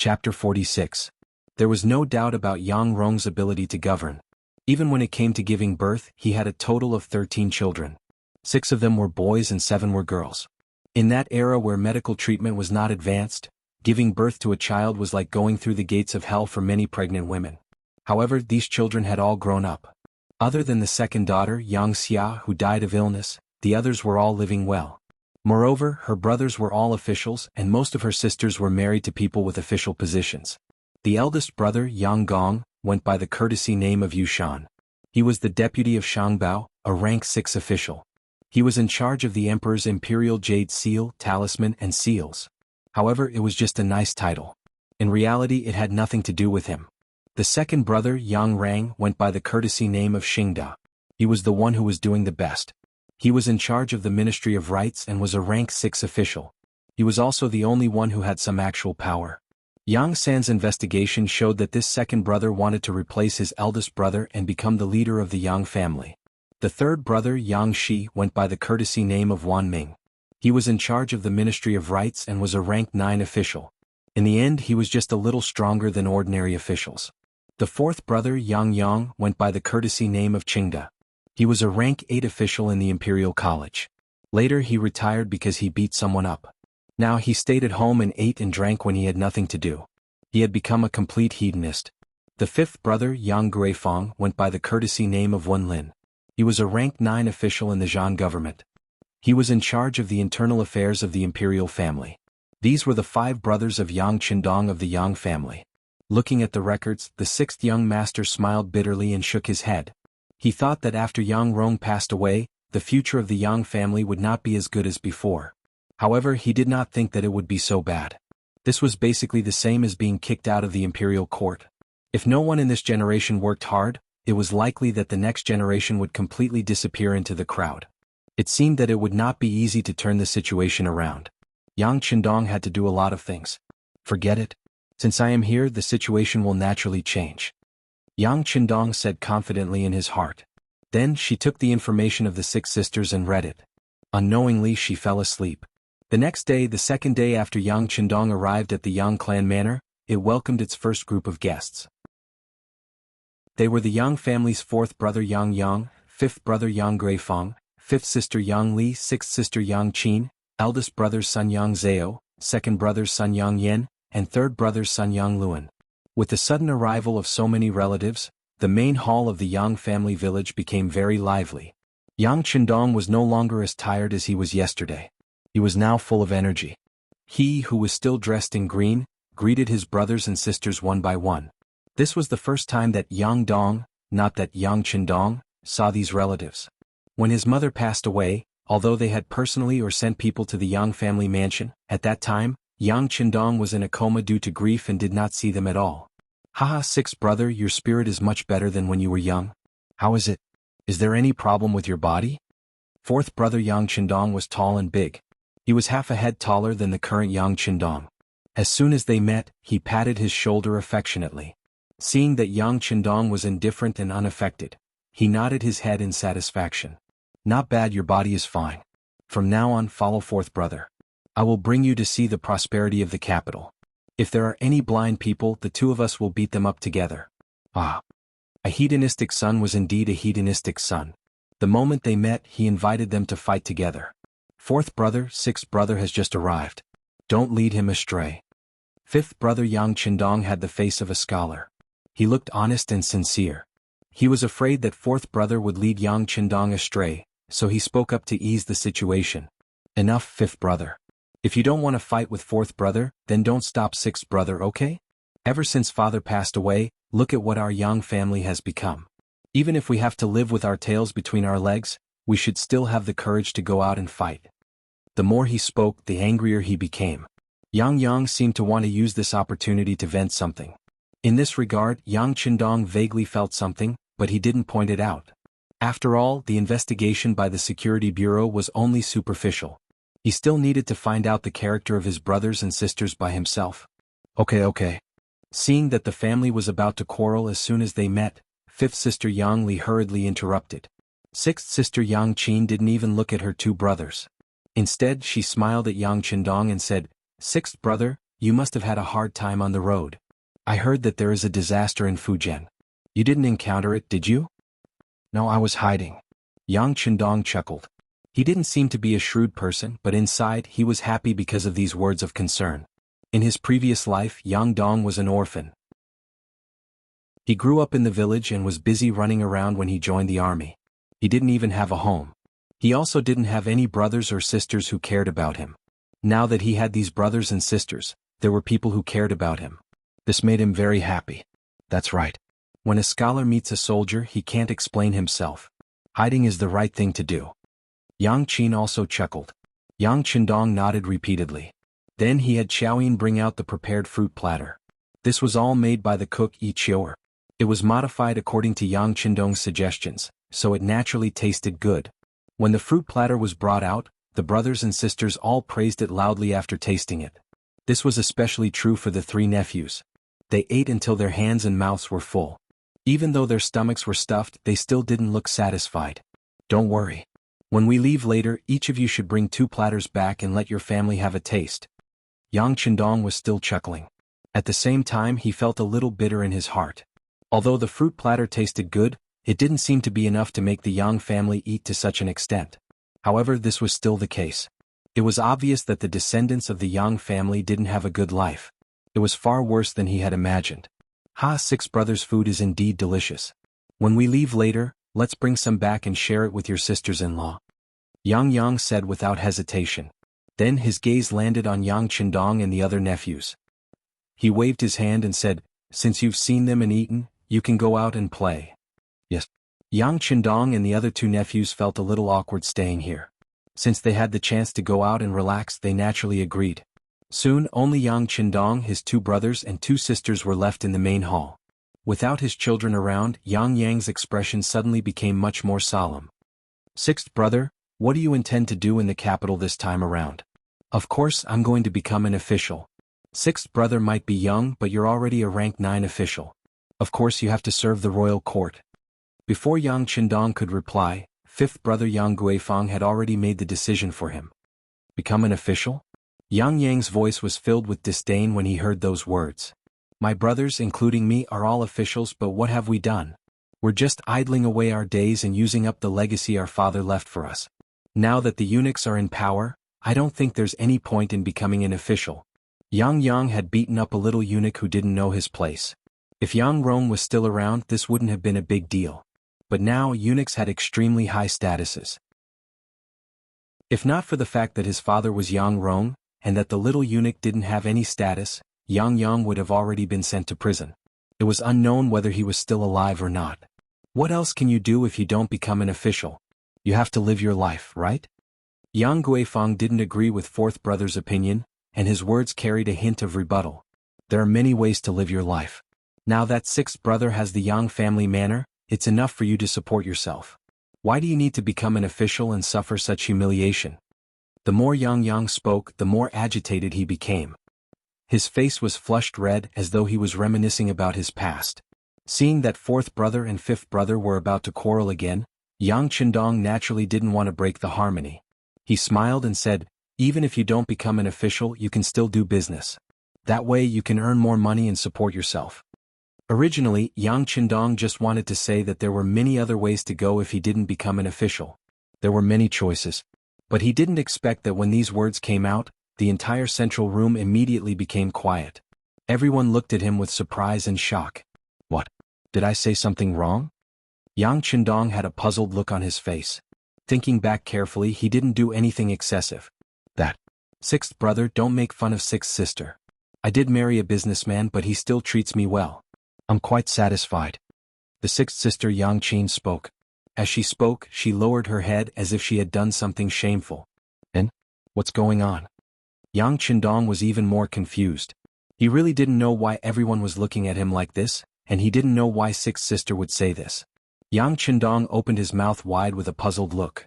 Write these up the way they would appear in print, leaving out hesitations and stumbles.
Chapter 46. There was no doubt about Yang Rong's ability to govern. Even when it came to giving birth, he had a total of 13 children. 6 of them were boys and 7 were girls. In that era where medical treatment was not advanced, giving birth to a child was like going through the gates of hell for many pregnant women. However, these children had all grown up. Other than the second daughter, Yang Xia, who died of illness, the others were all living well. Moreover, her brothers were all officials and most of her sisters were married to people with official positions. The eldest brother, Yang Gong, went by the courtesy name of Yushan. He was the deputy of Shangbao, a rank 6 official. He was in charge of the emperor's imperial jade seal, talisman and seals. However, it was just a nice title. In reality, it had nothing to do with him. The second brother, Yang Rang, went by the courtesy name of Xingda. He was the one who was doing the best. He was in charge of the Ministry of Rights and was a rank 6 official. He was also the only one who had some actual power. Yang San's investigation showed that this second brother wanted to replace his eldest brother and become the leader of the Yang family. The third brother, Yang Shi, went by the courtesy name of Wan Ming. He was in charge of the Ministry of Rights and was a rank 9 official. In the end, he was just a little stronger than ordinary officials. The fourth brother, Yang Yang, went by the courtesy name of Qingda. He was a rank 8 official in the Imperial College. Later he retired because he beat someone up. Now he stayed at home and ate and drank when he had nothing to do. He had become a complete hedonist. The fifth brother, Yang Guifeng, went by the courtesy name of Wen Lin. He was a rank 9 official in the Zhan government. He was in charge of the internal affairs of the imperial family. These were the 5 brothers of Yang Qindong of the Yang family. Looking at the records, the 6th young master smiled bitterly and shook his head. He thought that after Yang Rong passed away, the future of the Yang family would not be as good as before. However, he did not think that it would be so bad. This was basically the same as being kicked out of the imperial court. If no one in this generation worked hard, it was likely that the next generation would completely disappear into the crowd. It seemed that it would not be easy to turn the situation around. Yang Qindong had to do a lot of things. Forget it. Since I am here, the situation will naturally change. Yang Qindong said confidently in his heart. Then she took the information of the 6 sisters and read it. Unknowingly she fell asleep. The next day, the second day after Yang Qindong arrived at the Yang clan manor, it welcomed its first group of guests. They were the Yang family's 4th brother Yang Yang, 5th brother Yang Guifeng, 5th sister Yang Li, 6th sister Yang Qin, eldest brother Sun Yang Zhao, 2nd brother Sun Yang Yen, and 3rd brother Sun Yang Luan. With the sudden arrival of so many relatives, the main hall of the Yang family village became very lively. Yang Qindong was no longer as tired as he was yesterday. He was now full of energy. He, who was still dressed in green, greeted his brothers and sisters one by one. This was the first time that Yang Dong, not that Yang Qindong, saw these relatives. When his mother passed away, although they had personally or sent people to the Yang family mansion, at that time, Yang Qindong was in a coma due to grief and did not see them at all. Haha, 6th brother, your spirit is much better than when you were young. How is it? Is there any problem with your body? 4th brother Yang Qindong was tall and big. He was half a head taller than the current Yang Qindong. As soon as they met, he patted his shoulder affectionately. Seeing that Yang Qindong was indifferent and unaffected, he nodded his head in satisfaction. Not bad, your body is fine. From now on, follow 4th brother. I will bring you to see the prosperity of the capital. If there are any blind people, the 2 of us will beat them up together. Ah. A hedonistic son was indeed a hedonistic son. The moment they met, he invited them to fight together. 4th brother, 6th brother has just arrived. Don't lead him astray. 5th brother Yang Qindong had the face of a scholar. He looked honest and sincere. He was afraid that 4th brother would lead Yang Qindong astray, so he spoke up to ease the situation. Enough, 5th brother. If you don't want to fight with 4th brother, then don't stop 6th brother, okay? Ever since father passed away, look at what our Yang family has become. Even if we have to live with our tails between our legs, we should still have the courage to go out and fight. The more he spoke, the angrier he became. Yang Yang seemed to want to use this opportunity to vent something. In this regard, Yang Qindong vaguely felt something, but he didn't point it out. After all, the investigation by the Security Bureau was only superficial. He still needed to find out the character of his brothers and sisters by himself. Okay. Seeing that the family was about to quarrel as soon as they met, 5th sister Yang Li hurriedly interrupted. 6th sister Yang Qin didn't even look at her 2 brothers. Instead, she smiled at Yang Qindong and said, 6th brother, you must have had a hard time on the road. I heard that there is a disaster in Fujian. You didn't encounter it, did you? No, I was hiding. Yang Chendong chuckled. He didn't seem to be a shrewd person, but inside he was happy because of these words of concern. In his previous life, Yang Dong was an orphan. He grew up in the village and was busy running around when he joined the army. He didn't even have a home. He also didn't have any brothers or sisters who cared about him. Now that he had these brothers and sisters, there were people who cared about him. This made him very happy. That's right. When a scholar meets a soldier, he can't explain himself. Hiding is the right thing to do. Yang Qin also chuckled. Yang Chendong nodded repeatedly. Then he had Xiaoyin bring out the prepared fruit platter. This was all made by the cook Yi Qiuer. It was modified according to Yang Chendong's suggestions, so it naturally tasted good. When the fruit platter was brought out, the brothers and sisters all praised it loudly after tasting it. This was especially true for the three nephews. They ate until their hands and mouths were full. Even though their stomachs were stuffed, they still didn't look satisfied. Don't worry. When we leave later, each of you should bring 2 platters back and let your family have a taste. Yang Chendong was still chuckling. At the same time, he felt a little bitter in his heart. Although the fruit platter tasted good, it didn't seem to be enough to make the Yang family eat to such an extent. However, this was still the case. It was obvious that the descendants of the Yang family didn't have a good life. It was far worse than he had imagined. 6 brothers' food is indeed delicious. When we leave later, let's bring some back and share it with your sisters-in-law. Yang said without hesitation. Then his gaze landed on Yang Chendong and the other nephews. He waved his hand and said, since you've seen them and eaten, you can go out and play. Yes. Yang Chendong and the other 2 nephews felt a little awkward staying here. Since they had the chance to go out and relax, they naturally agreed. Soon, only Yang Chendong, his 2 brothers and 2 sisters were left in the main hall. Without his children around, Yang's expression suddenly became much more solemn. 6th brother, what do you intend to do in the capital this time around? Of course, I'm going to become an official. 6th brother might be young, but you're already a rank 9 official. Of course you have to serve the royal court. Before Yang Chendong could reply, 5th brother Yang Guifang had already made the decision for him. Become an official? Yang's voice was filled with disdain when he heard those words. My brothers, including me, are all officials, but what have we done? We're just idling away our days and using up the legacy our father left for us. Now that the eunuchs are in power, I don't think there's any point in becoming an official. Yang had beaten up a little eunuch who didn't know his place. If Yang Rong was still around, this wouldn't have been a big deal. But now eunuchs had extremely high statuses. If not for the fact that his father was Yang Rong, and that the little eunuch didn't have any status, Yang would have already been sent to prison. It was unknown whether he was still alive or not. What else can you do if you don't become an official? You have to live your life, right? Yang Guifang didn't agree with 4th brother's opinion, and his words carried a hint of rebuttal. There are many ways to live your life. Now that 6th brother has the Yang family manor, it's enough for you to support yourself. Why do you need to become an official and suffer such humiliation? The more Yang spoke, the more agitated he became. His face was flushed red as though he was reminiscing about his past. Seeing that 4th brother and 5th brother were about to quarrel again, Yang Chendong naturally didn't want to break the harmony. He smiled and said, even if you don't become an official, you can still do business. That way you can earn more money and support yourself. Originally, Yang Chendong just wanted to say that there were many other ways to go if he didn't become an official. There were many choices. But he didn't expect that when these words came out, the entire central room immediately became quiet. Everyone looked at him with surprise and shock. What? Did I say something wrong? Yang Chendong had a puzzled look on his face. Thinking back carefully, he didn't do anything excessive. That 6th brother, don't make fun of 6th sister. I did marry a businessman, but he still treats me well. I'm quite satisfied. The 6th sister Yang Qin spoke. As she spoke, she lowered her head as if she had done something shameful. And? What's going on? Yang Chendong was even more confused. He really didn't know why everyone was looking at him like this, and he didn't know why 6th sister would say this. Yang Chendong opened his mouth wide with a puzzled look.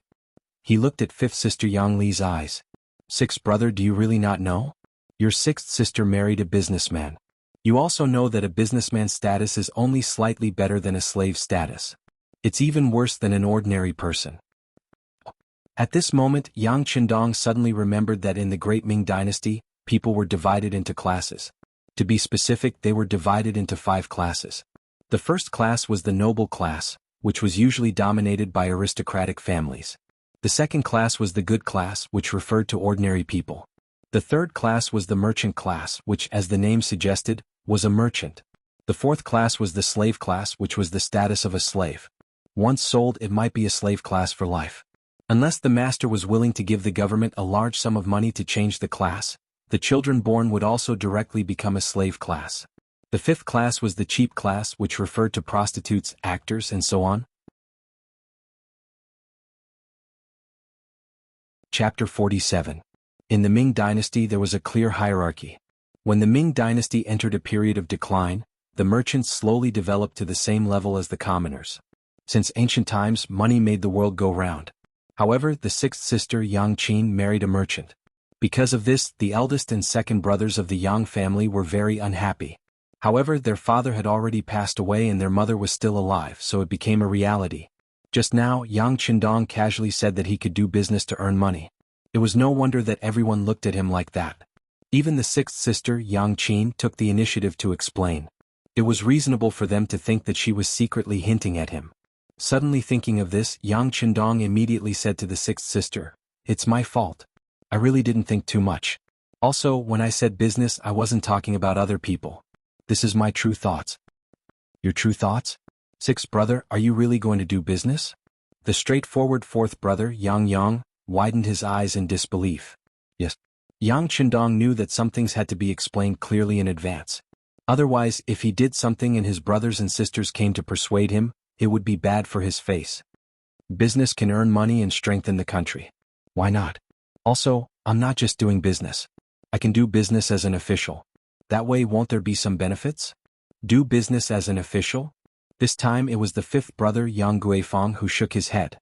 He looked at 5th sister Yang Li's eyes. 6th brother, do you really not know? Your 6th sister married a businessman. You also know that a businessman's status is only slightly better than a slave status. It's even worse than an ordinary person. At this moment, Yang Chendong suddenly remembered that in the Great Ming dynasty, people were divided into classes. To be specific, they were divided into 5 classes. The first class was the noble class, which was usually dominated by aristocratic families. The second class was the good class, which referred to ordinary people. The third class was the merchant class, which, as the name suggested, was a merchant. The fourth class was the slave class, which was the status of a slave. Once sold, it might be a slave class for life. Unless the master was willing to give the government a large sum of money to change the class, the children born would also directly become a slave class. The fifth class was the cheap class, which referred to prostitutes, actors, and so on. Chapter 47. In the Ming dynasty there was a clear hierarchy. When the Ming dynasty entered a period of decline, the merchants slowly developed to the same level as the commoners. Since ancient times, money made the world go round. However, the sixth sister Yang Qin married a merchant. Because of this, the eldest and second brothers of the Yang family were very unhappy. However, their father had already passed away and their mother was still alive, so it became a reality. Just now, Yang Qindong casually said that he could do business to earn money. It was no wonder that everyone looked at him like that. Even the sixth sister, Yang Qin, took the initiative to explain. It was reasonable for them to think that she was secretly hinting at him. Suddenly thinking of this, Yang Qindong immediately said to the sixth sister, "It's my fault. I really didn't think too much. Also, when I said business, I wasn't talking about other people. This is my true thoughts." "Your true thoughts? Sixth brother, are you really going to do business?" The straightforward fourth brother, Yang Yang, widened his eyes in disbelief. Yes. Yang Qindong knew that some things had to be explained clearly in advance. Otherwise, if he did something and his brothers and sisters came to persuade him, it would be bad for his face. Business can earn money and strengthen the country. Why not? Also, I'm not just doing business. I can do business as an official. That way, won't there be some benefits? Do business as an official? This time it was the fifth brother Yang Guifang who shook his head.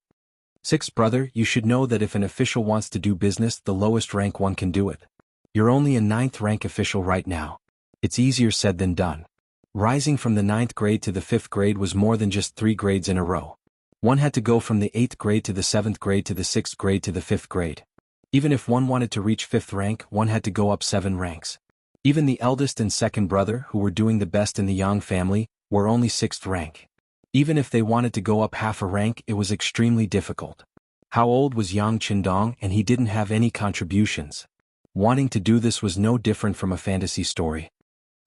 "Sixth brother, you should know that if an official wants to do business, the lowest rank one can do it. You're only a 9th rank official right now. It's easier said than done." Rising from the 9th grade to the 5th grade was more than just 3 grades in a row. One had to go from the 8th grade to the 7th grade to the 6th grade to the 5th grade. Even if one wanted to reach 5th rank, one had to go up 7 ranks. Even the eldest and second brother, who were doing the best in the Yang family, were only 6th rank. Even if they wanted to go up half a rank, it was extremely difficult. How old was Yang Qindong, and he didn't have any contributions. Wanting to do this was no different from a fantasy story.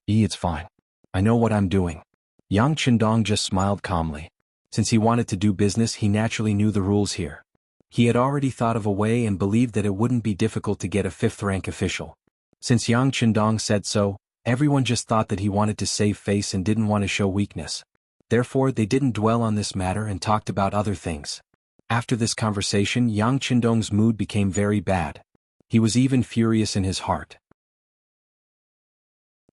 It's fine. I know what I'm doing." Yang Qindong just smiled calmly. Since he wanted to do business, he naturally knew the rules here. He had already thought of a way and believed that it wouldn't be difficult to get a 5th rank official. Since Yang Qindong said so, everyone just thought that he wanted to save face and didn't want to show weakness. Therefore, they didn't dwell on this matter and talked about other things. After this conversation, Yang Qindong's mood became very bad. He was even furious in his heart.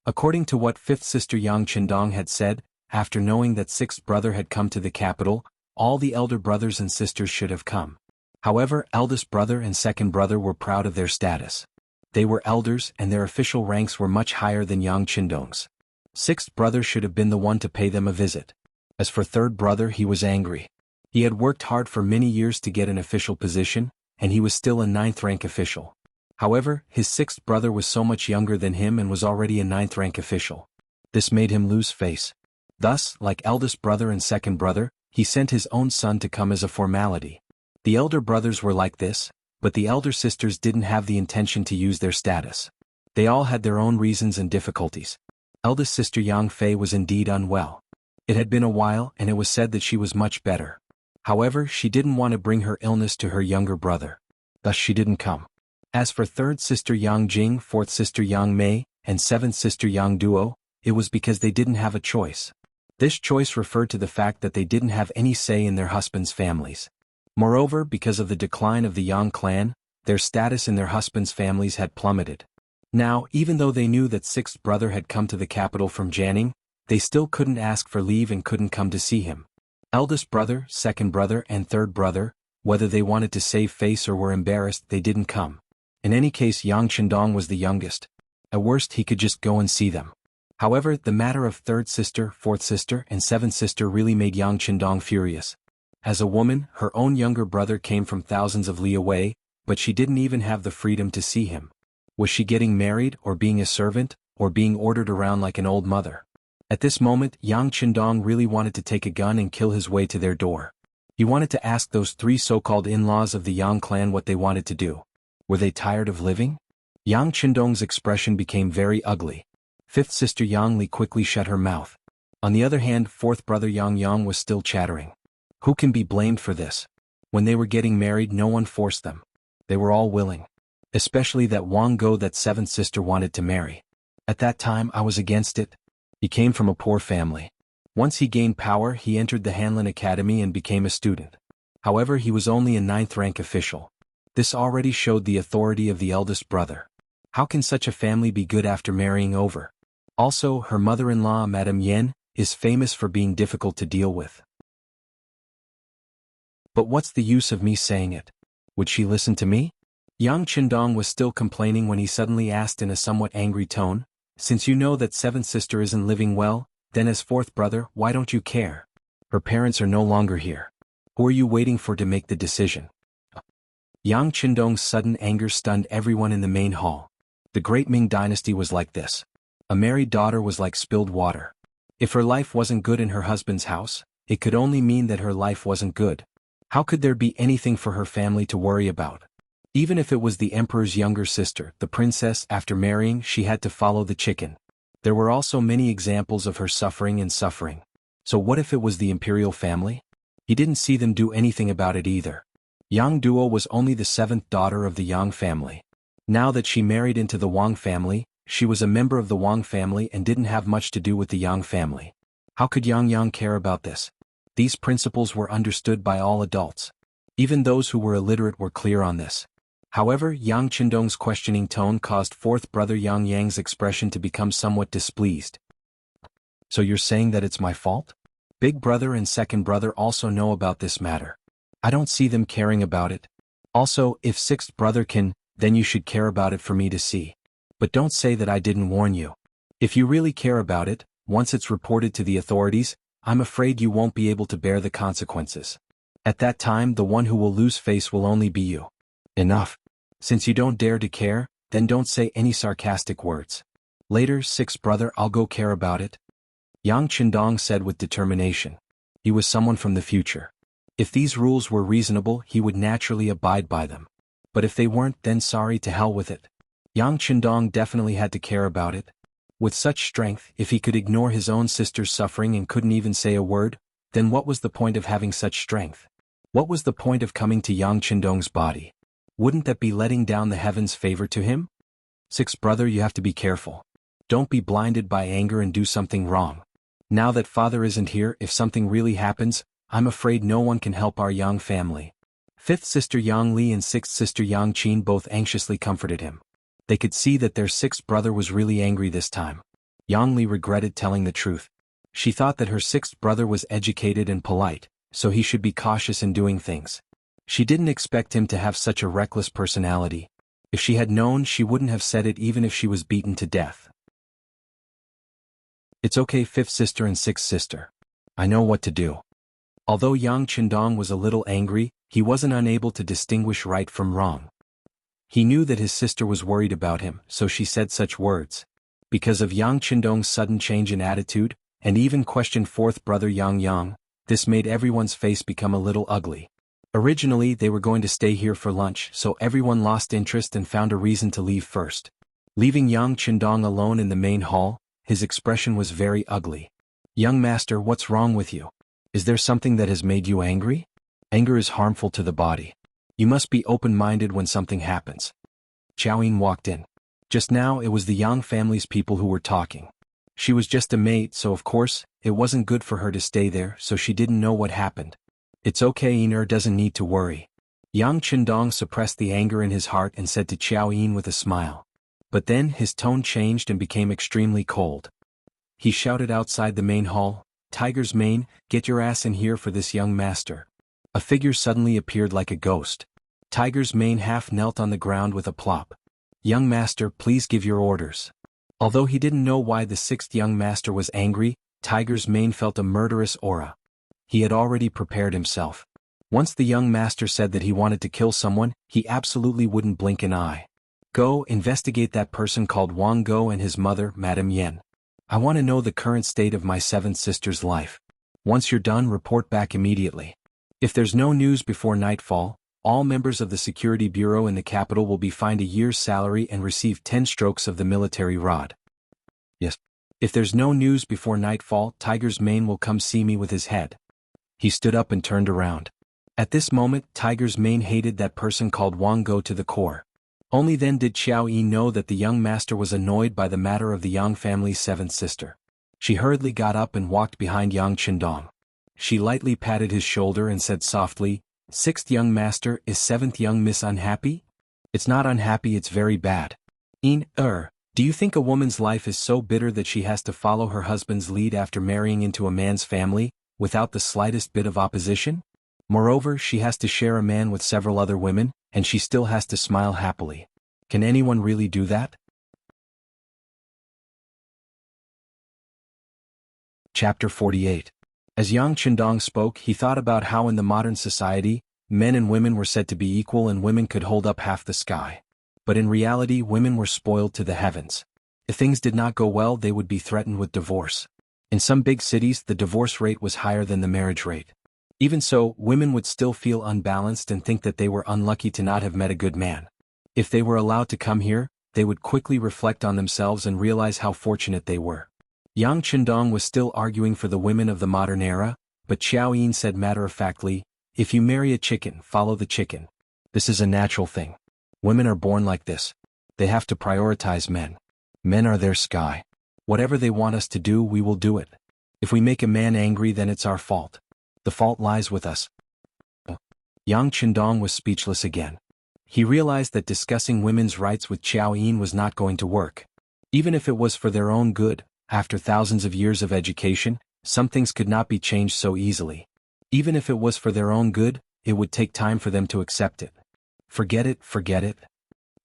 According to what fifth sister Yang Qindong had said, after knowing that sixth brother had come to the capital, all the elder brothers and sisters should have come. However, eldest brother and second brother were proud of their status. They were elders and their official ranks were much higher than Yang Qindong's. Sixth brother should have been the one to pay them a visit. As for third brother, he was angry. He had worked hard for many years to get an official position, and he was still a 9th rank official. However, his sixth brother was so much younger than him and was already a 9th rank official. This made him lose face. Thus, like eldest brother and second brother, he sent his own son to come as a formality. The elder brothers were like this, but the elder sisters didn't have the intention to use their status. They all had their own reasons and difficulties. Eldest sister Yang Fei was indeed unwell. It had been a while and it was said that she was much better. However, she didn't want to bring her illness to her younger brother. Thus she didn't come. As for third sister Yang Jing, fourth sister Yang Mei, and seventh sister Yang Duo, it was because they didn't have a choice. This choice referred to the fact that they didn't have any say in their husbands' families. Moreover, because of the decline of the Yang clan, their status in their husbands' families had plummeted. Now, even though they knew that sixth brother had come to the capital from Jianghu, they still couldn't ask for leave and couldn't come to see him. Eldest brother, second brother, and third brother, whether they wanted to save face or were embarrassed, they didn't come. In any case, Yang Qindong was the youngest. At worst, he could just go and see them. However, the matter of third sister, fourth sister, and seventh sister really made Yang Qindong furious. As a woman, her own younger brother came from thousands of li away, but she didn't even have the freedom to see him. Was she getting married, or being a servant, or being ordered around like an old mother? At this moment, Yang Qindong really wanted to take a gun and kill his way to their door. He wanted to ask those three so-called in-laws of the Yang clan what they wanted to do. Were they tired of living? Yang Qindong's expression became very ugly. Fifth sister Yang Li quickly shut her mouth. On the other hand, fourth brother Yang Yang was still chattering. Who can be blamed for this? When they were getting married, no one forced them. They were all willing. Especially that Wang Go that seventh sister wanted to marry. At that time I was against it. He came from a poor family. Once he gained power, he entered the Hanlin Academy and became a student. However, he was only a 9th rank official. This already showed the authority of the eldest brother. How can such a family be good after marrying over? Also, her mother-in-law, Madame Yen, is famous for being difficult to deal with. But what's the use of me saying it? Would she listen to me? Yang Qindong was still complaining when he suddenly asked in a somewhat angry tone, "Since you know that seventh sister isn't living well, then as fourth brother, why don't you care? Her parents are no longer here. Who are you waiting for to make the decision?" Yang Qindong's sudden anger stunned everyone in the main hall. The great Ming dynasty was like this. A married daughter was like spilled water. If her life wasn't good in her husband's house, it could only mean that her life wasn't good. How could there be anything for her family to worry about? Even if it was the emperor's younger sister, the princess, after marrying, she had to follow the chicken. There were also many examples of her suffering. So what if it was the imperial family? He didn't see them do anything about it either. Yang Duo was only the 7th daughter of the Yang family. Now that she married into the Wang family, she was a member of the Wang family and didn't have much to do with the Yang family. How could Yang care about this? These principles were understood by all adults. Even those who were illiterate were clear on this. However, Yang Qindong's questioning tone caused fourth brother Yang Yang's expression to become somewhat displeased. So you're saying that it's my fault? Big brother and second brother also know about this matter. I don't see them caring about it. Also, if sixth brother can, then you should care about it for me to see. But don't say that I didn't warn you. If you really care about it, once it's reported to the authorities, I'm afraid you won't be able to bear the consequences. At that time, the one who will lose face will only be you. Enough. Since you don't dare to care, then don't say any sarcastic words. Later, sixth brother, I'll go care about it. Yang Qindong said with determination. He was someone from the future. If these rules were reasonable, he would naturally abide by them. But if they weren't, then sorry, to hell with it. Yang Qindong definitely had to care about it. With such strength, if he could ignore his own sister's suffering and couldn't even say a word, then what was the point of having such strength? What was the point of coming to Yang Qindong's body? Wouldn't that be letting down the heavens' favor to him? Sixth brother, you have to be careful. Don't be blinded by anger and do something wrong. Now that father isn't here, if something really happens, I'm afraid no one can help our Yang family. Fifth sister Yang Li and sixth sister Yang Qin both anxiously comforted him. They could see that their sixth brother was really angry this time. Yang Li regretted telling the truth. She thought that her sixth brother was educated and polite, so he should be cautious in doing things. She didn't expect him to have such a reckless personality. If she had known, she wouldn't have said it even if she was beaten to death. It's okay, fifth sister and sixth sister. I know what to do. Although Yang Qindong was a little angry, he wasn't unable to distinguish right from wrong. He knew that his sister was worried about him, so she said such words. Because of Yang Qindong's sudden change in attitude, and even questioned fourth brother Yang Yang, this made everyone's face become a little ugly. Originally, they were going to stay here for lunch, so everyone lost interest and found a reason to leave first. Leaving Yang Qindong alone in the main hall, his expression was very ugly. Young master, what's wrong with you? Is there something that has made you angry? Anger is harmful to the body. You must be open-minded when something happens. Xiaoyin walked in. Just now it was the Yang family's people who were talking. She was just a maid, so of course, it wasn't good for her to stay there, so she didn't know what happened. It's okay, Iner doesn't need to worry. Yang Qindong suppressed the anger in his heart and said to Xiaoyin with a smile. But then his tone changed and became extremely cold. He shouted outside the main hall, "Tiger's mane, get your ass in here for this young master." A figure suddenly appeared like a ghost. Tiger's mane half knelt on the ground with a plop. "Young master, please give your orders." Although he didn't know why the sixth young master was angry, Tiger's mane felt a murderous aura. He had already prepared himself. Once the young master said that he wanted to kill someone, he absolutely wouldn't blink an eye. Go investigate that person called Wang Go and his mother, Madame Yen. I want to know the current state of my seventh sister's life. Once you're done, report back immediately. If there's no news before nightfall, all members of the security bureau in the capital will be fined a year's salary and receive 10 strokes of the military rod. Yes. If there's no news before nightfall, Tiger's Mane will come see me with his head. He stood up and turned around. At this moment, Tiger's Mane hated that person called Wang Go to the core. Only then did Xiao Yi know that the young master was annoyed by the matter of the Yang family's seventh sister. She hurriedly got up and walked behind Yang Qindong. She lightly patted his shoulder and said softly, "Sixth young master, is seventh young miss unhappy?" "It's not unhappy, it's very bad." Do you think a woman's life is so bitter that she has to follow her husband's lead after marrying into a man's family, without the slightest bit of opposition? Moreover, she has to share a man with several other women, and she still has to smile happily. Can anyone really do that? Chapter 48. As Yang Qindong spoke, he thought about how in the modern society, men and women were said to be equal and women could hold up half the sky. But in reality, women were spoiled to the heavens. If things did not go well, they would be threatened with divorce. In some big cities, the divorce rate was higher than the marriage rate. Even so, women would still feel unbalanced and think that they were unlucky to not have met a good man. If they were allowed to come here, they would quickly reflect on themselves and realize how fortunate they were. Yang Qindong was still arguing for the women of the modern era, but Xiao Yin said matter-of-factly, "If you marry a chicken, follow the chicken. This is a natural thing. Women are born like this. They have to prioritize men. Men are their sky. Whatever they want us to do, we will do it. If we make a man angry, then it's our fault. The fault lies with us." Yang Qindong was speechless again. He realized that discussing women's rights with Xiao Yin was not going to work. Even if it was for their own good, after thousands of years of education, some things could not be changed so easily. Even if it was for their own good, it would take time for them to accept it. Forget it, forget it.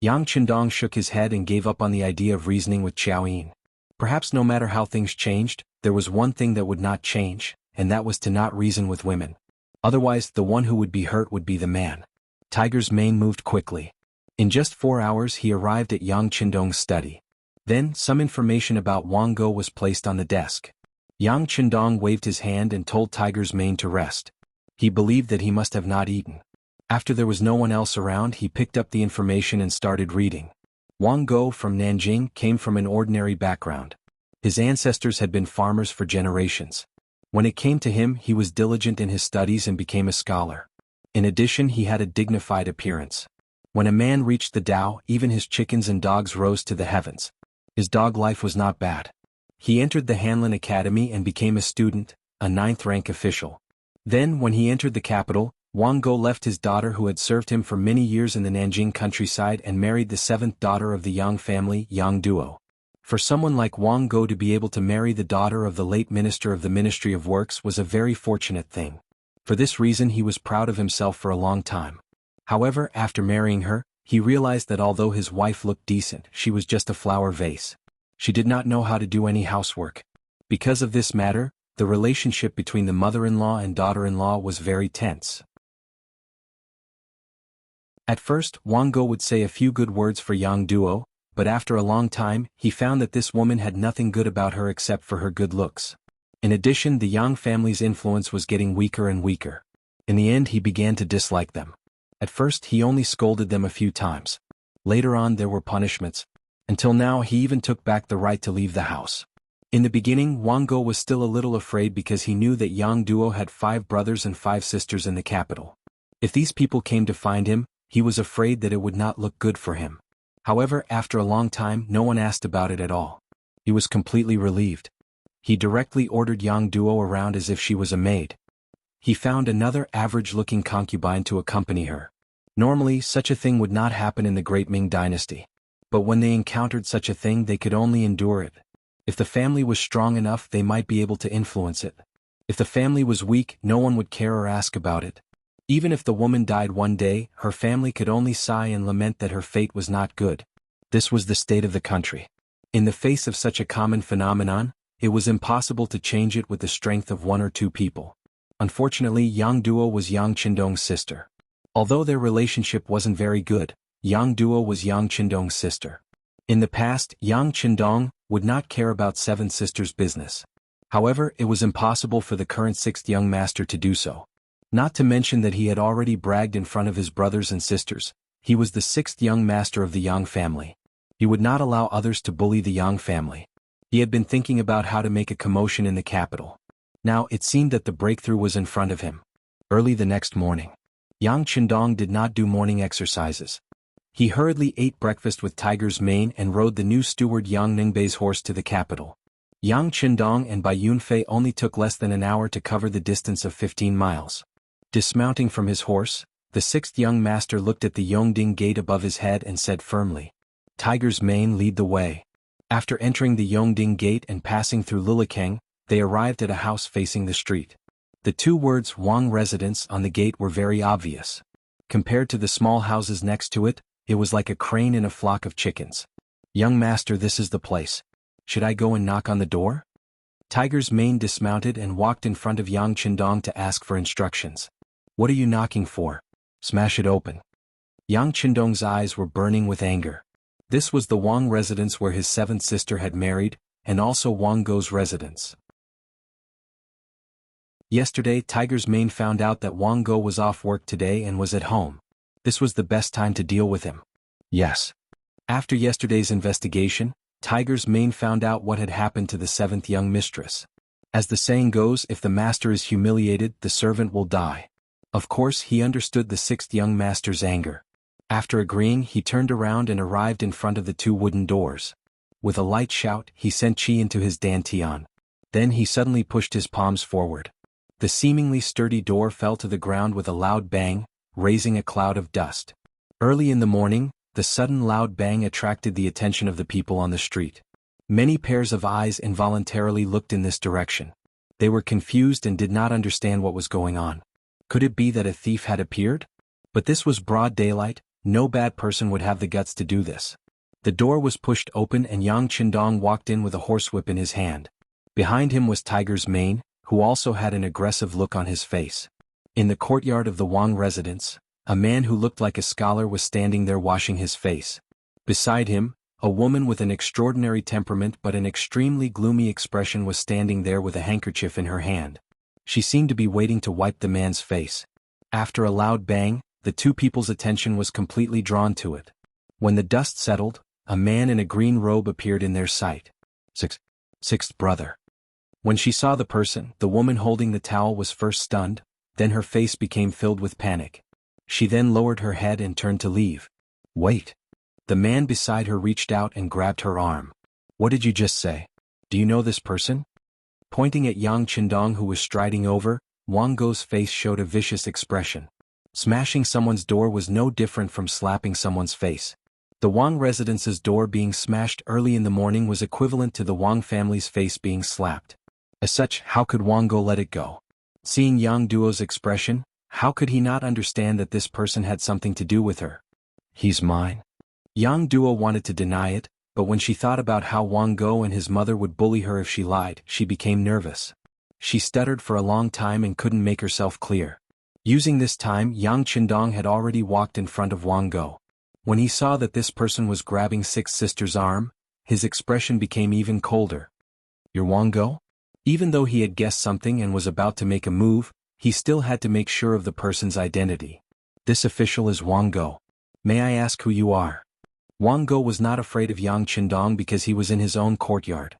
Yang Qindong shook his head and gave up on the idea of reasoning with Xiao Yin. Perhaps no matter how things changed, there was one thing that would not change, and that was to not reason with women. Otherwise, the one who would be hurt would be the man. Tiger's Mane moved quickly. In just 4 hours he arrived at Yang Qindong's study. Then, some information about Wang Go was placed on the desk. Yang Qindong waved his hand and told Tiger's Mane to rest. He believed that he must have not eaten. After there was no one else around, he picked up the information and started reading. Wang Go from Nanjing came from an ordinary background. His ancestors had been farmers for generations. When it came to him, he was diligent in his studies and became a scholar. In addition, he had a dignified appearance. When a man reached the Tao, even his chickens and dogs rose to the heavens. His dog life was not bad. He entered the Hanlin Academy and became a student, a 9th-rank official. Then, when he entered the capital, Wang Go left his daughter who had served him for many years in the Nanjing countryside and married the 7th daughter of the Yang family, Yang Duo. For someone like Wang Go to be able to marry the daughter of the late minister of the Ministry of Works was a very fortunate thing. For this reason he was proud of himself for a long time. However, after marrying her, he realized that although his wife looked decent, she was just a flower vase. She did not know how to do any housework. Because of this matter, the relationship between the mother-in-law and daughter-in-law was very tense. At first, Wang Go would say a few good words for Yang Duo, but after a long time, he found that this woman had nothing good about her except for her good looks. In addition, the Yang family's influence was getting weaker and weaker. In the end, he began to dislike them. At first, he only scolded them a few times. Later on, there were punishments. Until now, he even took back the right to leave the house. In the beginning, Wang Go was still a little afraid because he knew that Yang Duo had 5 brothers and 5 sisters in the capital. If these people came to find him, he was afraid that it would not look good for him. However, after a long time, no one asked about it at all. He was completely relieved. He directly ordered Yang Duo around as if she was a maid. He found another average-looking concubine to accompany her. Normally, such a thing would not happen in the Great Ming dynasty. But when they encountered such a thing, they could only endure it. If the family was strong enough, they might be able to influence it. If the family was weak, no one would care or ask about it. Even if the woman died one day, her family could only sigh and lament that her fate was not good. This was the state of the country. In the face of such a common phenomenon, it was impossible to change it with the strength of 1 or 2 people. Unfortunately, Yang Duo was Yang Qindong's sister. Although their relationship wasn't very good, Yang Duo was Yang Qindong's sister. In the past, Yang Qindong would not care about seven sisters' business. However, it was impossible for the current sixth young master to do so. Not to mention that he had already bragged in front of his brothers and sisters. He was the sixth young master of the Yang family. He would not allow others to bully the Yang family. He had been thinking about how to make a commotion in the capital. Now it seemed that the breakthrough was in front of him. Early the next morning, Yang Qindong did not do morning exercises. He hurriedly ate breakfast with Tiger's Mane and rode the new steward Yang Ningbei's horse to the capital. Yang Qindong and Bai Yunfei only took less than an hour to cover the distance of 15 miles. Dismounting from his horse, the sixth young master looked at the Yongding gate above his head and said firmly, "Tiger's Mane, lead the way." After entering the Yongding gate and passing through Lilikeng, they arrived at a house facing the street. The two words Wang Residence on the gate were very obvious. Compared to the small houses next to it, it was like a crane in a flock of chickens. "Young master, this is the place. Should I go and knock on the door?" Tiger's Mane dismounted and walked in front of Yang Qindong to ask for instructions. "What are you knocking for? Smash it open." Yang Qindong's eyes were burning with anger. This was the Wang residence where his seventh sister had married, and also Wang Go's residence. Yesterday, Tiger's Mane found out that Wang Go was off work today and was at home. This was the best time to deal with him. Yes. After yesterday's investigation, Tiger's Mane found out what had happened to the seventh young mistress. As the saying goes, if the master is humiliated, the servant will die. Of course, he understood the sixth young master's anger. After agreeing, he turned around and arrived in front of the two wooden doors. With a light shout, he sent Qi into his dantian. Then he suddenly pushed his palms forward. The seemingly sturdy door fell to the ground with a loud bang, raising a cloud of dust. Early in the morning, the sudden loud bang attracted the attention of the people on the street. Many pairs of eyes involuntarily looked in this direction. They were confused and did not understand what was going on. Could it be that a thief had appeared? But this was broad daylight, no bad person would have the guts to do this. The door was pushed open and Yang Qindong walked in with a horsewhip in his hand. Behind him was Tiger's Mane, who also had an aggressive look on his face. In the courtyard of the Wang residence, a man who looked like a scholar was standing there washing his face. Beside him, a woman with an extraordinary temperament but an extremely gloomy expression was standing there with a handkerchief in her hand. She seemed to be waiting to wipe the man's face. After a loud bang, the two people's attention was completely drawn to it. When the dust settled, a man in a green robe appeared in their sight. Sixth brother. When she saw the person, the woman holding the towel was first stunned, then her face became filled with panic. She then lowered her head and turned to leave. "Wait." The man beside her reached out and grabbed her arm. "What did you just say? Do you know this person?" Pointing at Yang Qindong who was striding over, Wang Go's face showed a vicious expression. Smashing someone's door was no different from slapping someone's face. The Wang residence's door being smashed early in the morning was equivalent to the Wang family's face being slapped. As such, how could Wang Go let it go? Seeing Yang Duo's expression, how could he not understand that this person had something to do with her? "He's mine." Yang Duo wanted to deny it, but when she thought about how Wang Go and his mother would bully her if she lied, she became nervous. She stuttered for a long time and couldn't make herself clear. Using this time, Yang Qindong had already walked in front of Wang Go. When he saw that this person was grabbing sixth sister's arm, his expression became even colder. "You're Wang Go?" Even though he had guessed something and was about to make a move, he still had to make sure of the person's identity. "This official is Wang Go. May I ask who you are?" Wang Go was not afraid of Yang Qindong because he was in his own courtyard.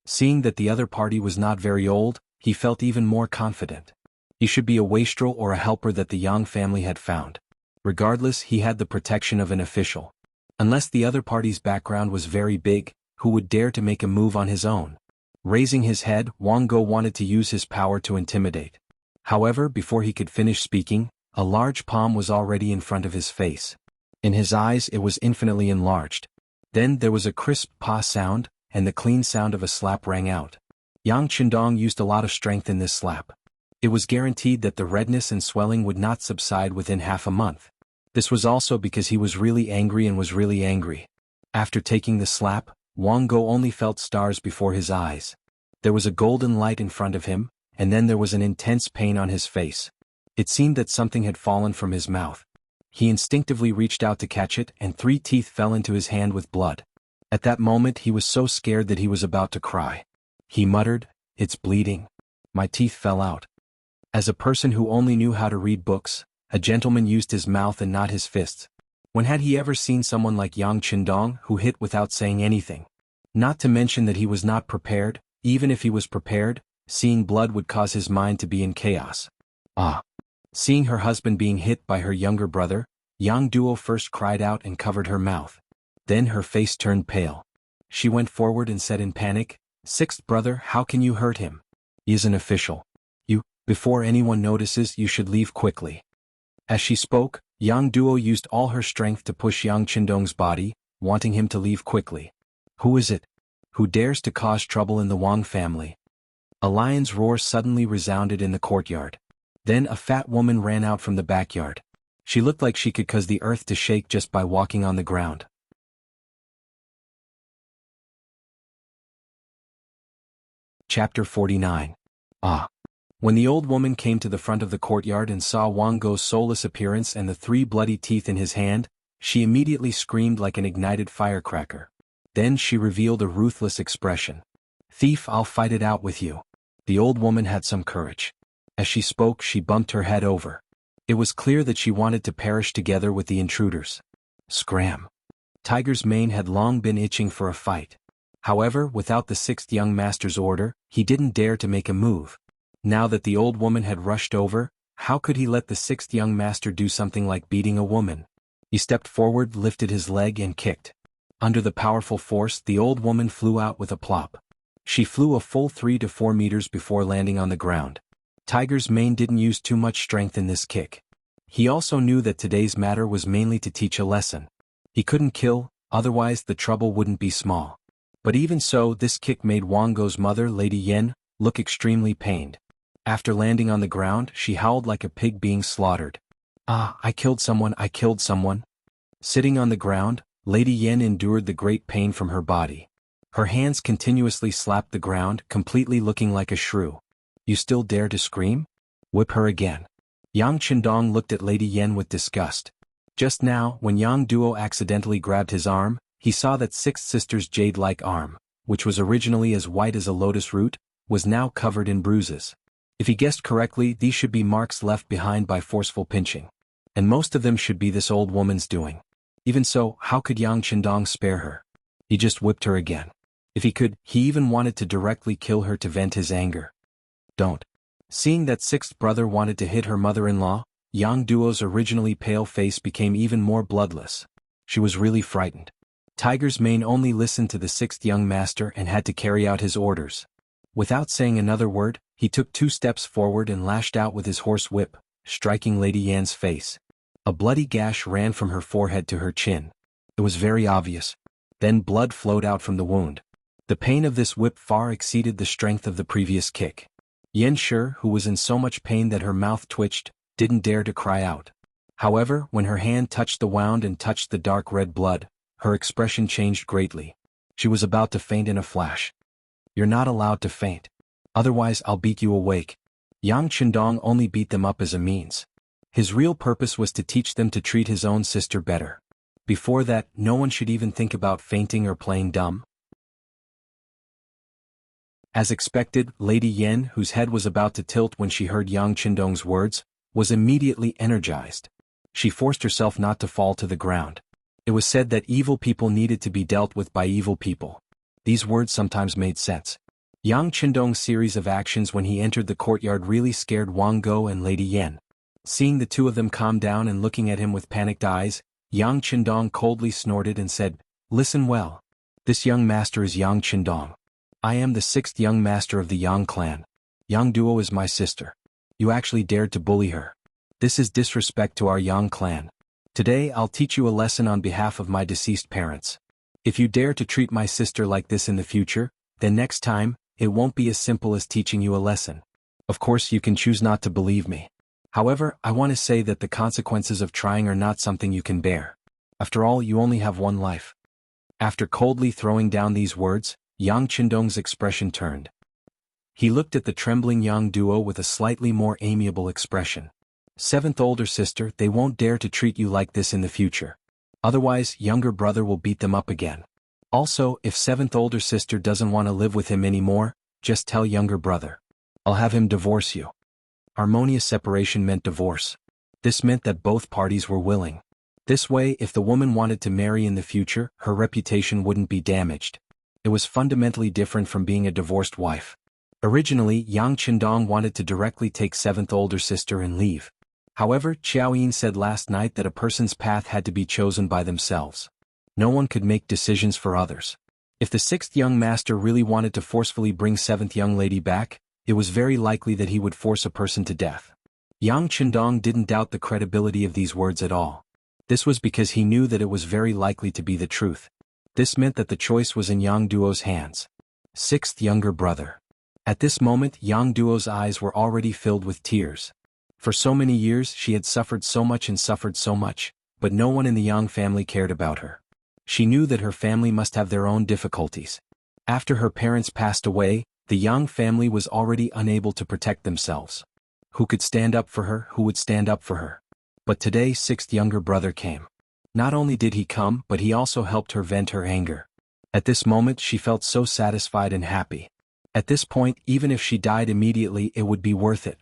Seeing that the other party was not very old, he felt even more confident. He should be a wastrel or a helper that the Yang family had found. Regardless, he had the protection of an official. Unless the other party's background was very big, who would dare to make a move on his own? Raising his head, Wang Go wanted to use his power to intimidate. However, before he could finish speaking, a large palm was already in front of his face. In his eyes it was infinitely enlarged. Then there was a crisp "pa" sound, and the clean sound of a slap rang out. Yang Qindong used a lot of strength in this slap. It was guaranteed that the redness and swelling would not subside within half a month. This was also because he was really angry and was really angry. After taking the slap, Wang Go only felt stars before his eyes. There was a golden light in front of him, and then there was an intense pain on his face. It seemed that something had fallen from his mouth. He instinctively reached out to catch it, and 3 teeth fell into his hand with blood. At that moment he was so scared that he was about to cry. He muttered, "It's bleeding. My teeth fell out." As a person who only knew how to read books, a gentleman used his mouth and not his fists. When had he ever seen someone like Yang Qindong who hit without saying anything? Not to mention that he was not prepared. Even if he was prepared, seeing blood would cause his mind to be in chaos. Ah! Seeing her husband being hit by her younger brother, Yang Duo first cried out and covered her mouth. Then her face turned pale. She went forward and said in panic, "Sixth brother, how can you hurt him? He is an official. Before anyone notices, you should leave quickly." As she spoke, Yang Duo used all her strength to push Yang Qindong's body, wanting him to leave quickly. Who is it? Who dares to cause trouble in the Wang family? A lion's roar suddenly resounded in the courtyard. Then a fat woman ran out from the backyard. She looked like she could cause the earth to shake just by walking on the ground. Chapter 49. Ah! When the old woman came to the front of the courtyard and saw Wang Go's soulless appearance and the 3 bloody teeth in his hand, she immediately screamed like an ignited firecracker. Then she revealed a ruthless expression. "Thief, I'll fight it out with you." The old woman had some courage. As she spoke, she bumped her head over. It was clear that she wanted to perish together with the intruders. Scram! Tiger's mane had long been itching for a fight. However, without the 6th young master's order, he didn't dare to make a move. Now that the old woman had rushed over, how could he let the 6th young master do something like beating a woman? He stepped forward, lifted his leg and kicked. Under the powerful force, the old woman flew out with a plop. She flew a full 3 to 4 meters before landing on the ground. Tiger's mane didn't use too much strength in this kick. He also knew that today's matter was mainly to teach a lesson. He couldn't kill, otherwise the trouble wouldn't be small. But even so, this kick made Wang Go's mother, Lady Yen, look extremely pained. After landing on the ground, she howled like a pig being slaughtered. "Ah, I killed someone, I killed someone." Sitting on the ground, Lady Yen endured the great pain from her body. Her hands continuously slapped the ground, completely looking like a shrew. "You still dare to scream? Whip her again." Yang Qindong looked at Lady Yen with disgust. Just now, when Yang Duo accidentally grabbed his arm, he saw that 6th sister's jade-like arm, which was originally as white as a lotus root, was now covered in bruises. If he guessed correctly, these should be marks left behind by forceful pinching. And most of them should be this old woman's doing. Even so, how could Yang Qindong spare her? He just whipped her again. If he could, he even wanted to directly kill her to vent his anger. Don't. Seeing that 6th brother wanted to hit her mother-in-law, Yang Duo's originally pale face became even more bloodless. She was really frightened. Tiger's mane only listened to the 6th young master and had to carry out his orders. Without saying another word, he took 2 steps forward and lashed out with his horse whip, striking Lady Yan's face. A bloody gash ran from her forehead to her chin. It was very obvious. Then blood flowed out from the wound. The pain of this whip far exceeded the strength of the previous kick. Yen Shi, who was in so much pain that her mouth twitched, didn't dare to cry out. However, when her hand touched the wound and touched the dark red blood, her expression changed greatly. She was about to faint in a flash. "You're not allowed to faint. Otherwise I'll beat you awake." Yang Qindong only beat them up as a means. His real purpose was to teach them to treat his own sister better. Before that, no one should even think about fainting or playing dumb. As expected, Lady Yen, whose head was about to tilt when she heard Yang Qindong's words, was immediately energized. She forced herself not to fall to the ground. It was said that evil people needed to be dealt with by evil people. These words sometimes made sense. Yang Qindong's series of actions when he entered the courtyard really scared Wang Go and Lady Yen. Seeing the 2 of them calm down and looking at him with panicked eyes, Yang Qindong coldly snorted and said, "Listen well. This young master is Yang Qindong. I am the 6th young master of the Yang clan. Yang Duo is my sister. You actually dared to bully her. This is disrespect to our Yang clan. Today I'll teach you a lesson on behalf of my deceased parents. If you dare to treat my sister like this in the future, then next time, it won't be as simple as teaching you a lesson. Of course you can choose not to believe me. However, I want to say that the consequences of trying are not something you can bear. After all, you only have one life." After coldly throwing down these words, Yang Qindong's expression turned. He looked at the trembling Yang Duo with a slightly more amiable expression. Seventh older sister, they won't dare to treat you like this in the future. Otherwise, younger brother will beat them up again. Also, if seventh older sister doesn't want to live with him anymore, just tell younger brother. I'll have him divorce you. Harmonious separation meant divorce. This meant that both parties were willing. This way, if the woman wanted to marry in the future, her reputation wouldn't be damaged. It was fundamentally different from being a divorced wife. Originally, Yang Qindong wanted to directly take seventh older sister and leave. However, Qiao Yin said last night that a person's path had to be chosen by themselves. No one could make decisions for others. If the sixth young master really wanted to forcefully bring seventh young lady back, it was very likely that he would force a person to death. Yang Qindong didn't doubt the credibility of these words at all. This was because he knew that it was very likely to be the truth. This meant that the choice was in Yang Duo's hands. Sixth younger brother. At this moment, Yang Duo's eyes were already filled with tears. For so many years she had suffered so much, but no one in the Yang family cared about her. She knew that her family must have their own difficulties. After her parents passed away, the Yang family was already unable to protect themselves. Who could stand up for her? Who would stand up for her? But today sixth younger brother came. Not only did he come, but he also helped her vent her anger. At this moment she felt so satisfied and happy. At this point, even if she died immediately, it would be worth it.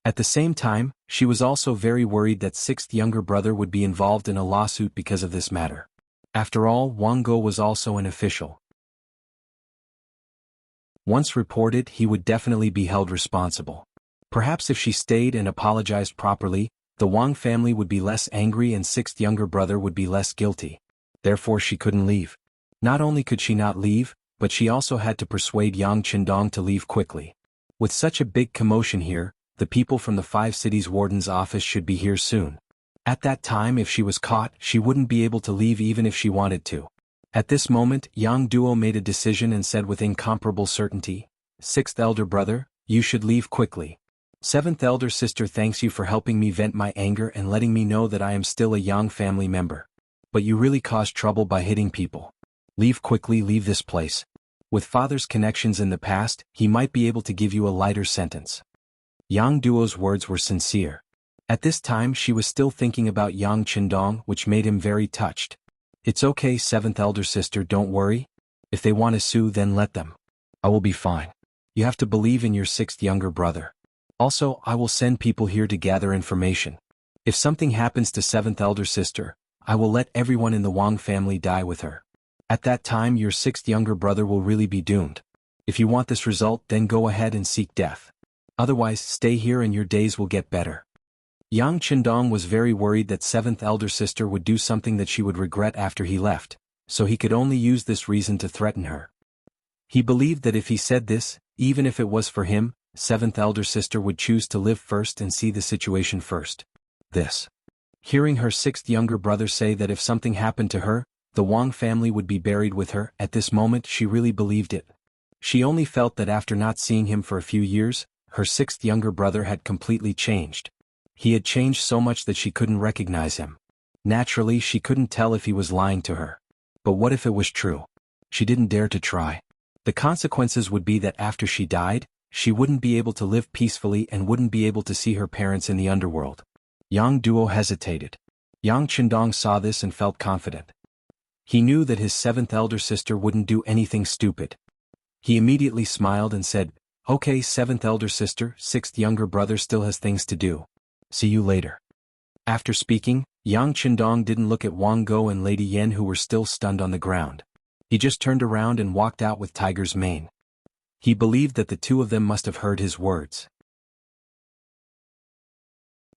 At the same time, she was also very worried that sixth younger brother would be involved in a lawsuit because of this matter. After all, Wang Go was also an official. Once reported, he would definitely be held responsible. Perhaps if she stayed and apologized properly, the Wang family would be less angry and sixth younger brother would be less guilty. Therefore she couldn't leave. Not only could she not leave, but she also had to persuade Yang Qindong to leave quickly. With such a big commotion here, the people from the 5 cities warden's office should be here soon. At that time, if she was caught, she wouldn't be able to leave even if she wanted to. At this moment, Yang Duo made a decision and said with incomparable certainty, "Sixth elder brother, you should leave quickly. Seventh elder sister thanks you for helping me vent my anger and letting me know that I am still a Yang family member. But you really caused trouble by hitting people. Leave quickly, leave this place. With father's connections in the past, he might be able to give you a lighter sentence." Yang Duo's words were sincere. At this time she was still thinking about Yang Qindong, which made him very touched. "It's okay, seventh elder sister, don't worry. If they want to sue, then let them. I will be fine. You have to believe in your sixth younger brother. Also, I will send people here to gather information. If something happens to seventh elder sister, I will let everyone in the Wang family die with her. At that time your sixth younger brother will really be doomed. If you want this result, then go ahead and seek death. Otherwise, stay here and your days will get better." Yang Qindong was very worried that seventh elder sister would do something that she would regret after he left, so he could only use this reason to threaten her. He believed that if he said this, even if it was for him, seventh elder sister would choose to live first and see the situation first. Hearing her sixth younger brother say that if something happened to her, the Wang family would be buried with her, at this moment she really believed it. She only felt that after not seeing him for a few years, her sixth younger brother had completely changed. He had changed so much that she couldn't recognize him. Naturally, she couldn't tell if he was lying to her. But what if it was true? She didn't dare to try. The consequences would be that after she died, she wouldn't be able to live peacefully and wouldn't be able to see her parents in the underworld. Yang Duo hesitated. Yang Qindong saw this and felt confident. He knew that his seventh elder sister wouldn't do anything stupid. He immediately smiled and said, "Okay, seventh elder sister, sixth younger brother still has things to do. See you later." After speaking, Yang Qindong didn't look at Wang Go and Lady Yan, who were still stunned on the ground. He just turned around and walked out with Tiger's mane. He believed that the two of them must have heard his words.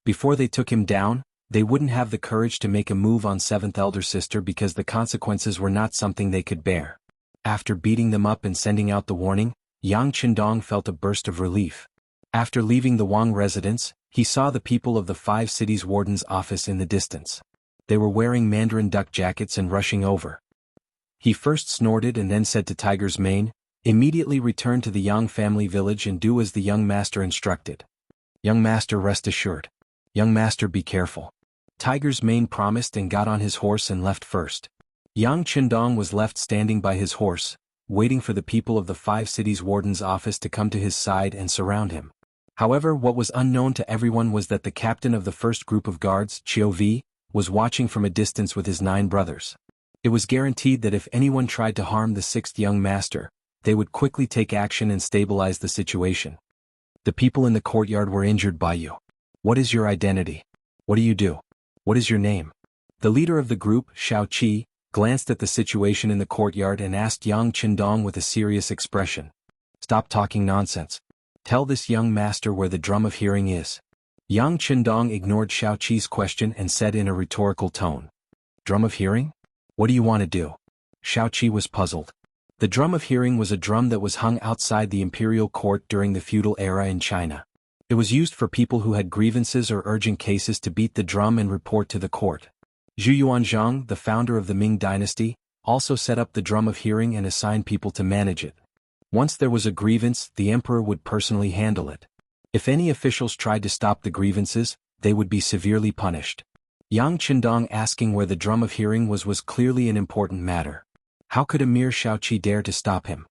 Before they took him down, they wouldn't have the courage to make a move on seventh elder sister because the consequences were not something they could bear. After beating them up and sending out the warning, Yang Qindong felt a burst of relief. After leaving the Wang residence, he saw the people of the 5 cities warden's office in the distance. They were wearing mandarin duck jackets and rushing over. He first snorted and then said to Tiger's mane, "Immediately return to the Yang family village and do as the young master instructed." "Young master, rest assured." "Young master, be careful." Tiger's mane promised and got on his horse and left first. Yang Qindong was left standing by his horse, waiting for the people of the 5 cities warden's office to come to his side and surround him. However, what was unknown to everyone was that the captain of the first group of guards, Chio was watching from a distance with his 9 brothers. It was guaranteed that if anyone tried to harm the 6th young master, they would quickly take action and stabilize the situation. The people in the courtyard were injured by you. What is your identity? What do you do? What is your name? The leader of the group, Xiao Qi, glanced at the situation in the courtyard and asked Yang Qindong with a serious expression. Stop talking nonsense. Tell this young master where the drum of hearing is. Yang Qindong ignored Xiao Qi's question and said in a rhetorical tone. Drum of hearing? What do you want to do? Xiao Qi was puzzled. The drum of hearing was a drum that was hung outside the imperial court during the feudal era in China. It was used for people who had grievances or urgent cases to beat the drum and report to the court. Zhu Yuanzhang, the founder of the Ming dynasty, also set up the drum of hearing and assigned people to manage it. Once there was a grievance, the emperor would personally handle it. If any officials tried to stop the grievances, they would be severely punished. Yang Qindong asking where the drum of hearing was clearly an important matter. How could a mere Xiao Qi dare to stop him?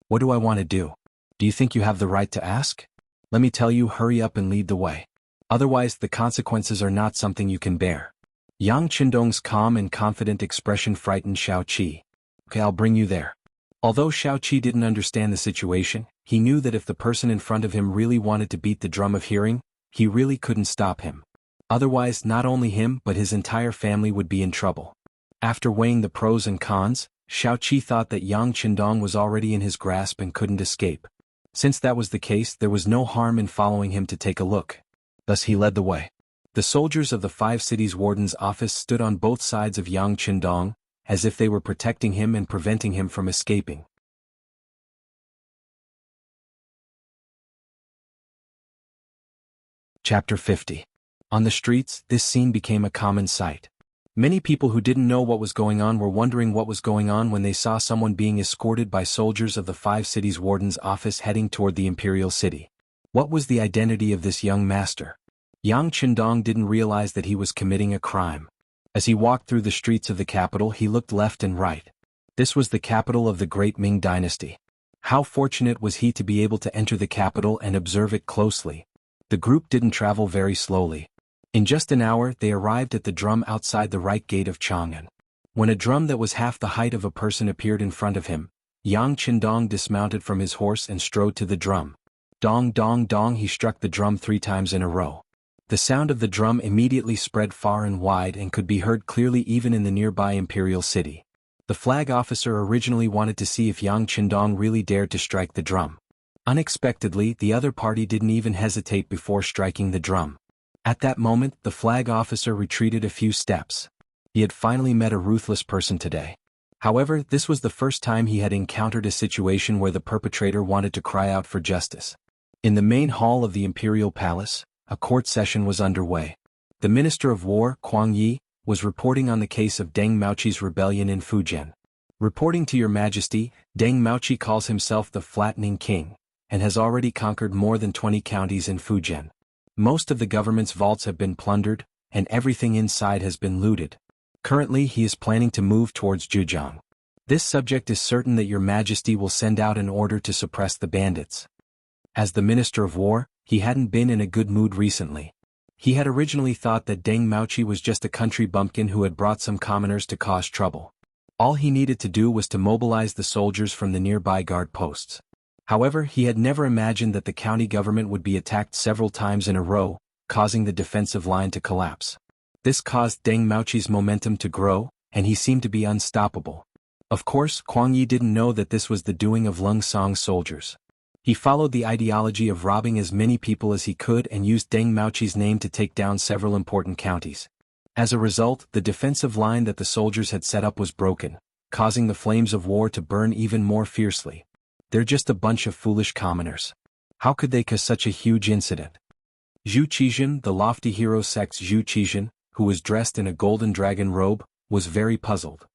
What do I want to do? Do you think you have the right to ask? Let me tell you, hurry up and lead the way. Otherwise, the consequences are not something you can bear. Yang Qindong's calm and confident expression frightened Xiao Qi. Okay, I'll bring you there. Although Xiao Qi didn't understand the situation, he knew that if the person in front of him really wanted to beat the drum of hearing, he really couldn't stop him. Otherwise, not only him but his entire family would be in trouble. After weighing the pros and cons, Xiao Qi thought that Yang Qindong was already in his grasp and couldn't escape. Since that was the case, there was no harm in following him to take a look. Thus he led the way. The soldiers of the 5 cities warden's office stood on both sides of Yang Qindong, as if they were protecting him and preventing him from escaping. Chapter 50. On the streets, this scene became a common sight. Many people who didn't know what was going on were wondering what was going on when they saw someone being escorted by soldiers of the 5 cities warden's office heading toward the imperial city. What was the identity of this young master? Yang Qindong didn't realize that he was committing a crime. As he walked through the streets of the capital, he looked left and right. This was the capital of the great Ming dynasty. How fortunate was he to be able to enter the capital and observe it closely. The group didn't travel very slowly. In just an hour, they arrived at the drum outside the right gate of Chang'an. When a drum that was half the height of a person appeared in front of him, Yang Qindong dismounted from his horse and strode to the drum. Dong dong dong, he struck the drum 3 times in a row. The sound of the drum immediately spread far and wide and could be heard clearly even in the nearby imperial city. The flag officer originally wanted to see if Yang Qindong really dared to strike the drum. Unexpectedly, the other party didn't even hesitate before striking the drum. At that moment, the flag officer retreated a few steps. He had finally met a ruthless person today. However, this was the first time he had encountered a situation where the perpetrator wanted to cry out for justice. In the main hall of the imperial palace, a court session was underway. The Minister of War, Kuang Yi, was reporting on the case of Deng Maoqi's rebellion in Fujian. Reporting to Your Majesty, Deng Maoqi calls himself the Flattening King, and has already conquered more than 20 counties in Fujian. Most of the government's vaults have been plundered, and everything inside has been looted. Currently, he is planning to move towards Zhejiang. This subject is certain that Your Majesty will send out an order to suppress the bandits. As the Minister of War, he hadn't been in a good mood recently. He had originally thought that Deng Maoqi was just a country bumpkin who had brought some commoners to cause trouble. All he needed to do was to mobilize the soldiers from the nearby guard posts. However, he had never imagined that the county government would be attacked several times in a row, causing the defensive line to collapse. This caused Deng Maoqi's momentum to grow, and he seemed to be unstoppable. Of course, Kuang Yi didn't know that this was the doing of Lung Song's soldiers. He followed the ideology of robbing as many people as he could and used Deng Maoqi's name to take down several important counties. As a result, the defensive line that the soldiers had set up was broken, causing the flames of war to burn even more fiercely. They're just a bunch of foolish commoners. How could they cause such a huge incident? Zhu Qizhen, the lofty hero sect's Zhu Qizhen, who was dressed in a golden dragon robe, was very puzzled.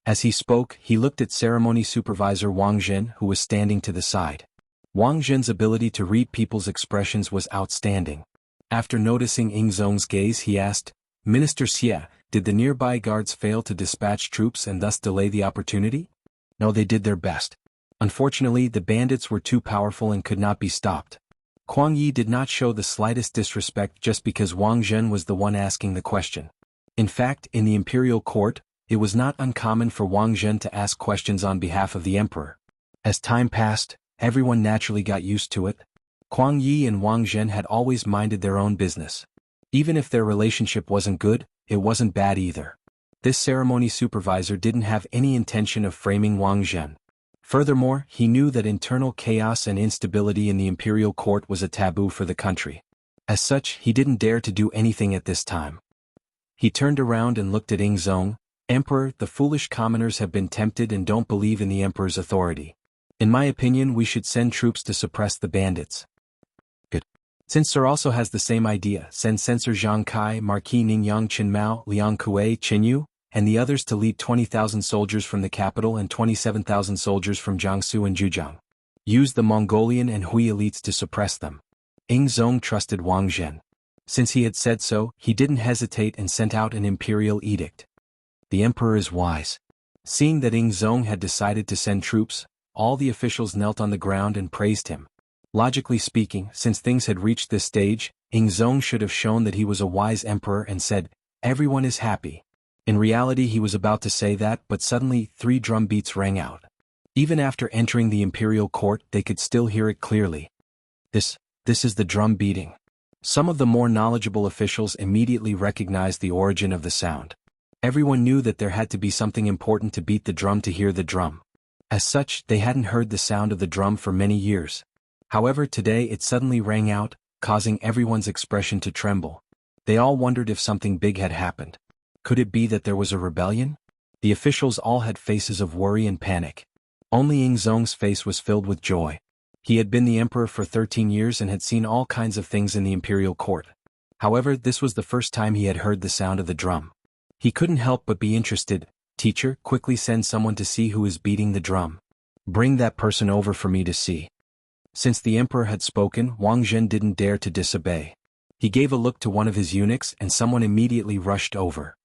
As he spoke, he looked at ceremony supervisor Wang Zhen, who was standing to the side. Wang Zhen's ability to read people's expressions was outstanding. After noticing Ying Zong's gaze, he asked, Minister Xie, did the nearby guards fail to dispatch troops and thus delay the opportunity? No, they did their best. Unfortunately, the bandits were too powerful and could not be stopped. Kuang Yi did not show the slightest disrespect just because Wang Zhen was the one asking the question. In fact, in the imperial court, it was not uncommon for Wang Zhen to ask questions on behalf of the emperor. As time passed, everyone naturally got used to it. Kuang Yi and Wang Zhen had always minded their own business. Even if their relationship wasn't good, it wasn't bad either. This ceremony supervisor didn't have any intention of framing Wang Zhen. Furthermore, he knew that internal chaos and instability in the imperial court was a taboo for the country. As such, he didn't dare to do anything at this time. He turned around and looked at Ying Zong. Emperor, the foolish commoners have been tempted and don't believe in the emperor's authority. In my opinion, we should send troops to suppress the bandits. Good. Since Sir also has the same idea, send Censor Zhang Kai, Marquis Ningyang Qinmao, Liang Kuei, Qinyu, and the others to lead 20,000 soldiers from the capital and 27,000 soldiers from Jiangsu and Zhejiang. Use the Mongolian and Hui elites to suppress them. Ying Zong trusted Wang Zhen. Since he had said so, he didn't hesitate and sent out an imperial edict. The emperor is wise. Seeing that Ying Zong had decided to send troops, all the officials knelt on the ground and praised him. Logically speaking, since things had reached this stage, Ying Zong should have shown that he was a wise emperor and said, "Everyone is happy." In reality, he was about to say that, but suddenly 3 drum beats rang out. Even after entering the imperial court, they could still hear it clearly. This is the drum beating. Some of the more knowledgeable officials immediately recognized the origin of the sound. Everyone knew that there had to be something important to beat the drum to hear the drum. As such, they hadn't heard the sound of the drum for many years. However, today it suddenly rang out, causing everyone's expression to tremble. They all wondered if something big had happened. Could it be that there was a rebellion? The officials all had faces of worry and panic. Only Ying Zong's face was filled with joy. He had been the emperor for 13 years and had seen all kinds of things in the imperial court. However, this was the first time he had heard the sound of the drum. He couldn't help but be interested. "Teacher, quickly send someone to see who is beating the drum. Bring that person over for me to see." Since the emperor had spoken, Wang Zhen didn't dare to disobey. He gave a look to one of his eunuchs and someone immediately rushed over.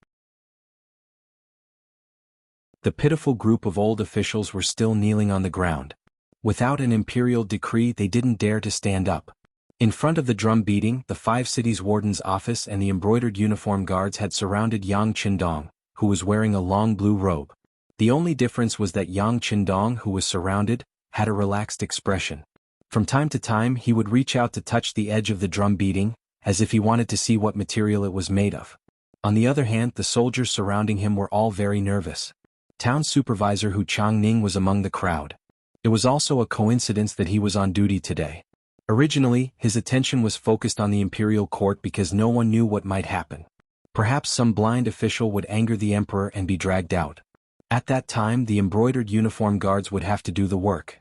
The pitiful group of old officials were still kneeling on the ground. Without an imperial decree, they didn't dare to stand up. In front of the drum beating, the 5 cities warden's office and the embroidered uniform guards had surrounded Yang Qindong, who was wearing a long blue robe. The only difference was that Yang Qindong, who was surrounded, had a relaxed expression. From time to time, he would reach out to touch the edge of the drum beating, as if he wanted to see what material it was made of. On the other hand, the soldiers surrounding him were all very nervous. Town supervisor Hu Changning was among the crowd. It was also a coincidence that he was on duty today. Originally, his attention was focused on the imperial court because no one knew what might happen. Perhaps some blind official would anger the emperor and be dragged out. At that time, the embroidered uniform guards would have to do the work.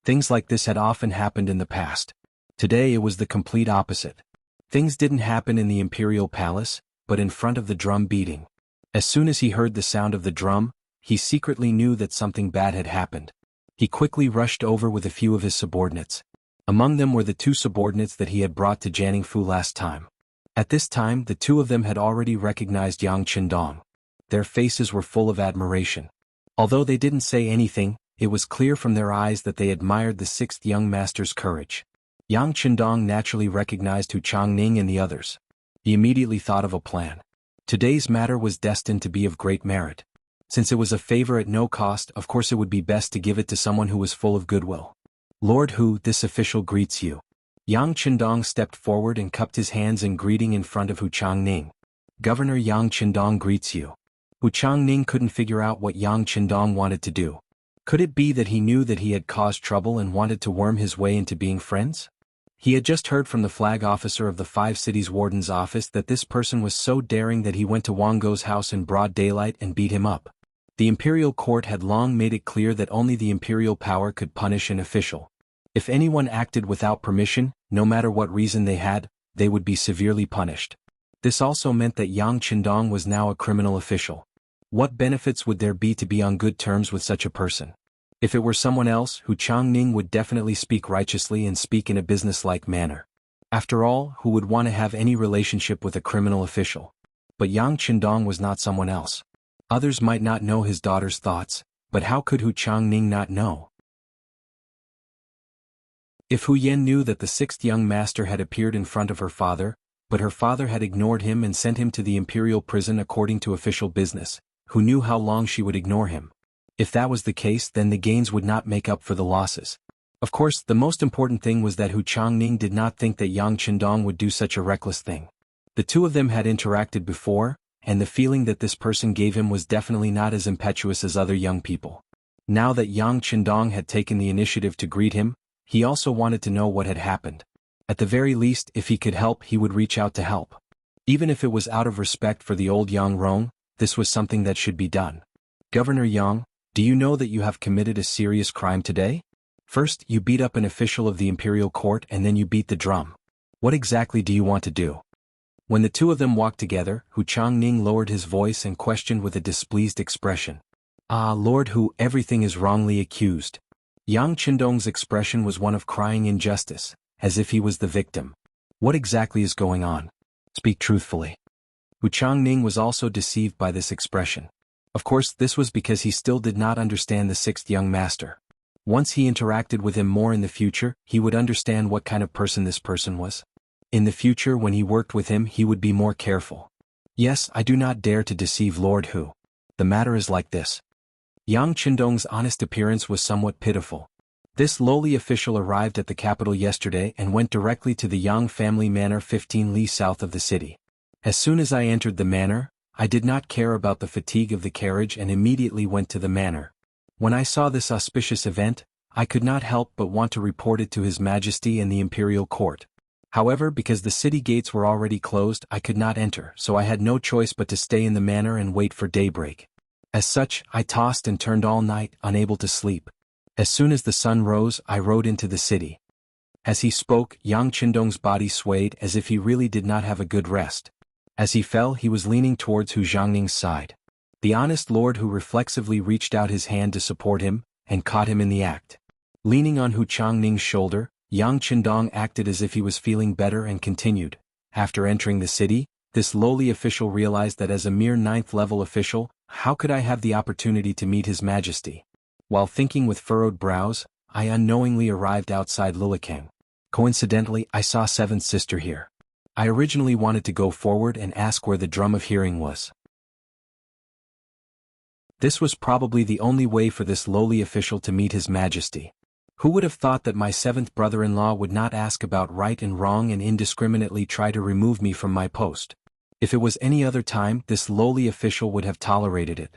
Things like this had often happened in the past. Today it was the complete opposite. Things didn't happen in the imperial palace, but in front of the drum beating. As soon as he heard the sound of the drum, he secretly knew that something bad had happened. He quickly rushed over with a few of his subordinates. Among them were the 2 subordinates that he had brought to Jianghu last time. At this time, the 2 of them had already recognized Yang Qindong. Their faces were full of admiration. Although they didn't say anything, it was clear from their eyes that they admired the 6th young master's courage. Yang Qindong naturally recognized Hu Changning and the others. He immediately thought of a plan. Today's matter was destined to be of great merit. Since it was a favor at no cost, of course it would be best to give it to someone who was full of goodwill. "Lord Hu, this official greets you." Yang Qindong stepped forward and cupped his hands in greeting in front of Hu Changning. "Governor Yang Qindong greets you." Hu Changning couldn't figure out what Yang Qindong wanted to do. Could it be that he knew that he had caused trouble and wanted to worm his way into being friends? He had just heard from the flag officer of the 5 cities warden's office that this person was so daring that he went to Wang Go's house in broad daylight and beat him up. The imperial court had long made it clear that only the imperial power could punish an official. If anyone acted without permission, no matter what reason they had, they would be severely punished. This also meant that Yang Qindong was now a criminal official. What benefits would there be to be on good terms with such a person? If it were someone else, Hu Changning would definitely speak righteously and speak in a businesslike manner. After all, who would want to have any relationship with a criminal official? But Yang Qindong was not someone else. Others might not know his daughter's thoughts, but how could Hu Changning not know? If Hu Yan knew that the sixth young master had appeared in front of her father, but her father had ignored him and sent him to the imperial prison according to official business, who knew how long she would ignore him? If that was the case, then the gains would not make up for the losses. Of course, the most important thing was that Hu Changning did not think that Yang Qindong would do such a reckless thing. The two of them had interacted before, and the feeling that this person gave him was definitely not as impetuous as other young people. Now that Yang Qindong had taken the initiative to greet him, he also wanted to know what had happened. At the very least, if he could help, he would reach out to help. Even if it was out of respect for the old Yang Rong, this was something that should be done. Governor Yang, do you know that you have committed a serious crime today? First, you beat up an official of the imperial court and then you beat the drum. What exactly do you want to do? When the two of them walked together, Hu Changning lowered his voice and questioned with a displeased expression. Ah, Lord Hu, everything is wrongly accused. Yang Qindong's expression was one of crying injustice, as if he was the victim. What exactly is going on? Speak truthfully. Hu Changning was also deceived by this expression. Of course, this was because he still did not understand the sixth young master. Once he interacted with him more in the future, he would understand what kind of person this person was. In the future, when he worked with him, he would be more careful. Yes, I do not dare to deceive Lord Hu. The matter is like this. Yang Qindong's honest appearance was somewhat pitiful. This lowly official arrived at the capital yesterday and went directly to the Yang family manor 15 li south of the city. As soon as I entered the manor, I did not care about the fatigue of the carriage and immediately went to the manor. When I saw this auspicious event, I could not help but want to report it to His Majesty and the imperial court. However, because the city gates were already closed, I could not enter, so I had no choice but to stay in the manor and wait for daybreak. As such, I tossed and turned all night, unable to sleep. As soon as the sun rose, I rode into the city. As he spoke, Yang Qindong's body swayed as if he really did not have a good rest. As he fell, he was leaning towards Hu Xiangning's side. The honest lord Hu reflexively reached out his hand to support him, and caught him in the act. Leaning on Hu Changning's shoulder, Yang Qindong acted as if he was feeling better and continued. After entering the city, this lowly official realized that as a mere 9th-level official, how could I have the opportunity to meet His Majesty? While thinking with furrowed brows, I unknowingly arrived outside Lilikang. Coincidentally, I saw Seventh Sister here. I originally wanted to go forward and ask where the drum of hearing was. This was probably the only way for this lowly official to meet His Majesty. Who would have thought that my seventh brother-in-law would not ask about right and wrong and indiscriminately try to remove me from my post? If it was any other time, this lowly official would have tolerated it.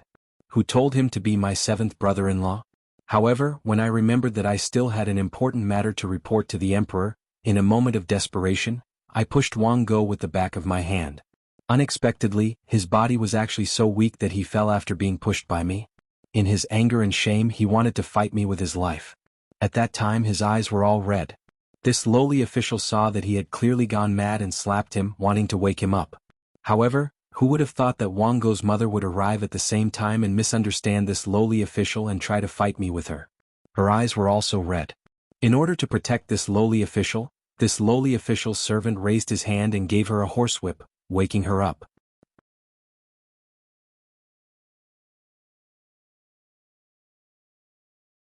Who told him to be my seventh brother-in-law? However, when I remembered that I still had an important matter to report to the emperor, in a moment of desperation, I pushed Wang Go with the back of my hand. Unexpectedly, his body was actually so weak that he fell after being pushed by me. In his anger and shame, he wanted to fight me with his life. At that time, his eyes were all red. This lowly official saw that he had clearly gone mad and slapped him, wanting to wake him up. However, who would have thought that Wang Go's mother would arrive at the same time and misunderstand this lowly official and try to fight me with her? Her eyes were also red. In order to protect this lowly official's servant raised his hand and gave her a horsewhip, waking her up.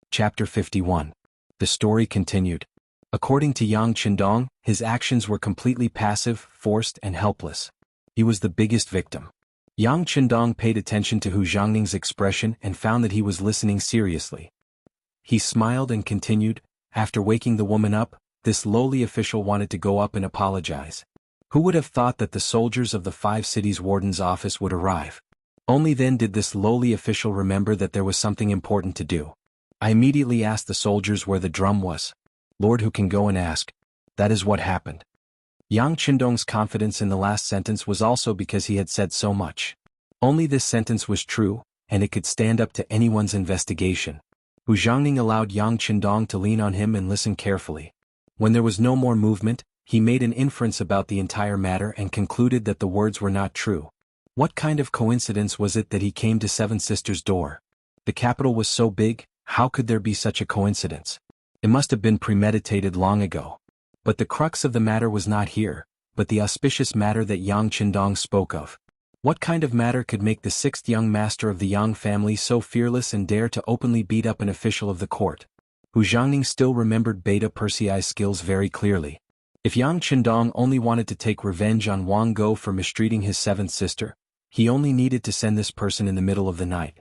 Chapter 51. The story continued. According to Yang Qindong, his actions were completely passive, forced and helpless. He was the biggest victim. Yang Qindong paid attention to Hu Xiangning's expression and found that he was listening seriously. He smiled and continued, after waking the woman up, this lowly official wanted to go up and apologize. Who would have thought that the soldiers of the 5 cities warden's office would arrive? Only then did this lowly official remember that there was something important to do. I immediately asked the soldiers where the drum was. Lord Hu can go and ask. That is what happened. Yang Qindong's confidence in the last sentence was also because he had said so much. Only this sentence was true, and it could stand up to anyone's investigation. Hu Xiangning allowed Yang Qindong to lean on him and listen carefully. When there was no more movement, he made an inference about the entire matter and concluded that the words were not true. What kind of coincidence was it that he came to Seven Sisters' door? The capital was so big, how could there be such a coincidence? It must have been premeditated long ago. But the crux of the matter was not here, but the auspicious matter that Yang Qindong spoke of. What kind of matter could make the 6th young master of the Yang family so fearless and dare to openly beat up an official of the court? Hu Jiangning still remembered Beta Persei's skills very clearly. If Yang Qindong only wanted to take revenge on Wang Go for mistreating his seventh sister, he only needed to send this person in the middle of the night.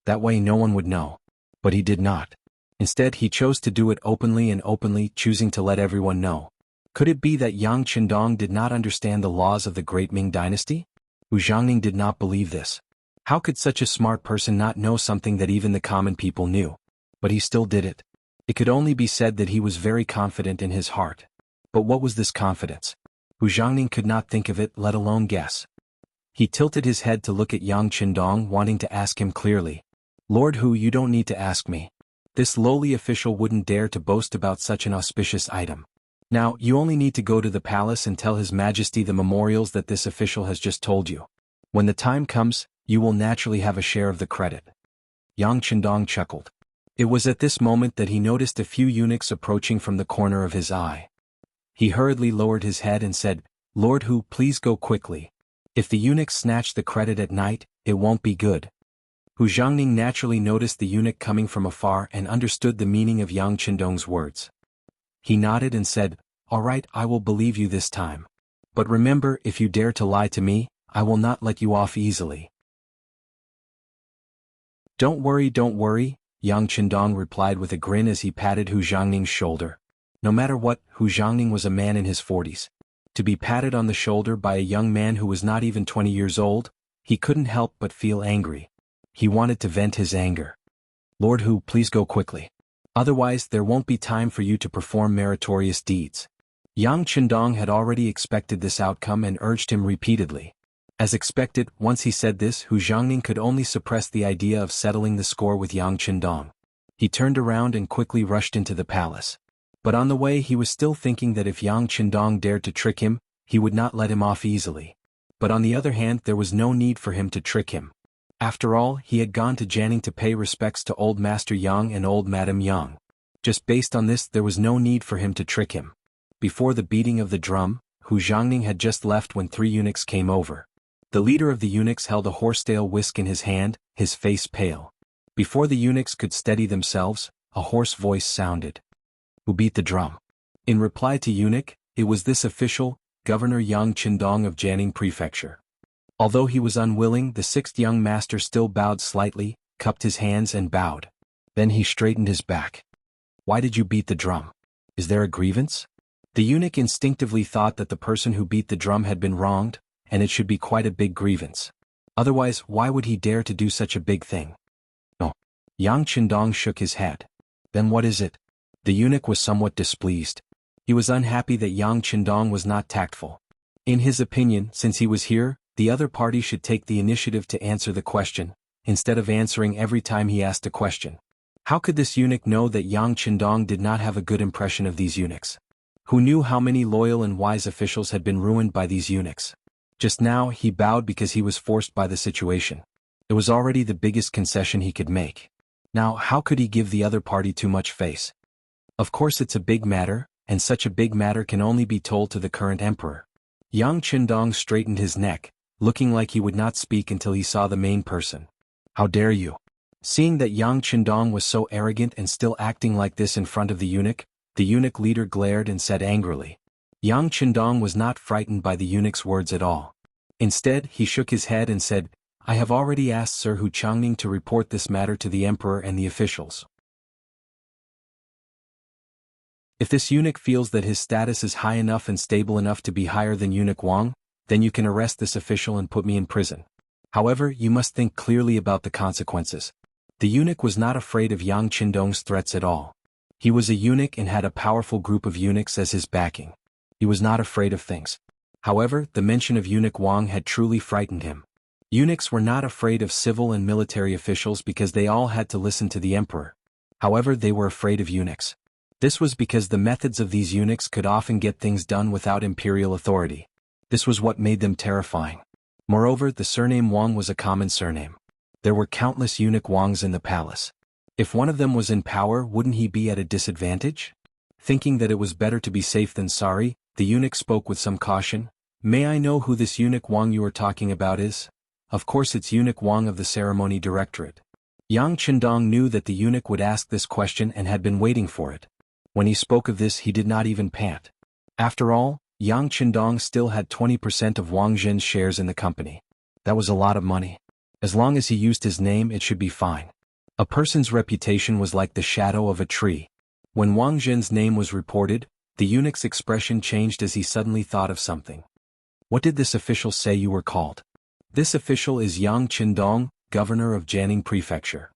That way no one would know. But he did not. Instead he chose to do it openly, choosing to let everyone know. Could it be that Yang Qindong did not understand the laws of the great Ming dynasty? Hu Jiangning did not believe this. How could such a smart person not know something that even the common people knew? But he still did it. It could only be said that he was very confident in his heart. But what was this confidence? Hu Jiangning could not think of it, let alone guess. He tilted his head to look at Yang Qindong, wanting to ask him clearly. Lord Hu, you don't need to ask me. This lowly official wouldn't dare to boast about such an auspicious item. Now, you only need to go to the palace and tell His Majesty the memorials that this official has just told you. When the time comes, you will naturally have a share of the credit. Yang Qindong chuckled. It was at this moment that he noticed a few eunuchs approaching from the corner of his eye. He hurriedly lowered his head and said, Lord Hu, please go quickly. If the eunuchs snatch the credit at night, it won't be good. Hu Jiangning naturally noticed the eunuch coming from afar and understood the meaning of Yang Qindong's words. He nodded and said, All right, I will believe you this time. But remember, if you dare to lie to me, I will not let you off easily. Don't worry, Yang Qindong replied with a grin as he patted Hu Jiangning's shoulder. No matter what, Hu Jiangning was a man in his 40s. To be patted on the shoulder by a young man who was not even 20 years old, he couldn't help but feel angry. He wanted to vent his anger. Lord Hu, please go quickly. Otherwise there won't be time for you to perform meritorious deeds. Yang Qindong had already expected this outcome and urged him repeatedly. As expected, once he said this, Hu Jiangning could only suppress the idea of settling the score with Yang Qindong. He turned around and quickly rushed into the palace. But on the way he was still thinking that if Yang Qindong dared to trick him, he would not let him off easily. But on the other hand, there was no need for him to trick him. After all, he had gone to Jiangning to pay respects to old Master Yang and old Madam Yang. Just based on this, there was no need for him to trick him. Before the beating of the drum, Hu Jiangning had just left when 3 eunuchs came over. The leader of the eunuchs held a horsetail whisk in his hand, his face pale. Before the eunuchs could steady themselves, a hoarse voice sounded. Who beat the drum? In reply to eunuch, it was this official, Governor Yang Qindong of Jiangning Prefecture. Although he was unwilling, the 6th young master still bowed slightly, cupped his hands and bowed. Then he straightened his back. Why did you beat the drum? Is there a grievance? The eunuch instinctively thought that the person who beat the drum had been wronged, and it should be quite a big grievance. Otherwise, why would he dare to do such a big thing? No. Yang Qindong shook his head. Then what is it? The eunuch was somewhat displeased. He was unhappy that Yang Qindong was not tactful. In his opinion, since he was here, the other party should take the initiative to answer the question, instead of answering every time he asked a question. How could this eunuch know that Yang Qindong did not have a good impression of these eunuchs? Who knew how many loyal and wise officials had been ruined by these eunuchs? Just now, he bowed because he was forced by the situation. It was already the biggest concession he could make. Now, how could he give the other party too much face? Of course it's a big matter, and such a big matter can only be told to the current emperor. Yang Qindong straightened his neck, looking like he would not speak until he saw the main person. How dare you? Seeing that Yang Qindong was so arrogant and still acting like this in front of the eunuch leader glared and said angrily. Yang Qindong was not frightened by the eunuch's words at all. Instead, he shook his head and said, I have already asked Sir Hu Jiangning to report this matter to the emperor and the officials. If this eunuch feels that his status is high enough and stable enough to be higher than eunuch Wang, then you can arrest this official and put me in prison. However, you must think clearly about the consequences. The eunuch was not afraid of Yang Qindong's threats at all. He was a eunuch and had a powerful group of eunuchs as his backing. He was not afraid of things. However, the mention of eunuch Wang had truly frightened him. Eunuchs were not afraid of civil and military officials because they all had to listen to the emperor. However, they were afraid of eunuchs. This was because the methods of these eunuchs could often get things done without imperial authority. This was what made them terrifying. Moreover, the surname Wang was a common surname. There were countless eunuch Wangs in the palace. If one of them was in power, wouldn't he be at a disadvantage? Thinking that it was better to be safe than sorry, the eunuch spoke with some caution. May I know who this eunuch Wang you are talking about is? Of course it's eunuch Wang of the ceremony directorate. Yang Qindong knew that the eunuch would ask this question and had been waiting for it. When he spoke of this he did not even pant. After all, Yang Qindong still had 20% of Wang Zhen's shares in the company. That was a lot of money. As long as he used his name it should be fine. A person's reputation was like the shadow of a tree. When Wang Zhen's name was reported, the eunuch's expression changed as he suddenly thought of something. What did this official say you were called? This official is Yang Qindong, governor of Jianghu Prefecture.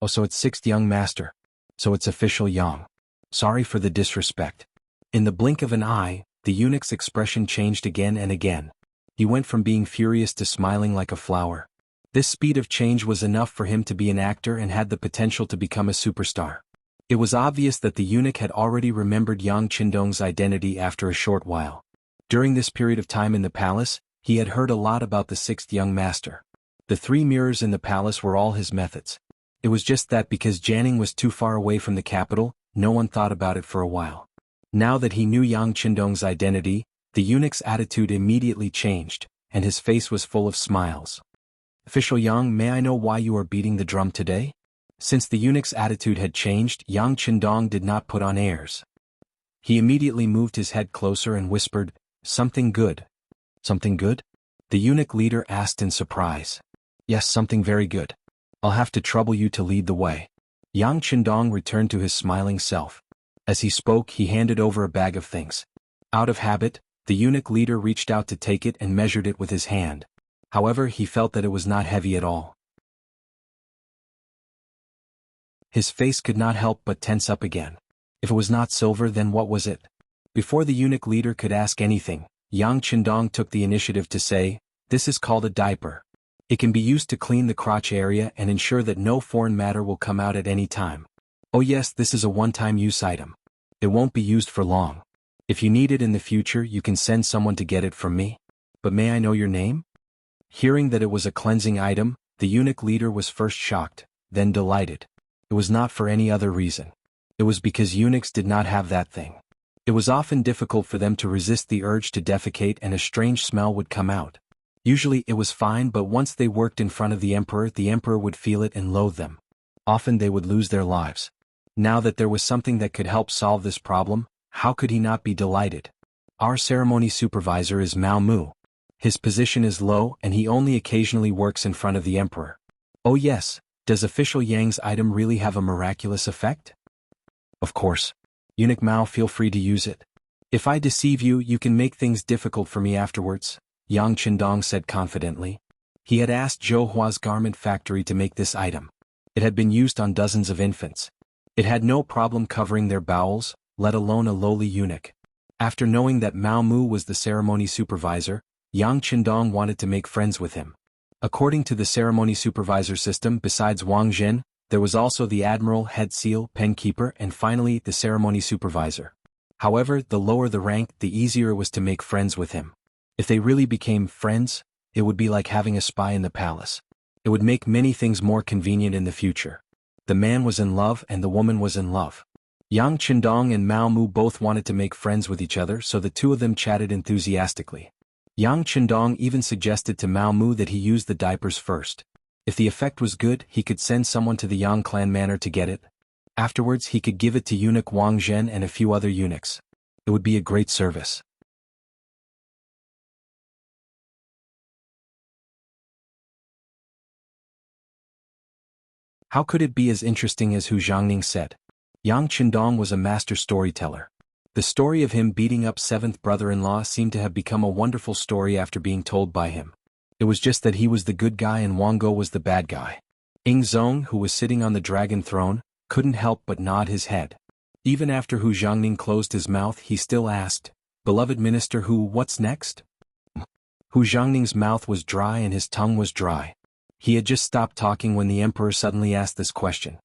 Oh, so it's 6th young master. So it's official Yang. Sorry for the disrespect. In the blink of an eye, the eunuch's expression changed again and again. He went from being furious to smiling like a flower. This speed of change was enough for him to be an actor and had the potential to become a superstar. It was obvious that the eunuch had already remembered Yang Qindong's identity after a short while. During this period of time in the palace, he had heard a lot about the 6th young master. The 3 mirrors in the palace were all his methods. It was just that because Jianghu was too far away from the capital, no one thought about it for a while. Now that he knew Yang Qindong's identity, the eunuch's attitude immediately changed, and his face was full of smiles. Official Yang, may I know why you are beating the drum today? Since the eunuch's attitude had changed, Yang Qindong did not put on airs. He immediately moved his head closer and whispered, "Something good." "Something good?" the eunuch leader asked in surprise. "Yes, something very good. I'll have to trouble you to lead the way." Yang Qindong returned to his smiling self. As he spoke, he handed over a bag of things. Out of habit, the eunuch leader reached out to take it and measured it with his hand. However, he felt that it was not heavy at all. His face could not help but tense up again. If it was not silver, then what was it? Before the eunuch leader could ask anything, Yang Qindong took the initiative to say, "This is called a diaper. It can be used to clean the crotch area and ensure that no foreign matter will come out at any time. Oh yes, this is a one-time use item. It won't be used for long. If you need it in the future you can send someone to get it from me. But may I know your name?" Hearing that it was a cleansing item, the eunuch leader was first shocked, then delighted. It was not for any other reason. It was because eunuchs did not have that thing. It was often difficult for them to resist the urge to defecate and a strange smell would come out. Usually it was fine, but once they worked in front of the emperor would feel it and loathe them. Often they would lose their lives. Now that there was something that could help solve this problem, how could he not be delighted? Our ceremony supervisor is Mao Mu. His position is low and he only occasionally works in front of the emperor. Oh yes, does official Yang's item really have a miraculous effect? Of course. Eunuch Mao, feel free to use it. If I deceive you, you can make things difficult for me afterwards, Yang Qindong said confidently. He had asked Zhou Hua's garment factory to make this item. It had been used on dozens of infants. It had no problem covering their bowels, let alone a lowly eunuch. After knowing that Mao Mu was the ceremony supervisor, Yang Qindong wanted to make friends with him. According to the ceremony supervisor system, besides Wang Zhen, there was also the admiral, head seal, pen keeper, and finally the ceremony supervisor. However, the lower the rank, the easier it was to make friends with him. If they really became friends, it would be like having a spy in the palace. It would make many things more convenient in the future. The man was in love and the woman was in love. Yang Qindong and Mao Mu both wanted to make friends with each other, so the two of them chatted enthusiastically. Yang Qindong even suggested to Mao Mu that he use the diapers first. If the effect was good, he could send someone to the Yang clan manor to get it. Afterwards he could give it to eunuch Wang Zhen and a few other eunuchs. It would be a great service. How could it be as interesting as Hu Zhangning said? Yang Qindong was a master storyteller. The story of him beating up 7th brother-in-law seemed to have become a wonderful story after being told by him. It was just that he was the good guy and Wang Go was the bad guy. Ying Zong, who was sitting on the dragon throne, couldn't help but nod his head. Even after Hu Zhangning closed his mouth, he still asked, "Beloved minister Hu, what's next?" Hu Zhangning's mouth was dry and his tongue was dry. He had just stopped talking when the emperor suddenly asked this question.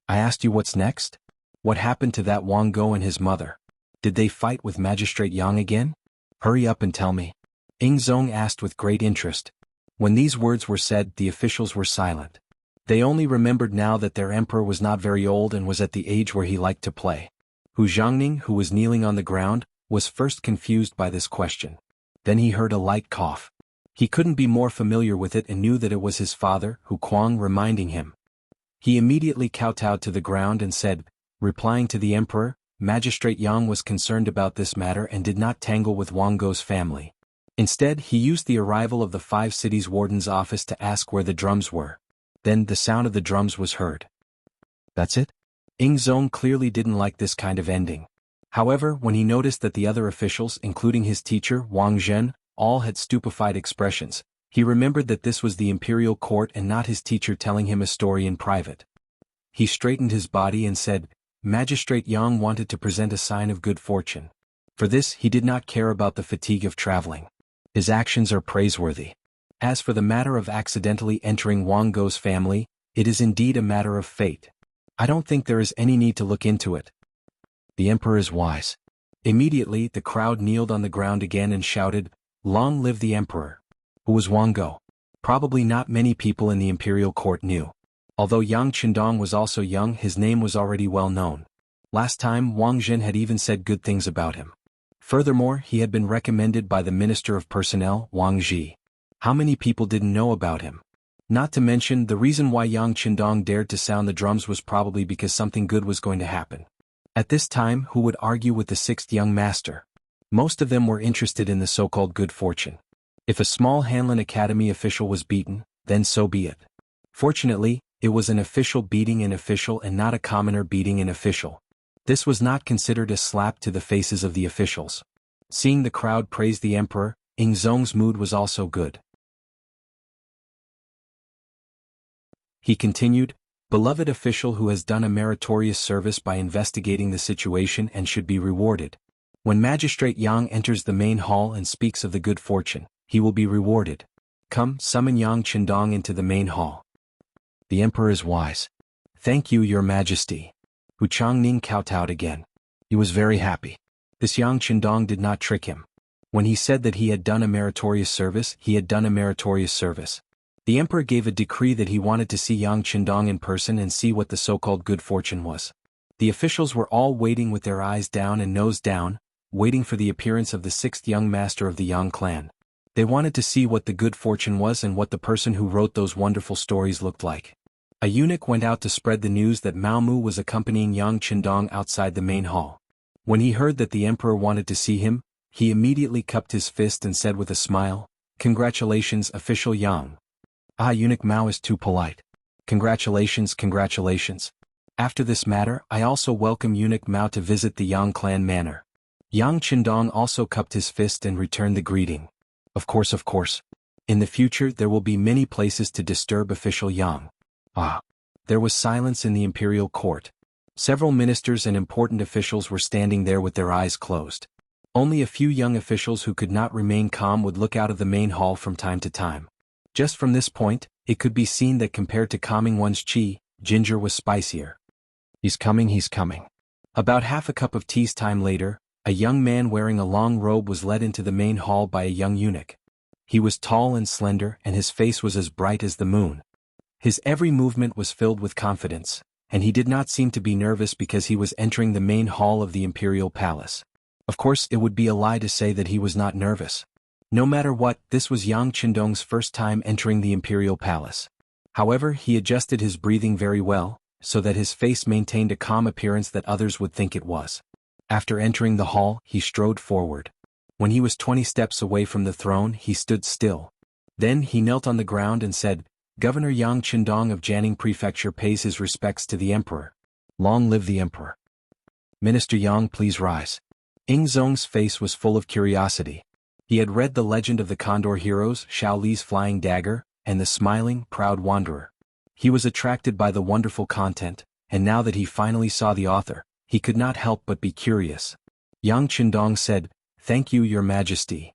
"I asked you what's next? What happened to that Wang Go and his mother? Did they fight with Magistrate Yang again? Hurry up and tell me." Ying Zong asked with great interest. When these words were said, the officials were silent. They only remembered now that their emperor was not very old and was at the age where he liked to play. Hu Zhangning, who was kneeling on the ground, was first confused by this question. Then he heard a light cough. He couldn't be more familiar with it and knew that it was his father, Hu Kuang, reminding him. He immediately kowtowed to the ground and said, replying to the emperor, Magistrate Yang was concerned about this matter and did not tangle with Wang Gou's family. Instead, he used the arrival of the 5 cities warden's office to ask where the drums were. Then the sound of the drums was heard. That's it? Ing Zong clearly didn't like this kind of ending. However, when he noticed that the other officials, including his teacher, Wang Zhen, all had stupefied expressions, he remembered that this was the imperial court and not his teacher telling him a story in private. He straightened his body and said, Magistrate Yang wanted to present a sign of good fortune. For this he did not care about the fatigue of traveling. His actions are praiseworthy. As for the matter of accidentally entering Wang Gou's family, it is indeed a matter of fate. I don't think there is any need to look into it. The emperor is wise. Immediately the crowd kneeled on the ground again and shouted, Long live the emperor. Who was Wang Gou? Probably not many people in the imperial court knew. Although Yang Qindong was also young, his name was already well known. Last time Wang Zhen had even said good things about him. Furthermore, he had been recommended by the Minister of Personnel, Wang Zhi. How many people didn't know about him? Not to mention, the reason why Yang Qindong dared to sound the drums was probably because something good was going to happen. At this time, who would argue with the 6th young master? Most of them were interested in the so-called good fortune. If a small Hanlin Academy official was beaten, then so be it. Fortunately, it was an official beating an official and not a commoner beating an official. This was not considered a slap to the faces of the officials. Seeing the crowd praise the emperor, Ing Zong's mood was also good. He continued, Beloved official who has done a meritorious service by investigating the situation and should be rewarded. When Magistrate Yang enters the main hall and speaks of the good fortune, he will be rewarded. Come, summon Yang Qindong into the main hall. The emperor is wise. Thank you, your majesty. Hu Changning kowtowed again. He was very happy. This Yang Qindong did not trick him. When he said that he had done a meritorious service, he had done a meritorious service. The emperor gave a decree that he wanted to see Yang Qindong in person and see what the so-called good fortune was. The officials were all waiting with their eyes down and nose down, waiting for the appearance of the 6th young master of the Yang clan. They wanted to see what the good fortune was and what the person who wrote those wonderful stories looked like. A eunuch went out to spread the news that Mao Mu was accompanying Yang Qindong outside the main hall. When he heard that the emperor wanted to see him, he immediately cupped his fist and said with a smile, Congratulations, official Yang. Ah, eunuch Mao is too polite. Congratulations, congratulations. After this matter, I also welcome eunuch Mao to visit the Yang clan manor. Yang Qindong also cupped his fist and returned the greeting. Of course, of course. In the future there will be many places to disturb official Yang. Ah. There was silence in the imperial court. Several ministers and important officials were standing there with their eyes closed. Only a few young officials who could not remain calm would look out of the main hall from time to time. Just from this point, it could be seen that compared to calming one's qi, ginger was spicier. He's coming, he's coming. About half a cup of tea's time later, a young man wearing a long robe was led into the main hall by a young eunuch. He was tall and slender and his face was as bright as the moon. His every movement was filled with confidence, and he did not seem to be nervous because he was entering the main hall of the imperial palace. Of course, it would be a lie to say that he was not nervous. No matter what, this was Yang Qindong's first time entering the imperial palace. However, he adjusted his breathing very well, so that his face maintained a calm appearance that others would think it was. After entering the hall, he strode forward. When he was 20 steps away from the throne, he stood still. Then he knelt on the ground and said, Governor Yang Qindong of Jianghu Prefecture pays his respects to the emperor. Long live the emperor. Minister Yang, please rise. Ing Zong's face was full of curiosity. He had read the legend of the Condor heroes, Shao Li's flying dagger, and the smiling, proud wanderer. He was attracted by the wonderful content, and now that he finally saw the author, he could not help but be curious. Yang Qindong said, Thank you, your majesty.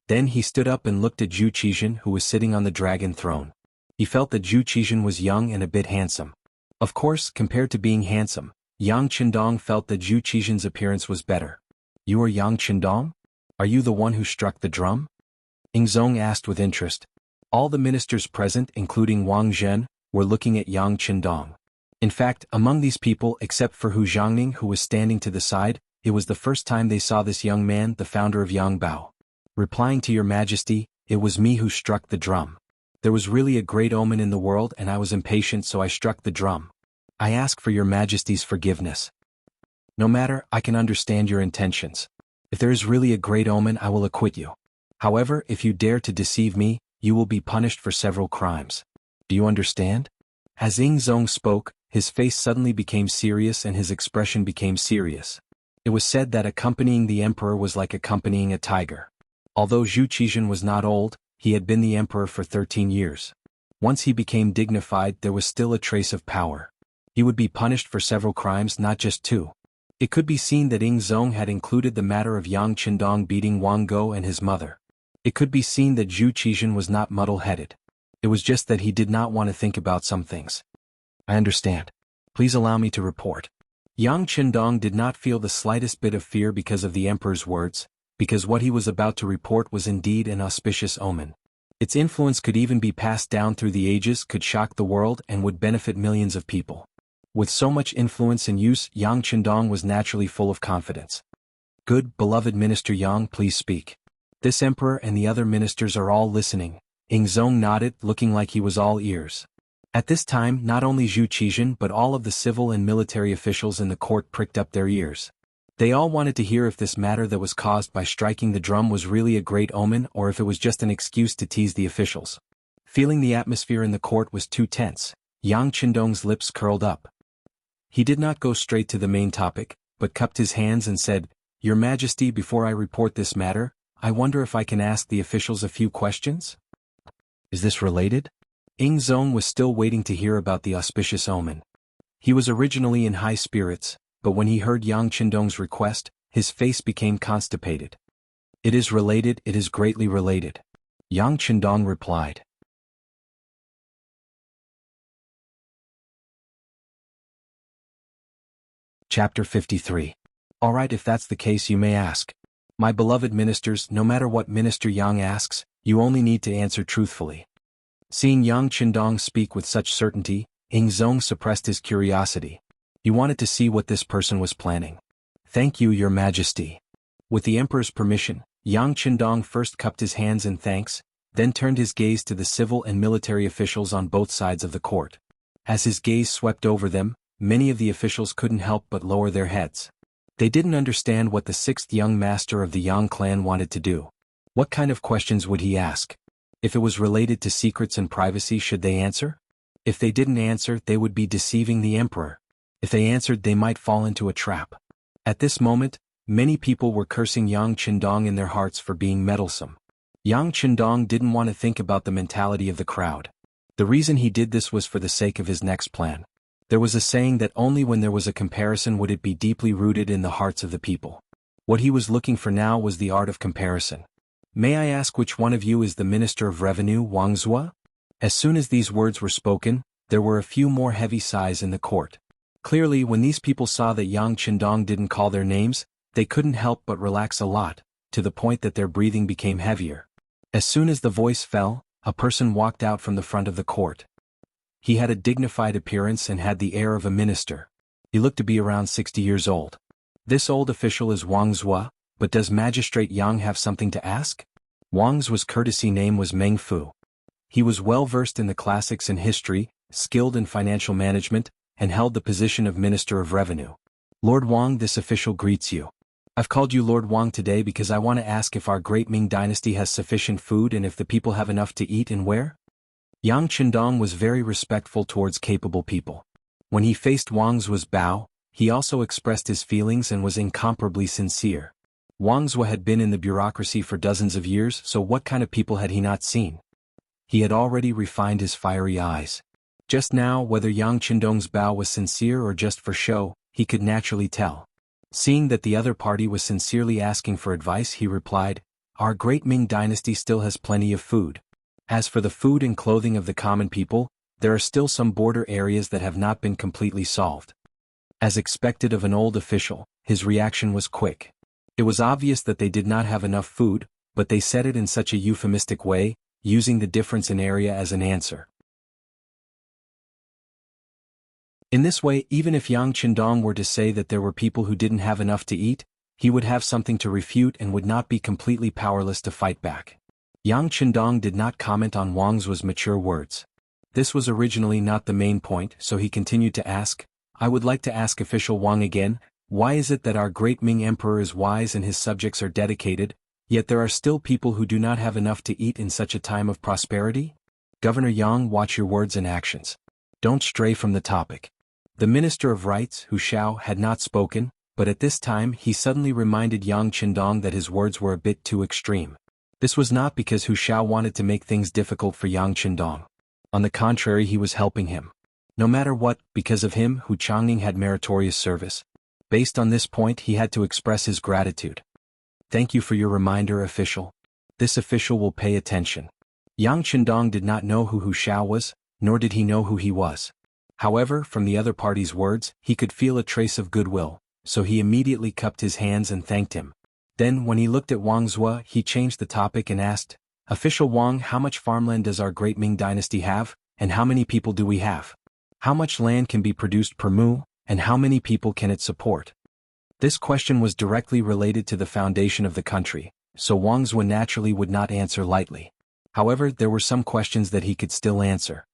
Then he stood up and looked at Zhu Qizhen, who was sitting on the dragon throne. He felt that Zhu Qizhen was young and a bit handsome. Of course, compared to being handsome, Yang Qindong felt that Zhu Qizhen's appearance was better. You are Yang Qindong? Are you the one who struck the drum? Ing Zong asked with interest. All the ministers present, including Wang Zhen, were looking at Yang Qindong. In fact, among these people, except for Hu Zhangning, who was standing to the side, it was the first time they saw this young man, the founder of Yang Bao. Replying to your majesty, it was me who struck the drum. There was really a great omen in the world and I was impatient so I struck the drum. I ask for your majesty's forgiveness. No matter, I can understand your intentions. If there is really a great omen I will acquit you. However, if you dare to deceive me, you will be punished for several crimes. Do you understand? As Ing Zong spoke, his face suddenly became serious and his expression became serious. It was said that accompanying the emperor was like accompanying a tiger. Although Zhu Qizhen was not old, he had been the emperor for 13 years. Once he became dignified there was still a trace of power. He would be punished for several crimes, not just two. It could be seen that Ing Zong had included the matter of Yang Qindong beating Wang Go and his mother. It could be seen that Zhu Qizhen was not muddle-headed. It was just that he did not want to think about some things. I understand. Please allow me to report. Yang Qindong did not feel the slightest bit of fear because of the emperor's words, because what he was about to report was indeed an auspicious omen. Its influence could even be passed down through the ages, could shock the world and would benefit millions of people. With so much influence in use, Yang Qindong was naturally full of confidence. Good, beloved Minister Yang, please speak. This emperor and the other ministers are all listening. Ing Zong nodded, looking like he was all ears. At this time, not only Zhu Qizhen but all of the civil and military officials in the court pricked up their ears. They all wanted to hear if this matter that was caused by striking the drum was really a great omen or if it was just an excuse to tease the officials. Feeling the atmosphere in the court was too tense, Yang Qindong's lips curled up. He did not go straight to the main topic, but cupped his hands and said, Your Majesty, before I report this matter, I wonder if I can ask the officials a few questions? Is this related? Ing Zong was still waiting to hear about the auspicious omen. He was originally in high spirits, but when he heard Yang Qindong's request, his face became constipated. It is related, it is greatly related. Yang Qindong replied. Chapter 53. Alright, if that's the case you may ask. My beloved ministers, no matter what Minister Yang asks, you only need to answer truthfully. Seeing Yang Qindong speak with such certainty, Ing Zong suppressed his curiosity. He wanted to see what this person was planning. Thank you, Your Majesty. With the Emperor's permission, Yang Qindong first cupped his hands in thanks, then turned his gaze to the civil and military officials on both sides of the court. As his gaze swept over them, many of the officials couldn't help but lower their heads. They didn't understand what the sixth young master of the Yang clan wanted to do. What kind of questions would he ask? If it was related to secrets and privacy, should they answer? If they didn't answer, they would be deceiving the emperor. If they answered, they might fall into a trap. At this moment, many people were cursing Yang Qindong in their hearts for being meddlesome. Yang Qindong didn't want to think about the mentality of the crowd. The reason he did this was for the sake of his next plan. There was a saying that only when there was a comparison would it be deeply rooted in the hearts of the people. What he was looking for now was the art of comparison. May I ask which one of you is the Minister of Revenue, Wang Zua? As soon as these words were spoken, there were a few more heavy sighs in the court. Clearly, when these people saw that Yang Qindong didn't call their names, they couldn't help but relax a lot, to the point that their breathing became heavier. As soon as the voice fell, a person walked out from the front of the court. He had a dignified appearance and had the air of a minister. He looked to be around 60 years old. This old official is Wang Zua, but does Magistrate Yang have something to ask? Wang's courtesy name was Meng Fu. He was well versed in the classics and history, skilled in financial management, and held the position of Minister of Revenue. Lord Wang, this official greets you. I've called you Lord Wang today because I want to ask if our great Ming dynasty has sufficient food and if the people have enough to eat and where? Yang Qindong was very respectful towards capable people. When he faced Wang Zuo's bow, he also expressed his feelings and was incomparably sincere. Wang Zuo had been in the bureaucracy for dozens of years, so what kind of people had he not seen? He had already refined his fiery eyes. Just now, whether Yang Qindong's bow was sincere or just for show, he could naturally tell. Seeing that the other party was sincerely asking for advice, he replied, Our great Ming dynasty still has plenty of food. As for the food and clothing of the common people, there are still some border areas that have not been completely solved. As expected of an old official, his reaction was quick. It was obvious that they did not have enough food, but they said it in such a euphemistic way, using the difference in area as an answer. In this way, even if Yang Qindong were to say that there were people who didn't have enough to eat, he would have something to refute and would not be completely powerless to fight back. Yang Chendong did not comment on Wang Zuo's mature words. This was originally not the main point, so he continued to ask, I would like to ask official Wang again, why is it that our great Ming Emperor is wise and his subjects are dedicated, yet there are still people who do not have enough to eat in such a time of prosperity? Governor Yang, watch your words and actions. Don't stray from the topic. The Minister of Rights, Hu Xiao, had not spoken, but at this time he suddenly reminded Yang Chendong that his words were a bit too extreme. This was not because Hu Xiao wanted to make things difficult for Yang Chendong. On the contrary, he was helping him. No matter what, because of him, Hu Changning had meritorious service. Based on this point, he had to express his gratitude. Thank you for your reminder, official. This official will pay attention. Yang Chendong did not know who Hu Xiao was, nor did he know who he was. However, from the other party's words, he could feel a trace of goodwill, so he immediately cupped his hands and thanked him. Then, when he looked at Wang Zuo, he changed the topic and asked, Official Wang, how much farmland does our great Ming dynasty have, and how many people do we have? How much land can be produced per mu, and how many people can it support? This question was directly related to the foundation of the country, so Wang Zuo naturally would not answer lightly. However, there were some questions that he could still answer.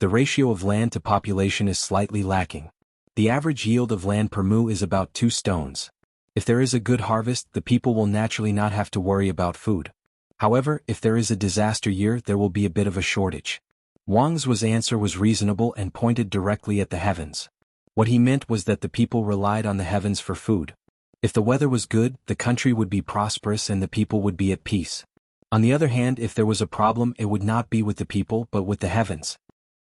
The ratio of land to population is slightly lacking. The average yield of land per mu is about 2 stones. If there is a good harvest, the people will naturally not have to worry about food. However, if there is a disaster year, there will be a bit of a shortage. Wang Zuo's answer was reasonable and pointed directly at the heavens. What he meant was that the people relied on the heavens for food. If the weather was good, the country would be prosperous and the people would be at peace. On the other hand, if there was a problem, it would not be with the people but with the heavens.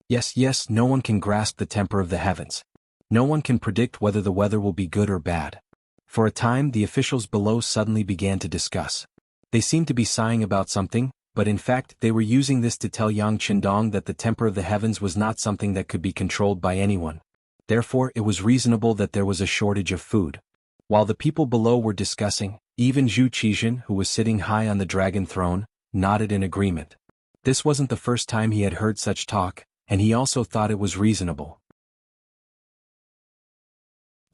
Yes, no one can grasp the temper of the heavens. No one can predict whether the weather will be good or bad. For a time, the officials below suddenly began to discuss. They seemed to be sighing about something, but in fact they were using this to tell Yang Chendong that the temper of the heavens was not something that could be controlled by anyone. Therefore, it was reasonable that there was a shortage of food. While the people below were discussing, even Zhu Qizhen, who was sitting high on the dragon throne, nodded in agreement. This wasn't the first time he had heard such talk, and he also thought it was reasonable.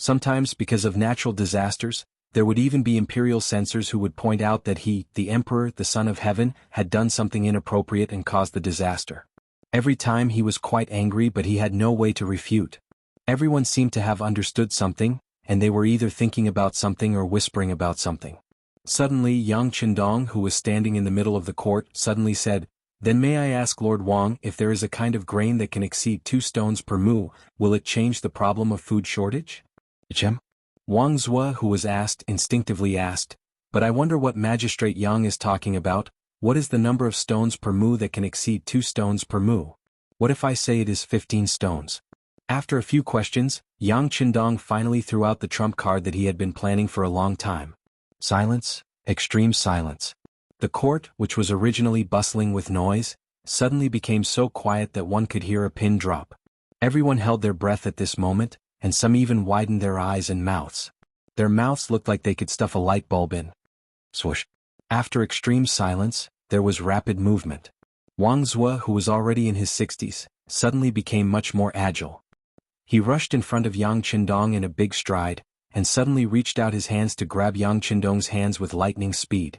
Sometimes, because of natural disasters, there would even be imperial censors who would point out that he, the emperor, the son of heaven, had done something inappropriate and caused the disaster. Every time he was quite angry, but he had no way to refute. Everyone seemed to have understood something, and they were either thinking about something or whispering about something. Suddenly, Yang Chendong, who was standing in the middle of the court, suddenly said, Then may I ask Lord Wang, if there is a kind of grain that can exceed 2 stones per mu, will it change the problem of food shortage? Wang Zuo, who was asked, instinctively asked, But I wonder what Magistrate Yang is talking about. What is the number of stones per mu that can exceed 2 stones per mu? What if I say it is 15 stones? After a few questions, Yang Chendong finally threw out the trump card that he had been planning for a long time. Silence, extreme silence. The court, which was originally bustling with noise, suddenly became so quiet that one could hear a pin drop. Everyone held their breath at this moment, and some even widened their eyes and mouths. Their mouths looked like they could stuff a light bulb in. Swoosh. After extreme silence, there was rapid movement. Wang Zuo, who was already in his 60s, suddenly became much more agile. He rushed in front of Yang Chendong in a big stride, and suddenly reached out his hands to grab Yang Chendong's hands with lightning speed.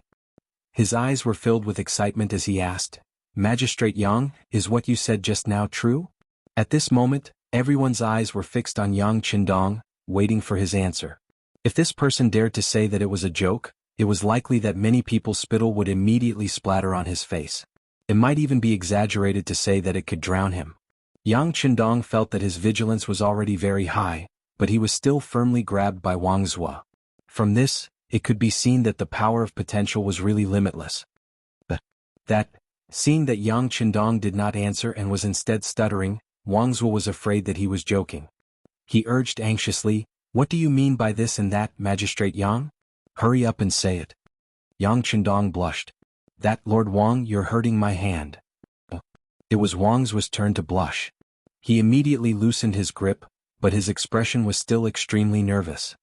His eyes were filled with excitement as he asked, Magistrate Yang, is what you said just now true? At this moment, everyone's eyes were fixed on Yang Chendong, waiting for his answer. If this person dared to say that it was a joke, it was likely that many people's spittle would immediately splatter on his face. It might even be exaggerated to say that it could drown him. Yang Chendong felt that his vigilance was already very high, but he was still firmly grabbed by Wang Zuo. From this, it could be seen that the power of potential was really limitless. Seeing that Yang Chendong did not answer and was instead stuttering, Wang Zuo was afraid that he was joking. He urged anxiously, What do you mean by this and that, Magistrate Yang? Hurry up and say it. Yang Chendong blushed. That, Lord Wang, you're hurting my hand. It was Wang Zuo's turn to blush. He immediately loosened his grip, but his expression was still extremely nervous.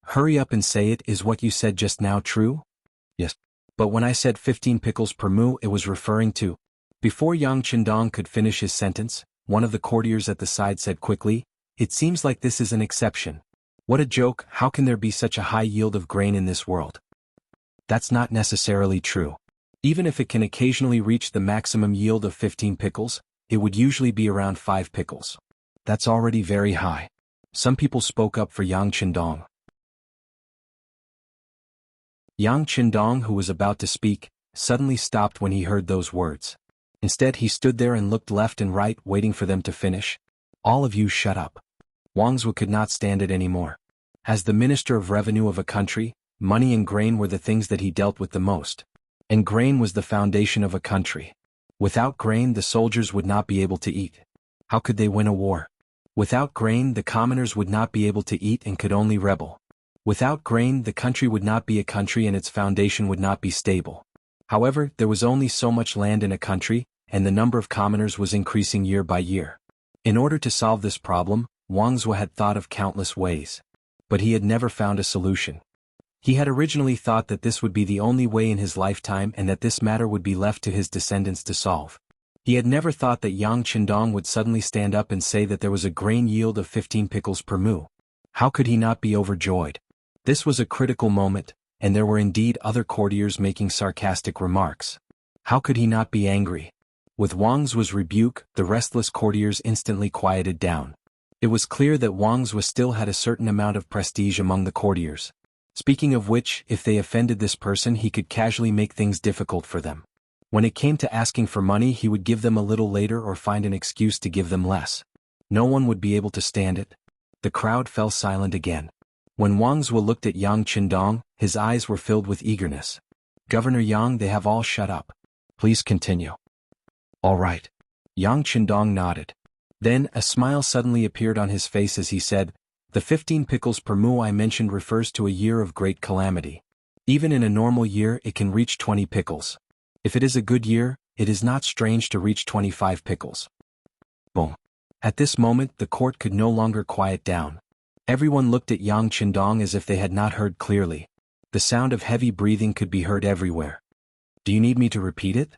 Hurry up and say it, is what you said just now true? Yes. But when I said 15 pickles per mu, it was referring to... Before Yang Chendong could finish his sentence, one of the courtiers at the side said quickly, It seems like this is an exception. What a joke, how can there be such a high yield of grain in this world? That's not necessarily true. Even if it can occasionally reach the maximum yield of 15 pickles, it would usually be around 5 pickles. That's already very high. Some people spoke up for Yang Qindong. Yang Qindong, who was about to speak, suddenly stopped when he heard those words. Instead, he stood there and looked left and right, waiting for them to finish. All of you shut up. Wang Zhuo could not stand it anymore. As the Minister of Revenue of a country, money and grain were the things that he dealt with the most. And grain was the foundation of a country. Without grain, the soldiers would not be able to eat. How could they win a war? Without grain, the commoners would not be able to eat and could only rebel. Without grain, the country would not be a country and its foundation would not be stable. However, there was only so much land in a country, and the number of commoners was increasing year by year. In order to solve this problem, Wang Zhuo had thought of countless ways. But he had never found a solution. He had originally thought that this would be the only way in his lifetime and that this matter would be left to his descendants to solve. He had never thought that Yang Qindong would suddenly stand up and say that there was a grain yield of 15 pickles per mu. How could he not be overjoyed? This was a critical moment, and there were indeed other courtiers making sarcastic remarks. How could he not be angry? With Wang Zhuo's rebuke, the restless courtiers instantly quieted down. It was clear that Wang Zhuo still had a certain amount of prestige among the courtiers. Speaking of which, if they offended this person, he could casually make things difficult for them. When it came to asking for money, he would give them a little later or find an excuse to give them less. No one would be able to stand it. The crowd fell silent again. When Wang Zhuo looked at Yang Qindong, his eyes were filled with eagerness. Governor Yang, they have all shut up. Please continue. All right. Yang Qindong nodded. Then, a smile suddenly appeared on his face as he said, the 15 pickles per mu I mentioned refers to a year of great calamity. Even in a normal year, it can reach 20 pickles. If it is a good year, it is not strange to reach 25 pickles. Boom. At this moment, the court could no longer quiet down. Everyone looked at Yang Qindong as if they had not heard clearly. The sound of heavy breathing could be heard everywhere. Do you need me to repeat it?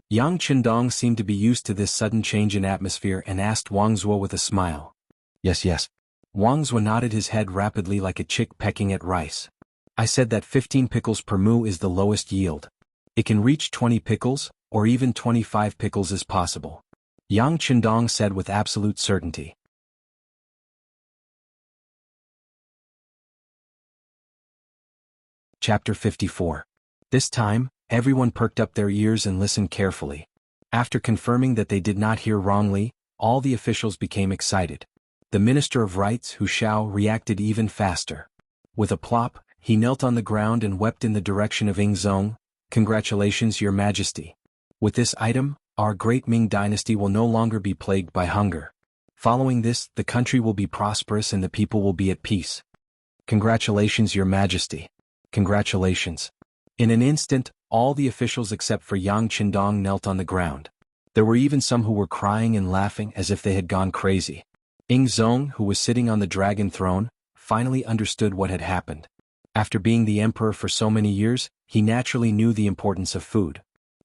Yang Qindong seemed to be used to this sudden change in atmosphere and asked Wang Zhuo with a smile. Yes. Wang Zhuo nodded his head rapidly like a chick pecking at rice. I said that 15 pickles per mu is the lowest yield. It can reach 20 pickles, or even 25 pickles is possible. Yang Qindong said with absolute certainty. Chapter 54. This time, everyone perked up their ears and listened carefully. After confirming that they did not hear wrongly, all the officials became excited. The Minister of Rights, Hu Xiao, reacted even faster. With a plop, he knelt on the ground and wept in the direction of Ingzong. Congratulations, Your Majesty. With this item, our great Ming dynasty will no longer be plagued by hunger. Following this, the country will be prosperous and the people will be at peace. Congratulations, Your Majesty. Congratulations. In an instant, all the officials except for Yang Qindong knelt on the ground. There were even some who were crying and laughing as if they had gone crazy. Ingzong, who was sitting on the dragon throne, finally understood what had happened. After being the emperor for so many years, he naturally knew the importance of food.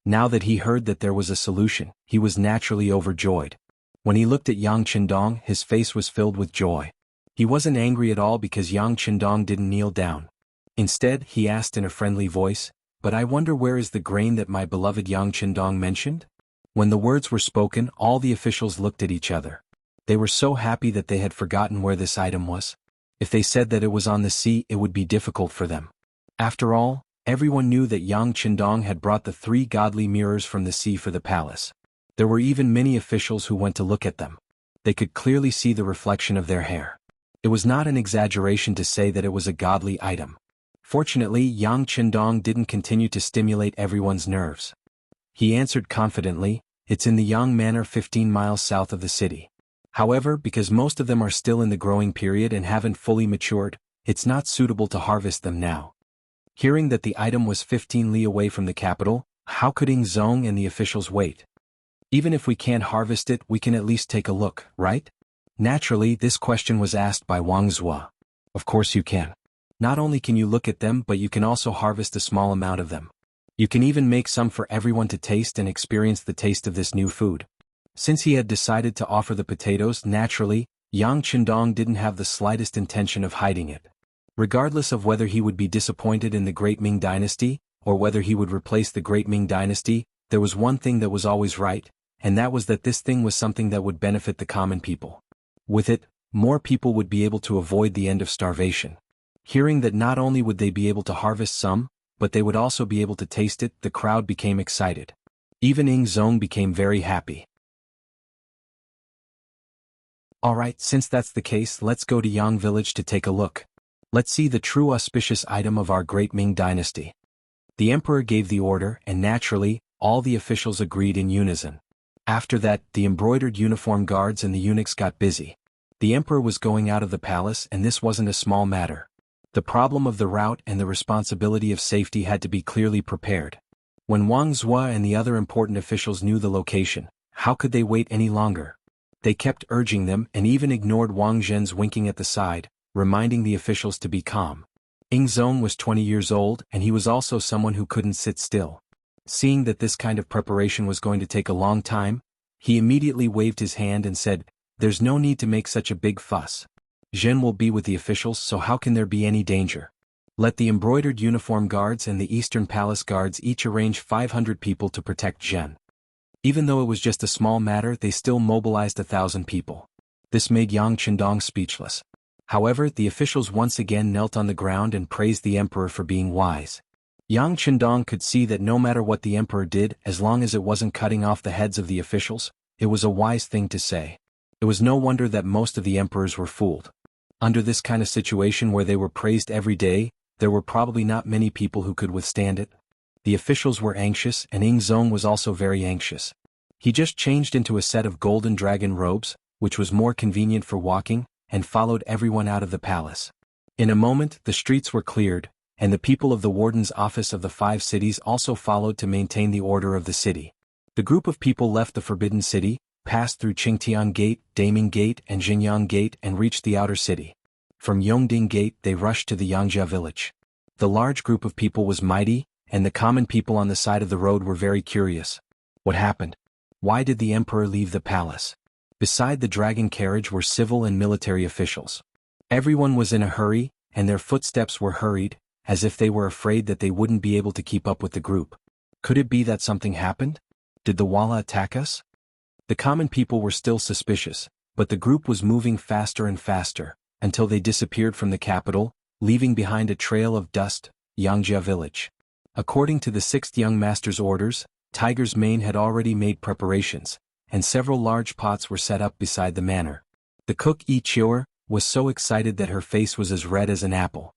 Now that he heard that there was a solution, he was naturally overjoyed. When he looked at Yang Qindong, his face was filled with joy. He wasn't angry at all because Yang Qindong didn't kneel down. Instead, he asked in a friendly voice, "But I wonder where is the grain that my beloved Yang Qindong mentioned?" When the words were spoken, all the officials looked at each other. They were so happy that they had forgotten where this item was. If they said that it was on the sea, it would be difficult for them. After all, everyone knew that Yang Qindong had brought the 3 godly mirrors from the sea for the palace. There were even many officials who went to look at them. They could clearly see the reflection of their hair. It was not an exaggeration to say that it was a godly item. Fortunately, Yang Qindong didn't continue to stimulate everyone's nerves. He answered confidently, "It's in the Yang Manor 15 miles south of the city. However, because most of them are still in the growing period and haven't fully matured, it's not suitable to harvest them now." Hearing that the item was 15 li away from the capital, how could Ingzong and the officials wait? Even if we can't harvest it, we can at least take a look, right? Naturally, this question was asked by Wang Zhuo. Of course you can. Not only can you look at them, but you can also harvest a small amount of them. You can even make some for everyone to taste and experience the taste of this new food. Since he had decided to offer the potatoes, naturally, Yang Qindong didn't have the slightest intention of hiding it. Regardless of whether he would be disappointed in the great Ming dynasty, or whether he would replace the great Ming dynasty, there was one thing that was always right, and that was that this thing was something that would benefit the common people. With it, more people would be able to avoid the end of starvation. Hearing that not only would they be able to harvest some, but they would also be able to taste it, the crowd became excited. Even Ing Zong became very happy. Alright, since that's the case, let's go to Yang village to take a look. Let's see the true auspicious item of our great Ming dynasty. The emperor gave the order, and naturally, all the officials agreed in unison. After that, the embroidered uniform guards and the eunuchs got busy. The emperor was going out of the palace, and this wasn't a small matter. The problem of the route and the responsibility of safety had to be clearly prepared. When Wang Zhua and the other important officials knew the location, how could they wait any longer? They kept urging them and even ignored Wang Zhen's winking at the side, reminding the officials to be calm. Ing Zong was 20 years old, and he was also someone who couldn't sit still. Seeing that this kind of preparation was going to take a long time, he immediately waved his hand and said, "There's no need to make such a big fuss. Zhen will be with the officials, so how can there be any danger? Let the embroidered uniform guards and the Eastern Palace guards each arrange 500 people to protect Zhen." Even though it was just a small matter, they still mobilized 1,000 people. This made Yang Chendong speechless. However, the officials once again knelt on the ground and praised the emperor for being wise. Yang Chendong could see that no matter what the emperor did, as long as it wasn't cutting off the heads of the officials, it was a wise thing to say. It was no wonder that most of the emperors were fooled. Under this kind of situation where they were praised every day, there were probably not many people who could withstand it. The officials were anxious, and Ing Zong was also very anxious. He just changed into a set of golden dragon robes, which was more convenient for walking, and followed everyone out of the palace. In a moment, the streets were cleared, and the people of the warden's office of the 5 cities also followed to maintain the order of the city. The group of people left the Forbidden City, passed through Qingtian Gate, Daming Gate, and Xingyang Gate, and reached the outer city. From Yongding Gate, they rushed to the Yangjia village. The large group of people was mighty, and the common people on the side of the road were very curious. What happened? Why did the emperor leave the palace? Beside the dragon carriage were civil and military officials. Everyone was in a hurry, and their footsteps were hurried, as if they were afraid that they wouldn't be able to keep up with the group. Could it be that something happened? Did the Walla attack us? The common people were still suspicious, but the group was moving faster and faster, until they disappeared from the capital, leaving behind a trail of dust, Yangjia village. According to the 6th young master's orders, Tiger's Mane had already made preparations, and several large pots were set up beside the manor. The cook Yi Chior was so excited that her face was as red as an apple.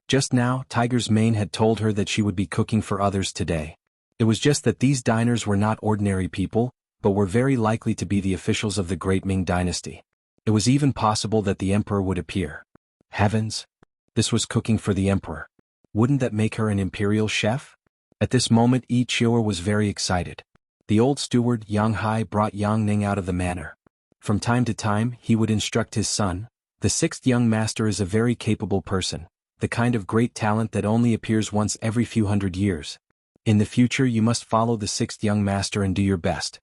Just now, Tiger's Mane had told her that she would be cooking for others today. It was just that these diners were not ordinary people, but were very likely to be the officials of the great Ming dynasty. It was even possible that the emperor would appear. Heavens! This was cooking for the emperor. Wouldn't that make her an imperial chef? At this moment Yi Chior was very excited. The old steward Yang Hai brought Yang Ning out of the manor. From time to time he would instruct his son. The 6th young master is a very capable person, the kind of great talent that only appears once every few hundred years. In the future you must follow the 6th young master and do your best.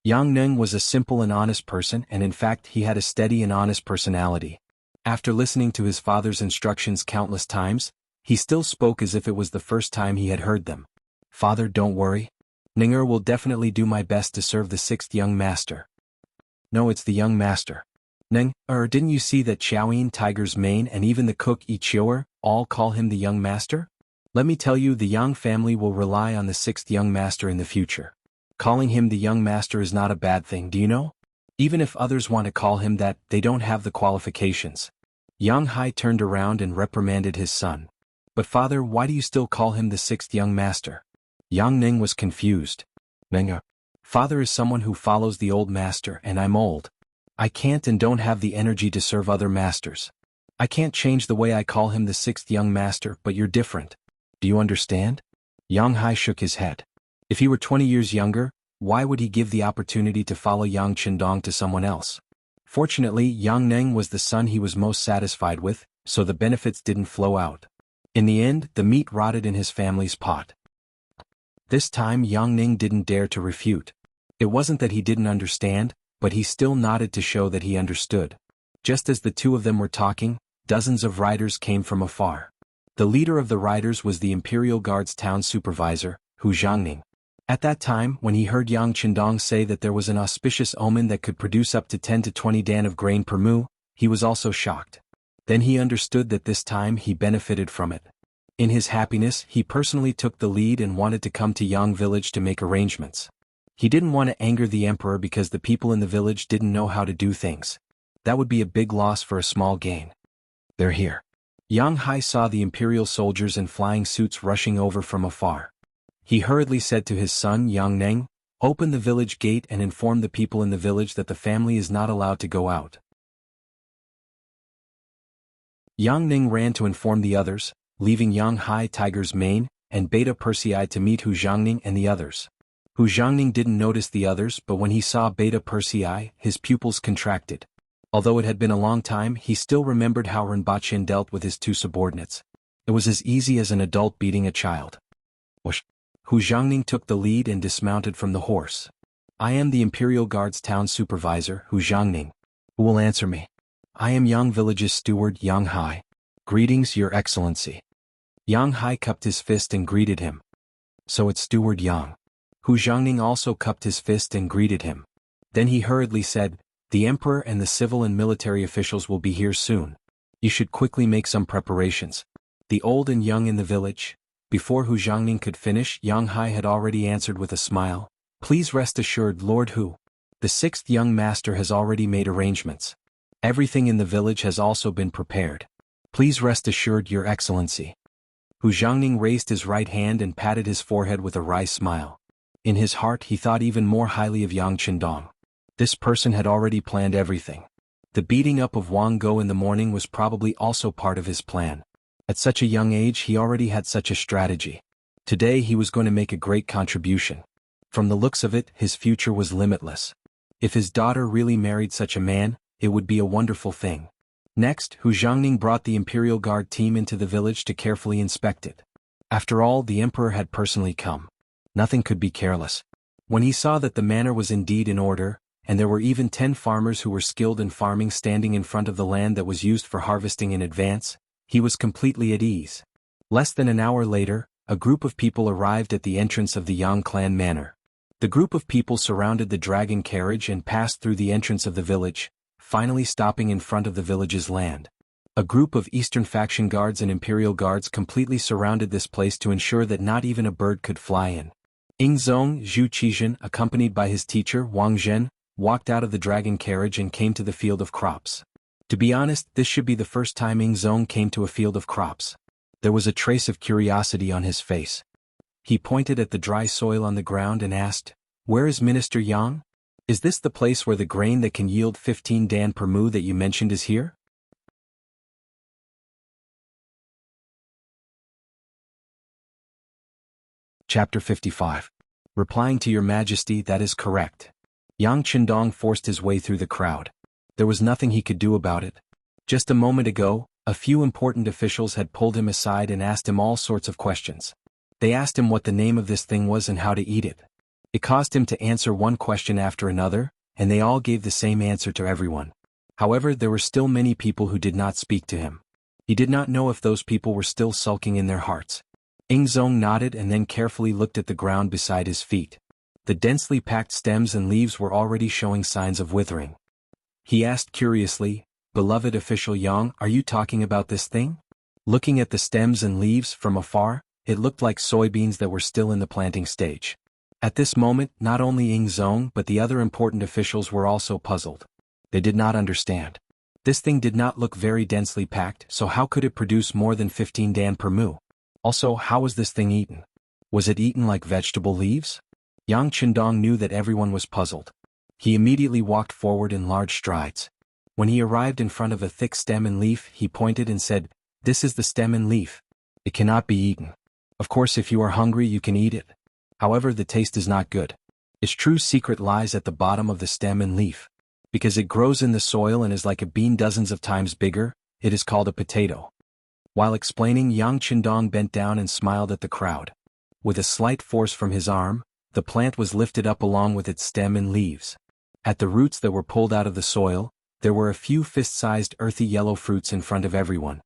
Yang Ning was a simple and honest person, and in fact he had a steady and honest personality. After listening to his father's instructions countless times, he still spoke as if it was the first time he had heard them. "Father, don't worry. Ninger will definitely do my best to serve the 6th young master." "No, it's the young master. Ning, didn't you see that Xiaoyin, Tiger's Mane, and even the cook Yi Chior all call him the young master? Let me tell you, the Yang family will rely on the 6th young master in the future. Calling him the young master is not a bad thing, do you know? Even if others want to call him that, they don't have the qualifications." Yang Hai turned around and reprimanded his son. "But father, why do you still call him the 6th young master?" Yang Ning was confused. "Ning, father is someone who follows the old master, and I'm old. I can't and don't have the energy to serve other masters. I can't change the way I call him the 6th young master, but you're different. Do you understand?" Yang Hai shook his head. If he were 20 years younger, why would he give the opportunity to follow Yang Chendong to someone else? Fortunately, Yang Ning was the son he was most satisfied with, so the benefits didn't flow out. In the end, the meat rotted in his family's pot. This time Yang Ning didn't dare to refute. It wasn't that he didn't understand, but he still nodded to show that he understood. Just as the two of them were talking, dozens of riders came from afar. The leader of the riders was the Imperial Guard's town supervisor, Hu Jiangning. At that time, when he heard Yang Qindong say that there was an auspicious omen that could produce up to 10 to 20 dan of grain per mu, he was also shocked. Then he understood that this time he benefited from it. In his happiness, he personally took the lead and wanted to come to Yang village to make arrangements. He didn't want to anger the emperor because the people in the village didn't know how to do things. That would be a big loss for a small gain. They're here. Yang Hai saw the imperial soldiers in flying suits rushing over from afar. He hurriedly said to his son Yang Neng, "Open the village gate and inform the people in the village that the family is not allowed to go out." Yang Ning ran to inform the others, leaving Yang Hai Tiger's mane and Beta Persei to meet Hu Jiangning and the others. Hu Jiangning didn't notice the others, but when he saw Beta Persei, his pupils contracted. Although it had been a long time, he still remembered how Rinpoche dealt with his two subordinates. It was as easy as an adult beating a child. Whoosh! Hu Jiangning took the lead and dismounted from the horse. "I am the Imperial Guard's town supervisor, Hu Jiangning. Who will answer me?" "I am Yang Village's steward, Yang Hai. Greetings, Your Excellency." Yang Hai cupped his fist and greeted him. "So it's Steward Yang." Hu Jiangning also cupped his fist and greeted him. Then he hurriedly said, "The emperor and the civil and military officials will be here soon. You should quickly make some preparations. The old and young in the village." Before Hu Jiangning could finish, Yang Hai had already answered with a smile, "Please rest assured, Lord Hu. The sixth young master has already made arrangements. Everything in the village has also been prepared. Please rest assured, Your Excellency." Hu Jiangning raised his right hand and patted his forehead with a wry smile. In his heart he thought even more highly of Yang Qindong. This person had already planned everything. The beating up of Wang Go in the morning was probably also part of his plan. At such a young age he already had such a strategy. Today he was going to make a great contribution. From the looks of it, his future was limitless. If his daughter really married such a man, it would be a wonderful thing. Next, Hu Jiangning brought the Imperial Guard team into the village to carefully inspect it. After all, the emperor had personally come. Nothing could be careless. When he saw that the manor was indeed in order, and there were even 10 farmers who were skilled in farming standing in front of the land that was used for harvesting in advance, he was completely at ease. Less than an hour later, a group of people arrived at the entrance of the Yang clan manor. The group of people surrounded the dragon carriage and passed through the entrance of the village, finally stopping in front of the village's land. A group of Eastern faction guards and Imperial guards completely surrounded this place to ensure that not even a bird could fly in. Ingzong Zhu Qizhen, accompanied by his teacher Wang Zhen, walked out of the dragon carriage and came to the field of crops. To be honest, this should be the first time Ingzong came to a field of crops. There was a trace of curiosity on his face. He pointed at the dry soil on the ground and asked, "Where is Minister Yang? Is this the place where the grain that can yield 15 dan per mu that you mentioned is here?" Chapter 55. Replying to Your Majesty, that is correct. Yang Qindong forced his way through the crowd. There was nothing he could do about it. Just a moment ago, a few important officials had pulled him aside and asked him all sorts of questions. They asked him what the name of this thing was and how to eat it. It caused him to answer one question after another, and they all gave the same answer to everyone. However, there were still many people who did not speak to him. He did not know if those people were still sulking in their hearts. Ingzong nodded and then carefully looked at the ground beside his feet. The densely packed stems and leaves were already showing signs of withering. He asked curiously, "Beloved official Yang, are you talking about this thing?" Looking at the stems and leaves from afar, it looked like soybeans that were still in the planting stage. At this moment, not only Ingzong but the other important officials were also puzzled. They did not understand. This thing did not look very densely packed, so how could it produce more than 15 dan per mu? Also, how was this thing eaten? Was it eaten like vegetable leaves? Yang Qindong knew that everyone was puzzled. He immediately walked forward in large strides. When he arrived in front of a thick stem and leaf, he pointed and said, "This is the stem and leaf. It cannot be eaten. Of course, if you are hungry, you can eat it. However, the taste is not good. Its true secret lies at the bottom of the stem and leaf. Because it grows in the soil and is like a bean dozens of times bigger, it is called a potato." While explaining, Yang Qindong bent down and smiled at the crowd. With a slight force from his arm, the plant was lifted up along with its stem and leaves. At the roots that were pulled out of the soil, there were a few fist-sized earthy yellow fruits in front of everyone.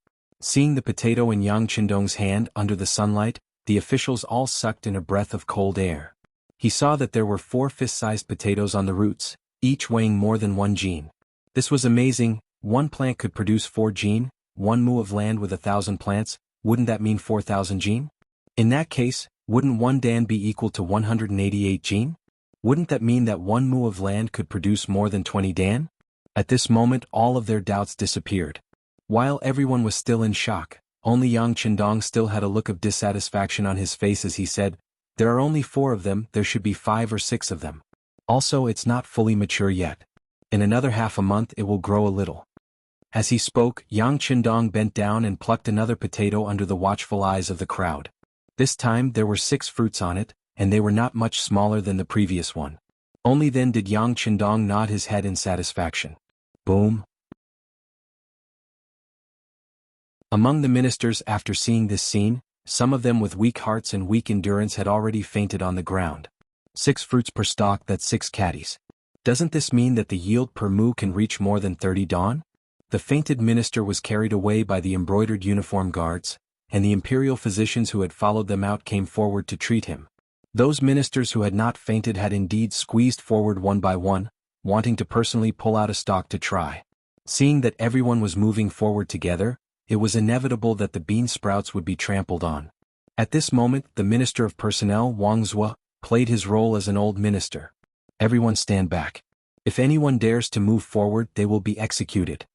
Seeing the potato in Yang Qindong's hand under the sunlight, the officials all sucked in a breath of cold air. He saw that there were 4 fist-sized potatoes on the roots, each weighing more than 1 jin. This was amazing. One plant could produce 4 jin, 1 mu of land with 1,000 plants. Wouldn't that mean 4,000 jin? In that case, wouldn't 1 dan be equal to 188 jin? Wouldn't that mean that 1 mu of land could produce more than 20 dan? At this moment all of their doubts disappeared. While everyone was still in shock, only Yang Qindong still had a look of dissatisfaction on his face as he said, "There are only 4 of them, there should be 5 or 6 of them. Also it's not fully mature yet. In another half a month it will grow a little." As he spoke, Yang Qindong bent down and plucked another potato under the watchful eyes of the crowd. This time there were 6 fruits on it, and they were not much smaller than the previous one. Only then did Yang Qindong nod his head in satisfaction. Boom. Among the ministers after seeing this scene, some of them with weak hearts and weak endurance had already fainted on the ground. 6 fruits per stalk, that's 6 caddies. Doesn't this mean that the yield per mu can reach more than 30 dan? The fainted minister was carried away by the embroidered uniform guards, and the imperial physicians who had followed them out came forward to treat him. Those ministers who had not fainted had indeed squeezed forward one by one, wanting to personally pull out a stalk to try. Seeing that everyone was moving forward together, it was inevitable that the bean sprouts would be trampled on. At this moment the Minister of Personnel, Wang Zhuo, played his role as an old minister. Everyone stand back. If anyone dares to move forward they will be executed.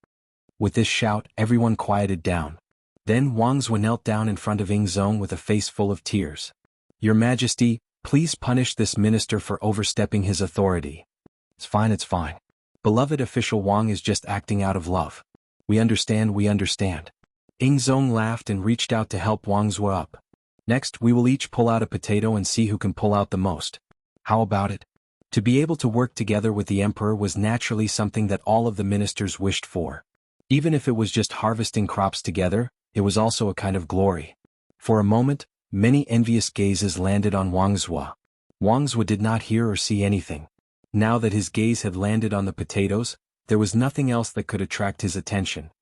With this shout everyone quieted down. Then Wang Zhuo knelt down in front of Ying Zong with a face full of tears. "Your Majesty, please punish this minister for overstepping his authority." It's fine, it's fine. Beloved official Wang is just acting out of love. We understand, we understand. Ying Zong laughed and reached out to help Wang Zhuo up. "Next we will each pull out a potato and see who can pull out the most. How about it?" To be able to work together with the emperor was naturally something that all of the ministers wished for. Even if it was just harvesting crops together, it was also a kind of glory. For a moment, many envious gazes landed on Wang Zhuo. Wang Zhuo did not hear or see anything. Now that his gaze had landed on the potatoes, there was nothing else that could attract his attention.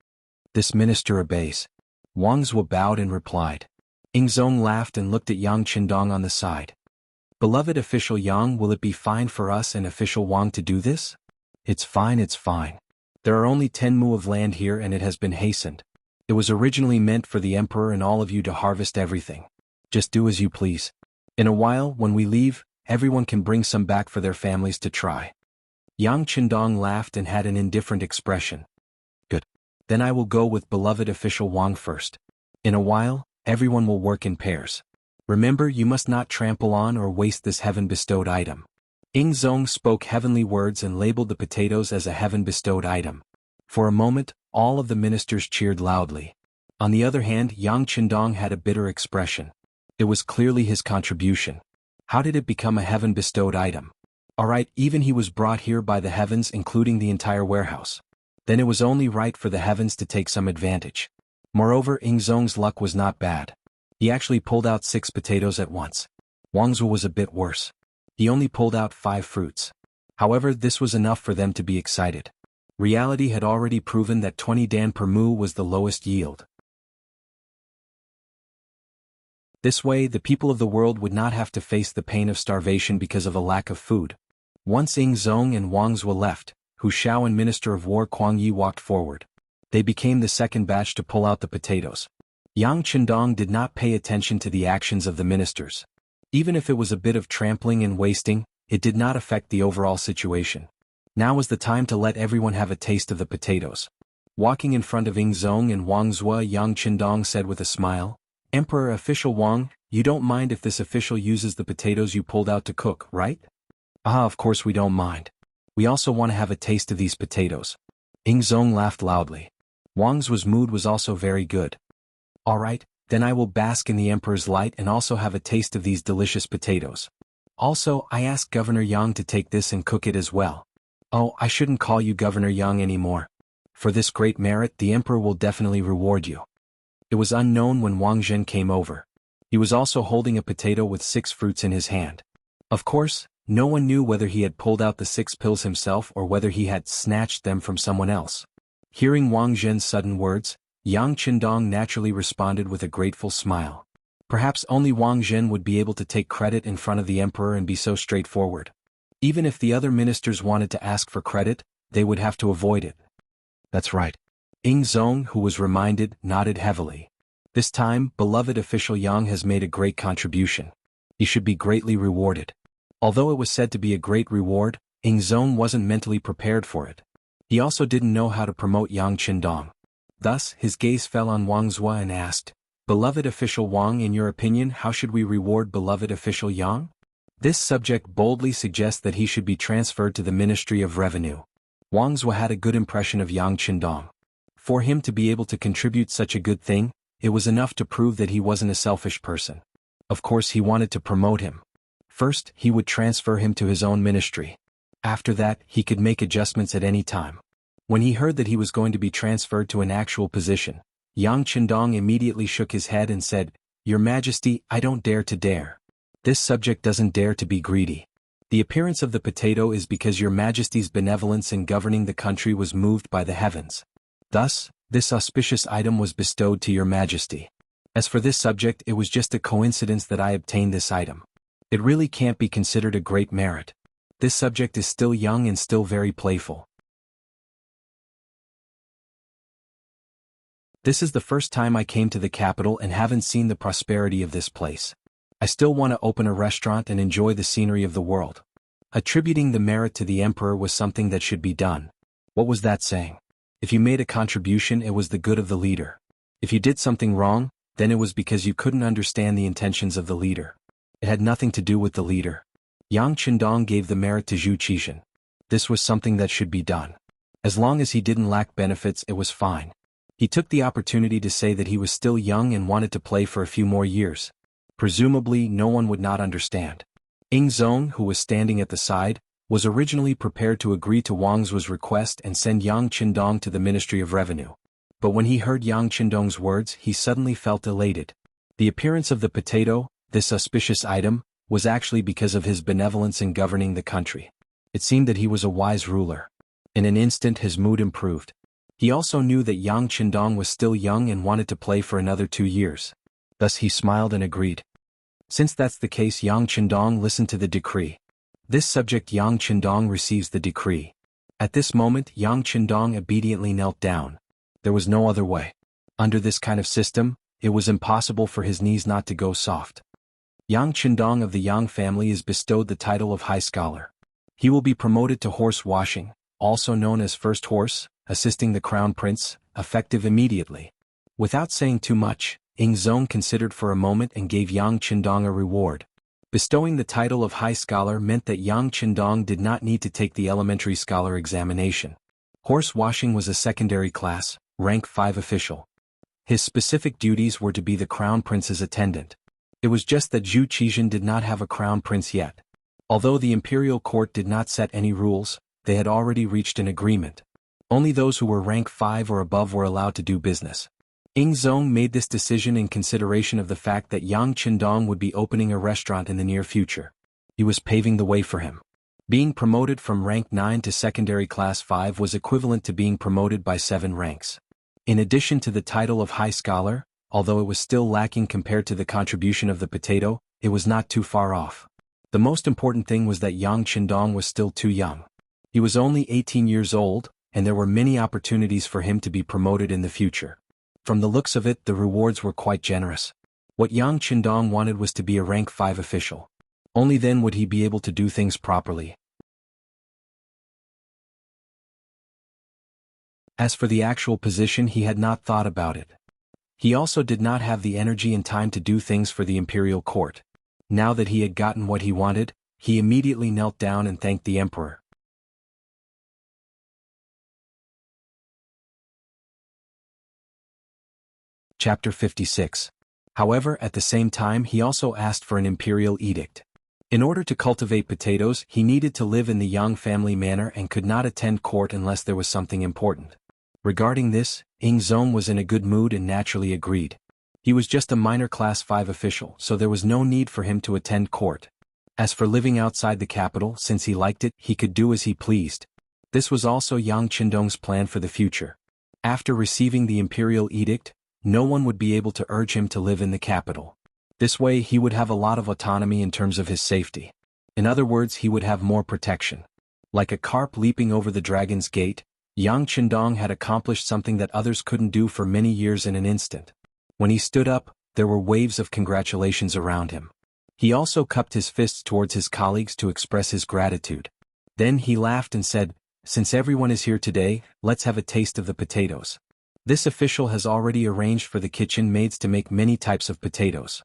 "This minister obeys." Wang Zhuo bowed and replied. Ying Zong laughed and looked at Yang Qindong on the side. "Beloved official Yang, will it be fine for us and official Wang to do this?" It's fine, it's fine. There are only 10 mu of land here and it has been hastened. It was originally meant for the emperor and all of you to harvest everything. Just do as you please. In a while, when we leave, everyone can bring some back for their families to try." Yang Qindong laughed and had an indifferent expression. "Good. Then I will go with beloved official Wang first. In a while, everyone will work in pairs. Remember, you must not trample on or waste this heaven-bestowed item." Ying Zong spoke heavenly words and labeled the potatoes as a heaven-bestowed item. For a moment, all of the ministers cheered loudly. On the other hand, Yang Qindong had a bitter expression. It was clearly his contribution. How did it become a heaven-bestowed item? Alright, even he was brought here by the heavens including the entire warehouse. Then it was only right for the heavens to take some advantage. Moreover, Ying Zong's luck was not bad. He actually pulled out 6 potatoes at once. Wang Zhuo was a bit worse. He only pulled out 5 fruits. However, this was enough for them to be excited. Reality had already proven that 20 dan per mu was the lowest yield. This way, the people of the world would not have to face the pain of starvation because of a lack of food. Once Ying Zong and Wang Zhuo left, Hu Xiao and Minister of War Kuang Yi walked forward. They became the second batch to pull out the potatoes. Yang Qindong did not pay attention to the actions of the ministers. Even if it was a bit of trampling and wasting, it did not affect the overall situation. Now was the time to let everyone have a taste of the potatoes. Walking in front of Ying Zong and Wang Zhuo, Yang Qindong said with a smile, "Emperor official Wang, you don't mind if this official uses the potatoes you pulled out to cook, right?" "Ah, of course we don't mind. We also want to have a taste of these potatoes." Ying Zong laughed loudly. Wang Zhuo's mood was also very good. "Alright, then I will bask in the emperor's light and also have a taste of these delicious potatoes. Also, I ask Governor Yang to take this and cook it as well." "Oh, I shouldn't call you Governor Yang anymore. For this great merit the emperor will definitely reward you." It was unknown when Wang Zhen came over. He was also holding a potato with 6 fruits in his hand. Of course, no one knew whether he had pulled out the 6 pills himself or whether he had snatched them from someone else. Hearing Wang Zhen's sudden words, Yang Qindong naturally responded with a grateful smile. Perhaps only Wang Zhen would be able to take credit in front of the emperor and be so straightforward. Even if the other ministers wanted to ask for credit, they would have to avoid it. That's right. Ying Zong, who was reminded, nodded heavily. This time, beloved official Yang has made a great contribution. He should be greatly rewarded. Although it was said to be a great reward, Ying Zong wasn't mentally prepared for it. He also didn't know how to promote Yang Qindong. Thus, his gaze fell on Wang Zhua and asked, "Beloved official Wang, in your opinion, how should we reward beloved official Yang?" This subject boldly suggests that he should be transferred to the Ministry of Revenue. Wang Zhua had a good impression of Yang Qindong. For him to be able to contribute such a good thing, it was enough to prove that he wasn't a selfish person. Of course, he wanted to promote him. First, he would transfer him to his own ministry. After that, he could make adjustments at any time. When he heard that he was going to be transferred to an actual position, Yang Qindong immediately shook his head and said, "Your Majesty, I don't dare to dare. This subject doesn't dare to be greedy. The appearance of the potato is because your Majesty's benevolence in governing the country was moved by the heavens. Thus, this auspicious item was bestowed to your Majesty. As for this subject, it was just a coincidence that I obtained this item. It really can't be considered a great merit. This subject is still young and still very playful. This is the first time I came to the capital and haven't seen the prosperity of this place. I still want to open a restaurant and enjoy the scenery of the world." Attributing the merit to the emperor was something that should be done. What was that saying? If you made a contribution, it was the good of the leader. If you did something wrong, then it was because you couldn't understand the intentions of the leader. It had nothing to do with the leader. Yang Qindong gave the merit to Zhu Qixin. This was something that should be done. As long as he didn't lack benefits, it was fine. He took the opportunity to say that he was still young and wanted to play for a few more years. Presumably, no one would not understand. Ying Zong, who was standing at the side, was originally prepared to agree to Wang Zhua's request and send Yang Qindong to the Ministry of Revenue. But when he heard Yang Qindong's words, he suddenly felt elated. The appearance of the potato, this auspicious item, was actually because of his benevolence in governing the country. It seemed that he was a wise ruler. In an instant his mood improved. He also knew that Yang Qindong was still young and wanted to play for another 2 years. Thus he smiled and agreed. Since that's the case, Yang Qindong listened to the decree. This subject Yang Qindong receives the decree. At this moment Yang Qindong obediently knelt down. There was no other way. Under this kind of system, it was impossible for his knees not to go soft. Yang Qindong of the Yang family is bestowed the title of High Scholar. He will be promoted to horse washing, also known as First Horse, assisting the Crown Prince, effective immediately. Without saying too much, Ying Zong considered for a moment and gave Yang Qindong a reward. Bestowing the title of High Scholar meant that Yang Qindong did not need to take the elementary scholar examination. Horse washing was a secondary class, rank 5 official. His specific duties were to be the Crown Prince's attendant. It was just that Zhu Qixin did not have a Crown Prince yet. Although the imperial court did not set any rules, they had already reached an agreement. Only those who were rank 5 or above were allowed to do business. Ying Zong made this decision in consideration of the fact that Yang Qindong would be opening a restaurant in the near future. He was paving the way for him. Being promoted from rank 9 to secondary class 5 was equivalent to being promoted by 7 ranks. In addition to the title of High Scholar, although it was still lacking compared to the contribution of the potato, it was not too far off. The most important thing was that Yang Qindong was still too young. He was only 18 years old, and there were many opportunities for him to be promoted in the future. From the looks of it, the rewards were quite generous. What Yang Qindong wanted was to be a rank 5 official. Only then would he be able to do things properly. As for the actual position, he had not thought about it. He also did not have the energy and time to do things for the imperial court. Now that he had gotten what he wanted, he immediately knelt down and thanked the emperor. Chapter 56. However, at the same time he also asked for an imperial edict. In order to cultivate potatoes, he needed to live in the Yang family manor and could not attend court unless there was something important. Regarding this, Ying Zong was in a good mood and naturally agreed. He was just a minor class 5 official, so there was no need for him to attend court. As for living outside the capital, since he liked it, he could do as he pleased. This was also Yang Qindong's plan for the future. After receiving the imperial edict, no one would be able to urge him to live in the capital. This way he would have a lot of autonomy in terms of his safety. In other words, he would have more protection. Like a carp leaping over the dragon's gate, Yang Qindong had accomplished something that others couldn't do for many years in an instant. When he stood up, there were waves of congratulations around him. He also cupped his fists towards his colleagues to express his gratitude. Then he laughed and said, "Since everyone is here today, let's have a taste of the potatoes." This official has already arranged for the kitchen maids to make many types of potatoes.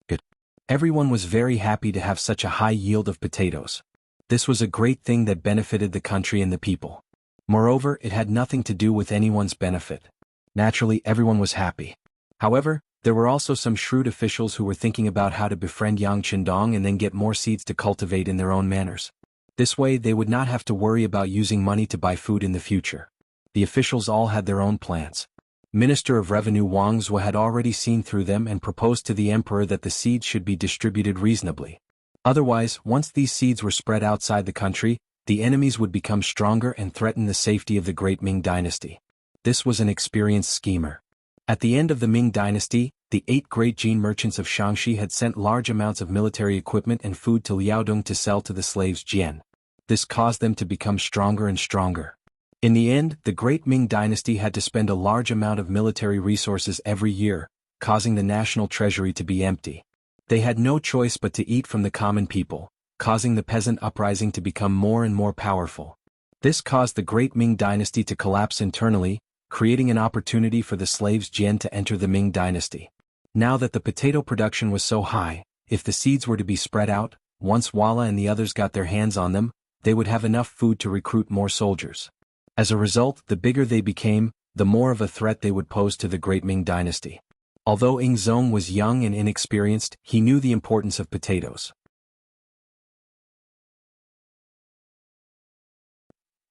Good. Everyone was very happy to have such a high yield of potatoes. This was a great thing that benefited the country and the people. Moreover, it had nothing to do with anyone's benefit. Naturally, everyone was happy. However, there were also some shrewd officials who were thinking about how to befriend Yang Qindong and then get more seeds to cultivate in their own manners. This way they would not have to worry about using money to buy food in the future. The officials all had their own plans. Minister of Revenue Wang Zhuo had already seen through them and proposed to the emperor that the seeds should be distributed reasonably. Otherwise, once these seeds were spread outside the country, the enemies would become stronger and threaten the safety of the great Ming dynasty. This was an experienced schemer. At the end of the Ming dynasty, the 8 great Jin merchants of Shaanxi had sent large amounts of military equipment and food to Liaodong to sell to the slaves Jian. This caused them to become stronger and stronger. In the end, the great Ming dynasty had to spend a large amount of military resources every year, causing the national treasury to be empty. They had no choice but to eat from the common people, causing the peasant uprising to become more and more powerful. This caused the great Ming dynasty to collapse internally, creating an opportunity for the slaves Jian to enter the Ming dynasty. Now that the potato production was so high, if the seeds were to be spread out, once Walla and the others got their hands on them, they would have enough food to recruit more soldiers. As a result, the bigger they became, the more of a threat they would pose to the great Ming dynasty. Although Ing Zong was young and inexperienced, he knew the importance of potatoes.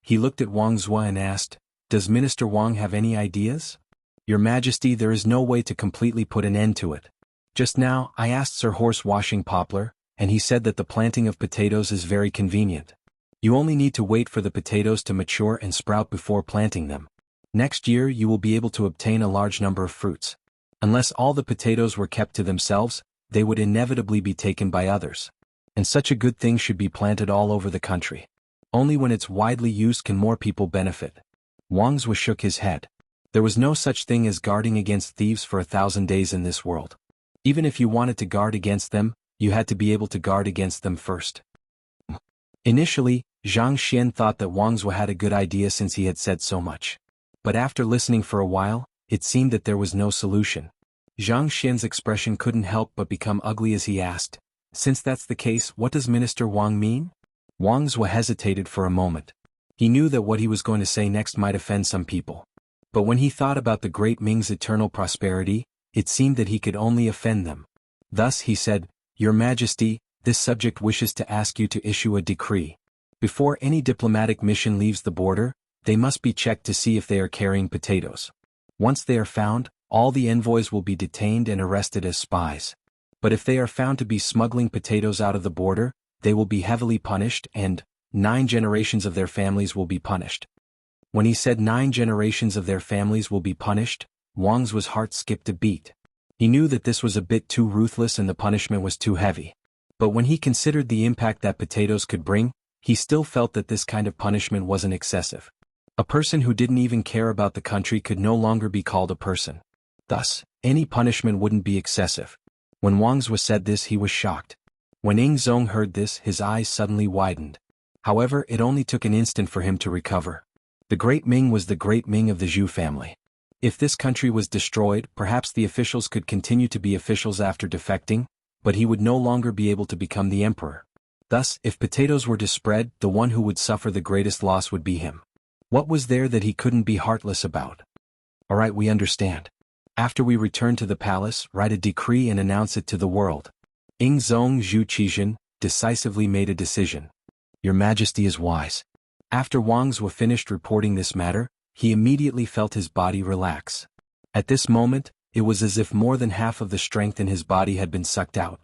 He looked at Wang Zhuo and asked, "Does Minister Wang have any ideas?" "Your Majesty, there is no way to completely put an end to it. Just now, I asked Sir Horse Washing Poplar, and he said that the planting of potatoes is very convenient. You only need to wait for the potatoes to mature and sprout before planting them. Next year you will be able to obtain a large number of fruits. Unless all the potatoes were kept to themselves, they would inevitably be taken by others. And such a good thing should be planted all over the country. Only when it's widely used can more people benefit." Wang Zhuo shook his head. There was no such thing as guarding against thieves for 1,000 days in this world. Even if you wanted to guard against them, you had to be able to guard against them first. Initially, Zhang Xian thought that Wang Zhuo had a good idea since he had said so much. But after listening for a while, it seemed that there was no solution. Zhang Xian's expression couldn't help but become ugly as he asked, "Since that's the case, what does Minister Wang mean?" Wang Zhuo hesitated for a moment. He knew that what he was going to say next might offend some people. But when he thought about the great Ming's eternal prosperity, it seemed that he could only offend them. Thus he said, "Your Majesty, this subject wishes to ask you to issue a decree. Before any diplomatic mission leaves the border, they must be checked to see if they are carrying potatoes. Once they are found, all the envoys will be detained and arrested as spies. But if they are found to be smuggling potatoes out of the border, they will be heavily punished and 9 generations of their families will be punished." When he said 9 generations of their families will be punished, Wang Zhuo's heart skipped a beat. He knew that this was a bit too ruthless and the punishment was too heavy. But when he considered the impact that potatoes could bring, he still felt that this kind of punishment wasn't excessive. A person who didn't even care about the country could no longer be called a person. Thus, any punishment wouldn't be excessive. When Wang Zhuo said this, he was shocked. When Ing Zong heard this, his eyes suddenly widened. However, it only took an instant for him to recover. The great Ming was the great Ming of the Zhou family. If this country was destroyed, perhaps the officials could continue to be officials after defecting, but he would no longer be able to become the emperor. Thus, if potatoes were to spread, the one who would suffer the greatest loss would be him. What was there that he couldn't be heartless about? "Alright, we understand. After we return to the palace, write a decree and announce it to the world." Ing Zong Zhu Qizhen decisively made a decision. "Your Majesty is wise." After Wang Zhuo finished reporting this matter, he immediately felt his body relax. At this moment, it was as if more than half of the strength in his body had been sucked out.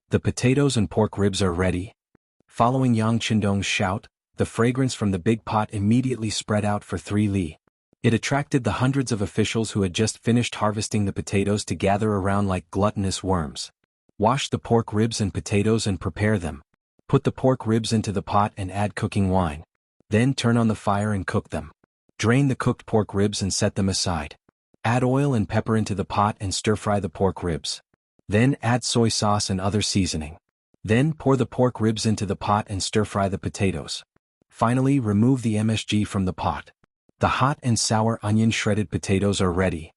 The potatoes and pork ribs are ready. Following Yang Qindong's shout, The fragrance from the big pot immediately spread out for 3 li. It attracted the hundreds of officials who had just finished harvesting the potatoes to gather around like gluttonous worms. Wash the pork ribs and potatoes and prepare them. Put the pork ribs into the pot and add cooking wine. Then turn on the fire and cook them. Drain the cooked pork ribs and set them aside. Add oil and pepper into the pot and stir-fry the pork ribs. Then add soy sauce and other seasoning. Then pour the pork ribs into the pot and stir-fry the potatoes. Finally, remove the MSG from the pot. The hot and sour onion shredded potatoes are ready.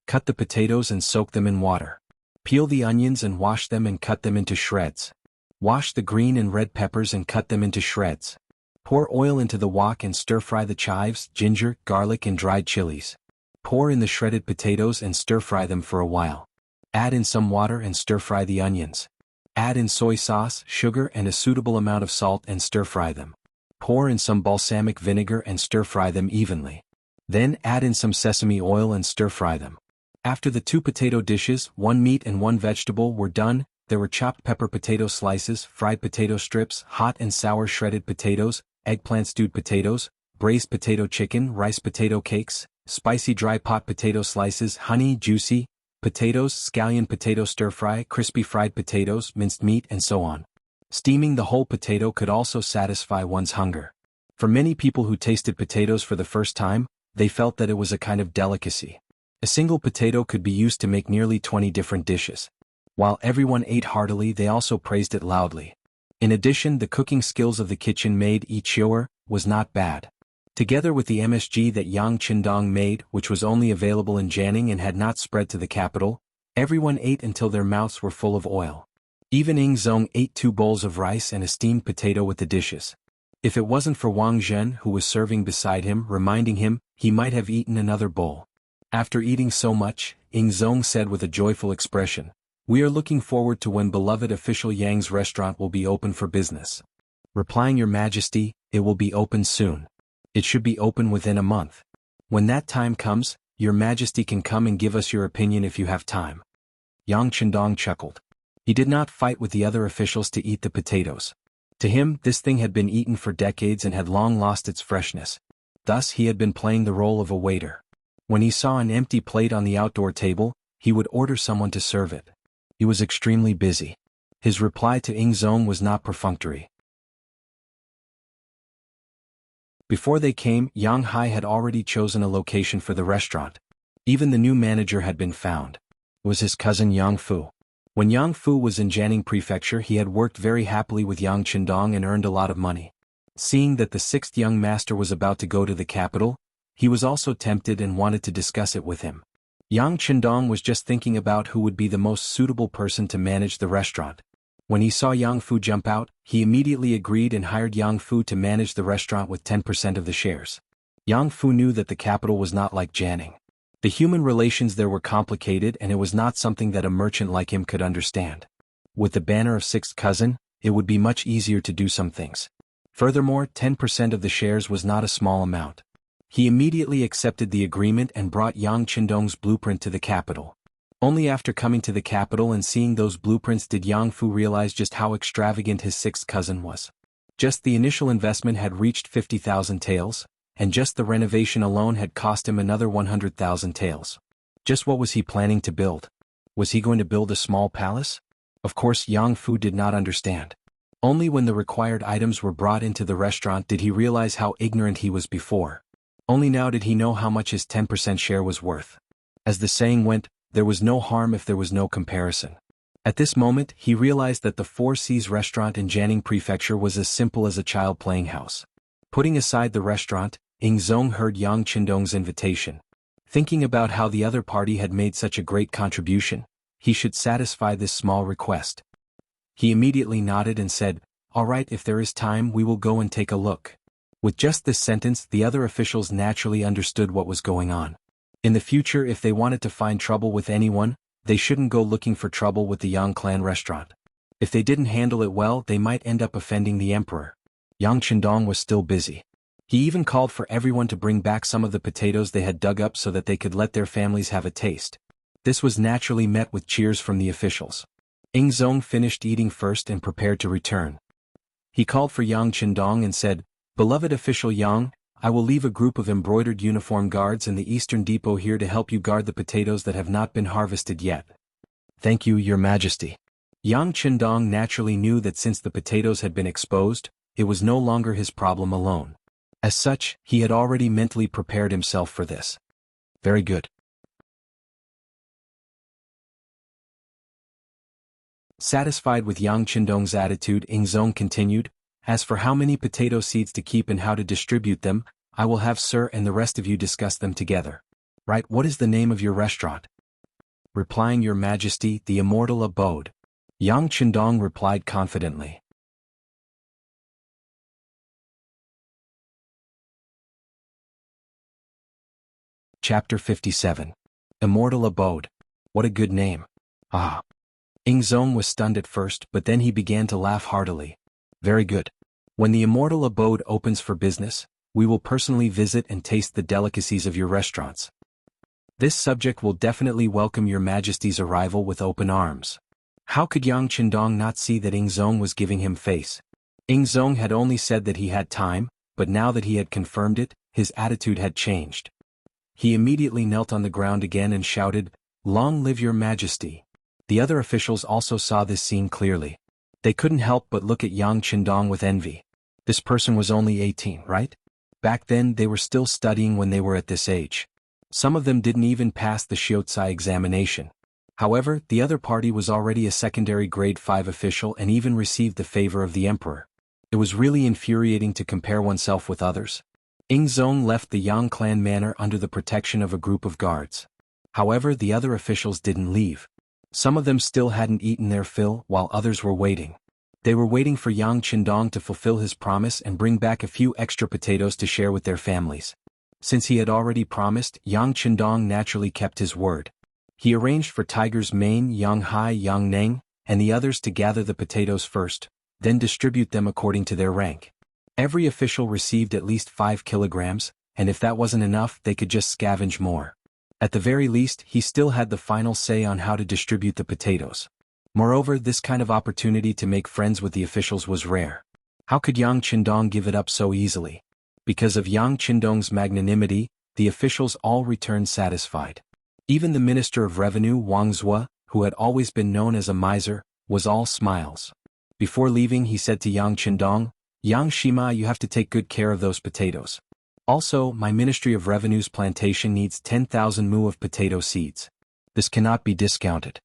Cut the potatoes and soak them in water. Peel the onions and wash them and cut them into shreds. Wash the green and red peppers and cut them into shreds. Pour oil into the wok and stir-fry the chives, ginger, garlic and dried chilies. Pour in the shredded potatoes and stir-fry them for a while. Add in some water and stir-fry the onions. Add in soy sauce, sugar and a suitable amount of salt and stir-fry them. Pour in some balsamic vinegar and stir-fry them evenly. Then add in some sesame oil and stir-fry them. After the 2 potato dishes, 1 meat and 1 vegetable were done, there were chopped pepper potato slices, fried potato strips, hot and sour shredded potatoes, eggplant stewed potatoes, braised potato chicken, rice potato cakes, spicy dry pot potato slices, honey, juicy potatoes, scallion potato stir-fry, crispy fried potatoes, minced meat and so on. Steaming the whole potato could also satisfy one's hunger. For many people who tasted potatoes for the first time, they felt that it was a kind of delicacy. A single potato could be used to make nearly 20 different dishes. While everyone ate heartily, they also praised it loudly. In addition, the cooking skills of the kitchen maid Yi Chiuer was not bad. Together with the MSG that Yang Qindong made, which was only available in Jianghu and had not spread to the capital, everyone ate until their mouths were full of oil. Even Ying Zong ate 2 bowls of rice and a steamed potato with the dishes. If it wasn't for Wang Zhen who was serving beside him reminding him, he might have eaten another bowl. After eating so much, Ying Zong said with a joyful expression, "We are looking forward to when beloved official Yang's restaurant will be open for business." Replying, "Your Majesty, it will be open soon. It should be open within a month. When that time comes, Your Majesty can come and give us your opinion if you have time." Yang Qindong chuckled. He did not fight with the other officials to eat the potatoes. To him, this thing had been eaten for decades and had long lost its freshness. Thus he had been playing the role of a waiter. When he saw an empty plate on the outdoor table, he would order someone to serve it. He was extremely busy. His reply to Ying Zong was not perfunctory. Before they came, Yang Hai had already chosen a location for the restaurant. Even the new manager had been found. It was his cousin Yang Fu. When Yang Fu was in Jianghu Prefecture, he had worked very happily with Yang Qindong and earned a lot of money. Seeing that the 6th young master was about to go to the capital, he was also tempted and wanted to discuss it with him. Yang Qindong was just thinking about who would be the most suitable person to manage the restaurant. When he saw Yang Fu jump out, he immediately agreed and hired Yang Fu to manage the restaurant with 10% of the shares. Yang Fu knew that the capital was not like Jianghu. The human relations there were complicated and it was not something that a merchant like him could understand. With the banner of 6th cousin, it would be much easier to do some things. Furthermore, 10% of the shares was not a small amount. He immediately accepted the agreement and brought Yang Qindong's blueprint to the capital. Only after coming to the capital and seeing those blueprints did Yang Fu realize just how extravagant his 6th cousin was. Just the initial investment had reached 50,000 taels, and just the renovation alone had cost him another 100,000 taels. Just what was he planning to build? Was he going to build a small palace? Of course Yang Fu did not understand. Only when the required items were brought into the restaurant did he realize how ignorant he was before. Only now did he know how much his 10% share was worth. As the saying went, there was no harm if there was no comparison. At this moment, he realized that the Four Seas restaurant in Jianghu Prefecture was as simple as a child playing house. Putting aside the restaurant, Ying Zong heard Yang Qindong's invitation. Thinking about how the other party had made such a great contribution, he should satisfy this small request. He immediately nodded and said, "All right, if there is time we will go and take a look." With just this sentence, the other officials naturally understood what was going on. In the future, if they wanted to find trouble with anyone, they shouldn't go looking for trouble with the Yang clan restaurant. If they didn't handle it well, they might end up offending the emperor. Yang Qindong was still busy. He even called for everyone to bring back some of the potatoes they had dug up so that they could let their families have a taste. This was naturally met with cheers from the officials. Ying Zong finished eating first and prepared to return. He called for Yang Qindong and said, Beloved official Yang, I will leave a group of embroidered uniform guards in the eastern depot here to help you guard the potatoes that have not been harvested yet. Thank you, Your Majesty. Yang Qindong naturally knew that since the potatoes had been exposed, it was no longer his problem alone. As such, he had already mentally prepared himself for this. Very good. Satisfied with Yang Qindong's attitude, Ingzong continued, as for how many potato seeds to keep and how to distribute them, I will have Sir and the rest of you discuss them together. Right, what is the name of your restaurant? Replying Your Majesty, the Immortal Abode. Yang Qindong replied confidently. Chapter 57. Immortal Abode. What a good name. Ah. Ingzong was stunned at first, but then he began to laugh heartily. Very good. When the Immortal Abode opens for business, we will personally visit and taste the delicacies of your restaurants. This subject will definitely welcome Your Majesty's arrival with open arms. How could Yang Qindong not see that Ingzong was giving him face? Ingzong had only said that he had time, but now that he had confirmed it, his attitude had changed. He immediately knelt on the ground again and shouted, "Long live Your Majesty." The other officials also saw this scene clearly. They couldn't help but look at Yang Qindong with envy. This person was only 18, right? Back then they were still studying when they were at this age. Some of them didn't even pass the Shiotsi examination. However, the other party was already a secondary grade 5 official and even received the favor of the emperor. It was really infuriating to compare oneself with others. Ingzong left the Yang clan manor under the protection of a group of guards. However, the other officials didn't leave. Some of them still hadn't eaten their fill, while others were waiting. They were waiting for Yang Qindong to fulfill his promise and bring back a few extra potatoes to share with their families. Since he had already promised, Yang Qindong naturally kept his word. He arranged for Tiger's Mane, Yang Hai, Yang Neng, and the others to gather the potatoes first, then distribute them according to their rank. Every official received at least 5 kilograms, and if that wasn't enough, they could just scavenge more. At the very least, he still had the final say on how to distribute the potatoes. Moreover, this kind of opportunity to make friends with the officials was rare. How could Yang Qindong give it up so easily? Because of Yang Qindong's magnanimity, the officials all returned satisfied. Even the Minister of Revenue, Wang Zhua, who had always been known as a miser, was all smiles. Before leaving, he said to Yang Qindong, "Yang Shima, you have to take good care of those potatoes. Also, my Ministry of Revenue's plantation needs 10,000 mu of potato seeds. This cannot be discounted."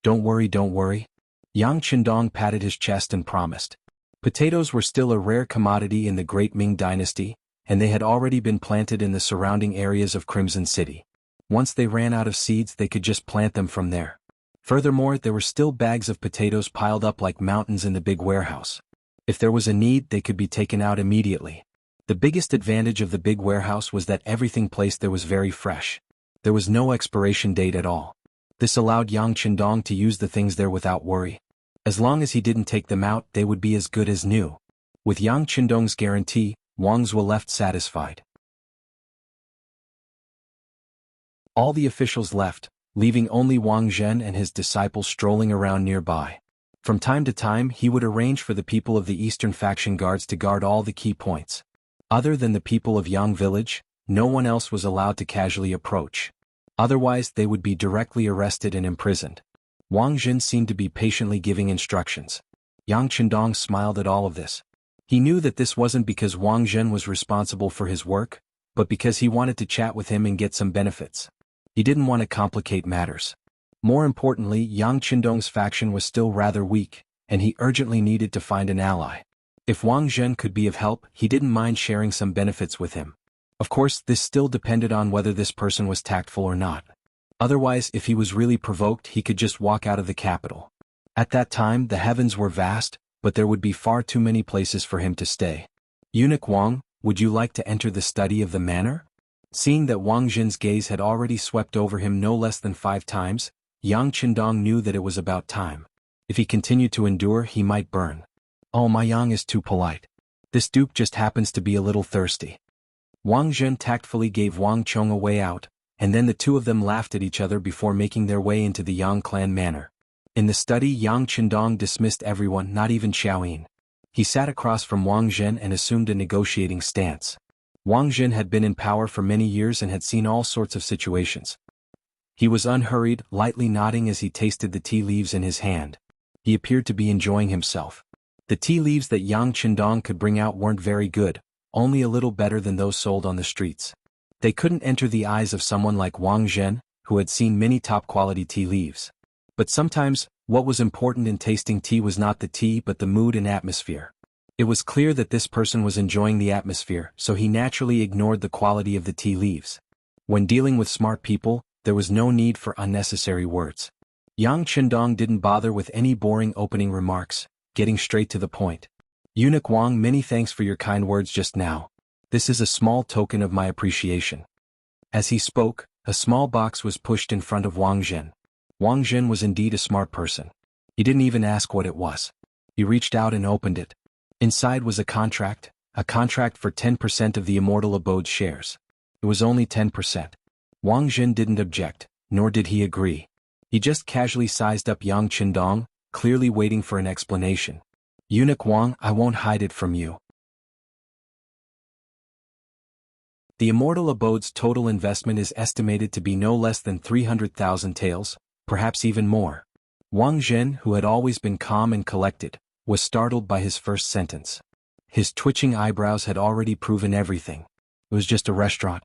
Don't worry. Yang Qindong patted his chest and promised. Potatoes were still a rare commodity in the Great Ming Dynasty, and they had already been planted in the surrounding areas of Crimson City. Once they ran out of seeds, they could just plant them from there. Furthermore, there were still bags of potatoes piled up like mountains in the big warehouse. If there was a need, they could be taken out immediately. The biggest advantage of the big warehouse was that everything placed there was very fresh. There was no expiration date at all. This allowed Yang Qindong to use the things there without worry. As long as he didn't take them out, they would be as good as new. With Yang Qindong's guarantee, Wang Zhua left satisfied. All the officials left, leaving only Wang Zhen and his disciples strolling around nearby. From time to time, he would arrange for the people of the Eastern Faction Guards to guard all the key points. Other than the people of Yang Village, no one else was allowed to casually approach. Otherwise, they would be directly arrested and imprisoned. Wang Zhen seemed to be patiently giving instructions. Yang Qindong smiled at all of this. He knew that this wasn't because Wang Zhen was responsible for his work, but because he wanted to chat with him and get some benefits. He didn't want to complicate matters. More importantly, Yang Qindong's faction was still rather weak, and he urgently needed to find an ally. If Wang Zhen could be of help, he didn't mind sharing some benefits with him. Of course, this still depended on whether this person was tactful or not. Otherwise, if he was really provoked, he could just walk out of the capital. At that time, the heavens were vast, but there would be far too many places for him to stay. Eunuch Wang, would you like to enter the study of the manor? Seeing that Wang Zhen's gaze had already swept over him no less than 5 times, Yang Qindong knew that it was about time. If he continued to endure, he might burn. Oh, my Yang is too polite. This dupe just happens to be a little thirsty. Wang Zhen tactfully gave Wang Chong a way out, and then the two of them laughed at each other before making their way into the Yang clan manor. In the study, Yang Qindong dismissed everyone, not even Xiaoyin. He sat across from Wang Zhen and assumed a negotiating stance. Wang Zhen had been in power for many years and had seen all sorts of situations. He was unhurried, lightly nodding as he tasted the tea leaves in his hand. He appeared to be enjoying himself. The tea leaves that Yang Qindong could bring out weren't very good, only a little better than those sold on the streets. They couldn't enter the eyes of someone like Wang Zhen, who had seen many top-quality tea leaves. But sometimes, what was important in tasting tea was not the tea but the mood and atmosphere. It was clear that this person was enjoying the atmosphere, so he naturally ignored the quality of the tea leaves. When dealing with smart people, there was no need for unnecessary words. Yang Qindong didn't bother with any boring opening remarks, getting straight to the point. Eunuch Wang, many thanks for your kind words just now. This is a small token of my appreciation. As he spoke, a small box was pushed in front of Wang Zhen. Wang Zhen was indeed a smart person. He didn't even ask what it was. He reached out and opened it. Inside was a contract for 10% of the Immortal Abode's shares. It was only 10%. Wang Zhen didn't object, nor did he agree. He just casually sized up Yang Qindong, clearly waiting for an explanation. Eunuch Wang, I won't hide it from you. The Immortal Abode's total investment is estimated to be no less than 300,000 taels, perhaps even more. Wang Zhen, who had always been calm and collected, was startled by his first sentence. His twitching eyebrows had already proven everything. It was just a restaurant.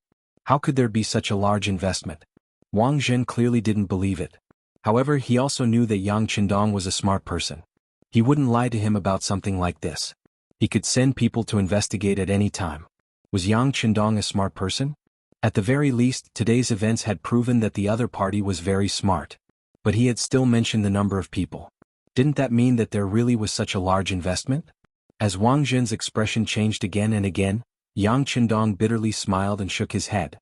How could there be such a large investment? Wang Zhen clearly didn't believe it. However, he also knew that Yang Qindong was a smart person. He wouldn't lie to him about something like this. He could send people to investigate at any time. Was Yang Qindong a smart person? At the very least, today's events had proven that the other party was very smart. But he had still mentioned the number of people. Didn't that mean that there really was such a large investment? As Wang Zhen's expression changed again and again, Yang Qindong bitterly smiled and shook his head.